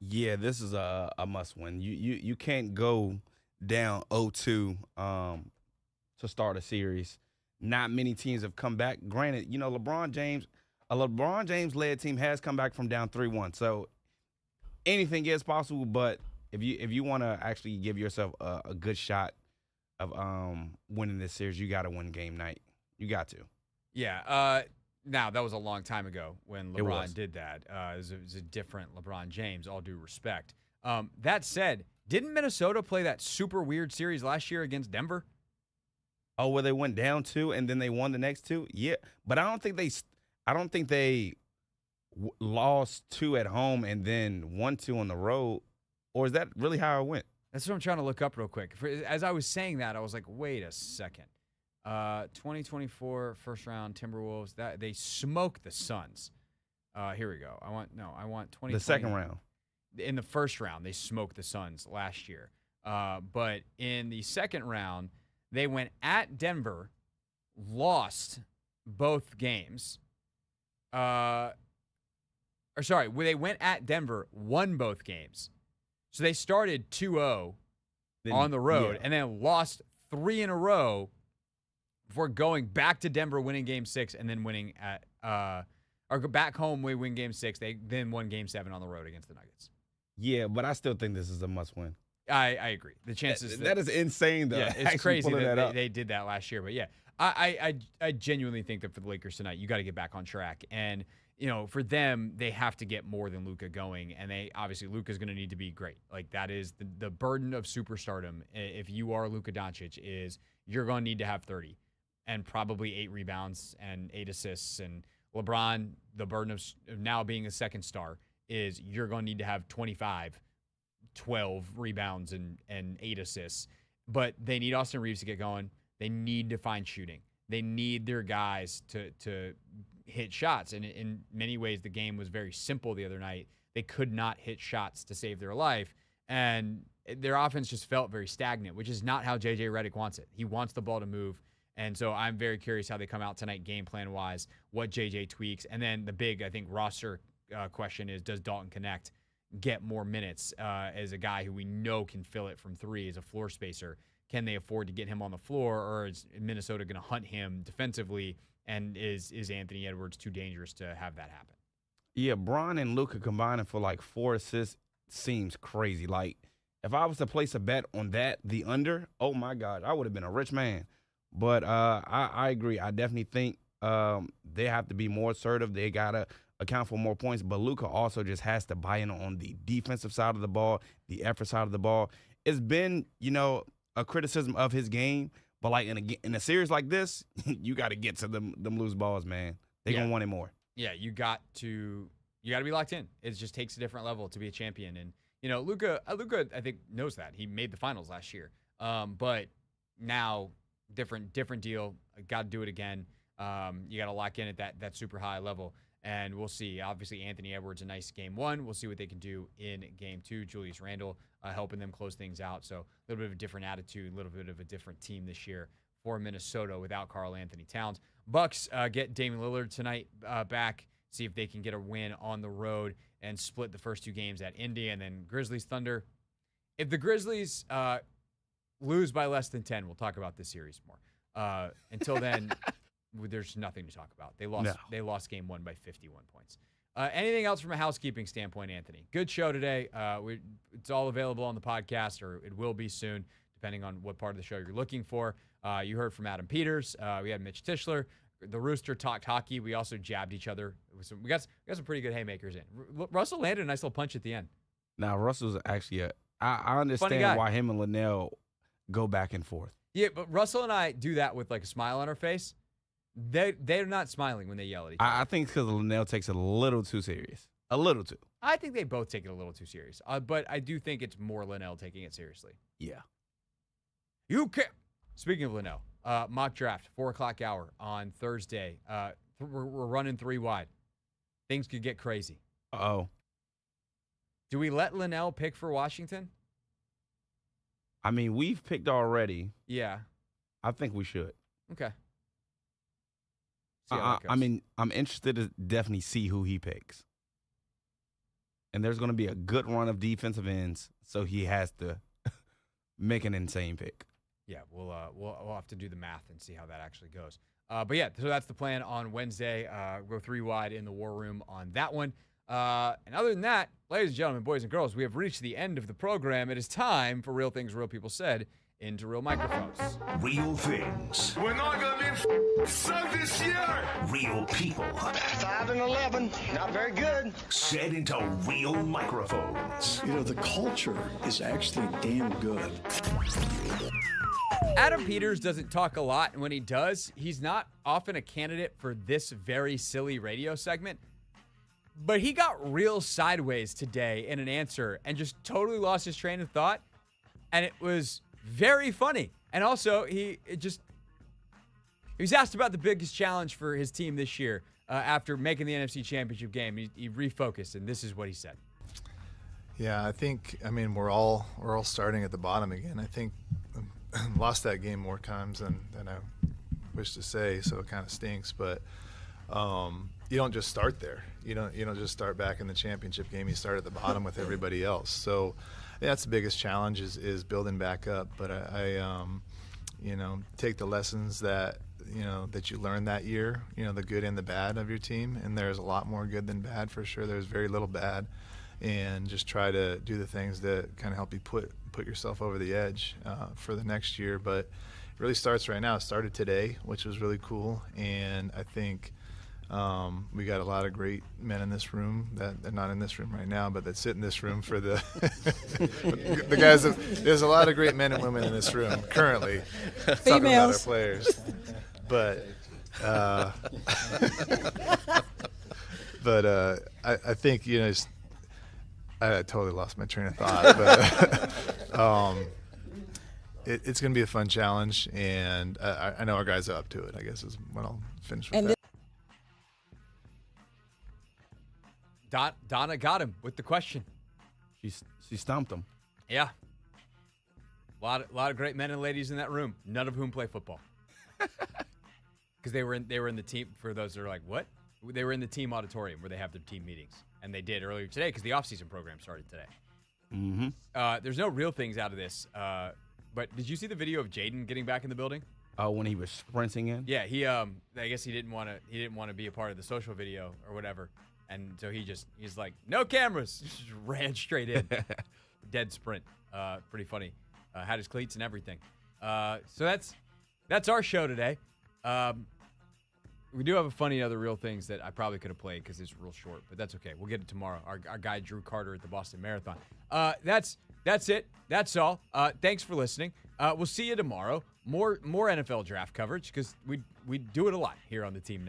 Yeah, this is a must-win. You can't go down 0-2 to start a series. Not many teams have come back. Granted, a LeBron James-led team has come back from down 3-1. So anything is possible, but if you want to actually give yourself a good shot of winning this series, you got to win game night. You got to. Yeah. Now, that was a long time ago when LeBron did that. It was a different LeBron James, all due respect. That said, didn't Minnesota play that super weird series last year against Denver? Oh, where they went down 2 and then they won the next 2? Yeah, but I don't think they lost 2 at home and then won 2 on the road. Or is that really how it went? That's what I'm trying to look up real quick. As I was saying that, I was like, wait a second. 2024 first round Timberwolves, that they smoked the Suns. Here we go. I want 2020. The second round. In the first round, they smoked the Suns last year. But in the second round, they went at Denver, lost both games. They went at Denver, won both games. So they started 2-0 on the road and then lost 3 in a row before going back to Denver, winning Game 6, and then winning or go back home, we win Game 6. They then won Game 7 on the road against the Nuggets. Yeah, but I still think this is a must-win. I agree. The chances that is insane, though. Yeah, it's crazy that they did that last year. But yeah, I genuinely think that for the Lakers tonight, you got to get back on track. And for them, they have to get more than Luka going, and Luka's going to need to be great. Like that is the burden of superstardom. If you are Luka Doncic, is you're going to need to have 30 and probably 8 rebounds and 8 assists. And LeBron, the burden of now being a second star is you're going to need to have 25, 12 rebounds and 8 assists. But they need Austin Reeves to get going. They need to find shooting. They need their guys to hit shots. And in many ways, the game was very simple the other night. They could not hit shots to save their life. And their offense just felt very stagnant, which is not how J.J. Redick wants it. He wants the ball to move. And so I'm very curious how they come out tonight game plan-wise, what J.J. tweaks. And then the big, I think, roster question is, does Dalton Connect get more minutes as a guy who we know can fill it from 3 as a floor spacer? Can they afford to get him on the floor, or is Minnesota going to hunt him defensively? And is Anthony Edwards too dangerous to have that happen? Yeah, Bron and Luka combining for like 4 assists seems crazy. Like, if I was to place a bet on that, the under, oh my God, I would have been a rich man. But I agree. I definitely think they have to be more assertive. They got to account for more points. But Luka also just has to buy in on the defensive side of the ball, the effort side of the ball. It's been, a criticism of his game. But, like, in a series like this, you got to get to them loose balls, man. They're going to want it more. Yeah, you got to be locked in. It just takes a different level to be a champion. And, Luka, I think, knows that. He made the finals last year. But now, different deal. Got to do it again. You got to lock in at that super high level. And we'll see. Obviously, Anthony Edwards, a nice game 1. We'll see what they can do in game 2. Julius Randle helping them close things out. So a little bit of a different attitude, a little bit of a different team this year for Minnesota without Karl Anthony Towns. Bucks get Damian Lillard tonight back, see if they can get a win on the road and split the first 2 games at Indy. And then Grizzlies Thunder. If the Grizzlies lose by less than 10, we'll talk about this series more. Until then, there's nothing to talk about. They lost game 1 by 51 points. Anything else from a housekeeping standpoint, Anthony? Good show today. It's all available on the podcast, or it will be soon, depending on what part of the show you're looking for. You heard from Adam Peters. We had Mitch Tishler. The Rooster talked hockey. We also jabbed each other. We got some pretty good haymakers in. Russell landed a nice little punch at the end. Now, Russell's actually I understand why him and Linnell go back and forth. Yeah, but Russell and I do that with like a smile on our face. They're not smiling when they yell at each other. I think because Linnell takes it a little too serious. A little too. I think they both take it a little too serious. But I do think it's more Linnell taking it seriously. Yeah. You can't. Speaking of Linnell, mock draft, 4 o'clock hour on Thursday. We're running 3 wide. Things could get crazy. Uh-oh. Do we let Linnell pick for Washington? I mean, we've picked already. Yeah. I think we should. Okay. See how that goes. I mean, I'm interested to definitely see who he picks. And there's going to be a good run of defensive ends, so he has to make an insane pick. Yeah, we'll have to do the math and see how that actually goes. But yeah, so that's the plan on Wednesday. Go 3 wide in the war room on that one. And other than that, ladies and gentlemen, boys and girls, we have reached the end of the program. It is time for Real Things Real People Said into real microphones. Real things. We're not going to be sucked this year. Real people. 5-11, not very good. Said into real microphones. You know, the culture is actually damn good. Adam Peters doesn't talk a lot, and when he does, he's not often a candidate for this very silly radio segment. But he got real sideways today in an answer and just totally lost his train of thought, and it was very funny. And also, he was asked about the biggest challenge for his team this year after making the NFC Championship game. He refocused, and this is what he said. Yeah, I mean, we're all starting at the bottom again. I think lost that game more times than I wish to say, so it kind of stinks. But you don't just start there. You don't just start back in the championship game. You start at the bottom with everybody else. So that's the biggest challenge is building back up. But I take the lessons that you learned that year. The good and the bad of your team, and there's a lot more good than bad for sure. There's very little bad, and just try to do the things that kind of help you put yourself over the edge for the next year. But it really starts right now. It started today, which was really cool, and I think we got a lot of great men in this room that they're not in this room right now, but that sit in this room for the the guys. There's a lot of great men and women in this room currently. Talking about our players, but I think I totally lost my train of thought, but it's going to be a fun challenge, and I know our guys are up to it, I guess is what I'll finish with. Donna got him with the question. She stumped him. Yeah. A lot of great men and ladies in that room, none of whom play football. Because they were in the team, for those that are like, what? They were in the team auditorium where they have their team meetings. And they did earlier today because the offseason program started today. Mm-hmm. There's no real things out of this. But did you see the video of Jaden getting back in the building? Oh, when he was sprinting in? Yeah, I guess he didn't want to be a part of the social video or whatever. And so he's like, no cameras. Just ran straight in. Dead sprint. Pretty funny. Had his cleats and everything. So that's our show today. We do have a funny other real things that I probably could have played because it's real short, but that's okay. We'll get it tomorrow. Our guy Drew Carter at the Boston Marathon. That's it. That's all. Thanks for listening. We'll see you tomorrow. More NFL draft coverage because we do it a lot here on the Team 9.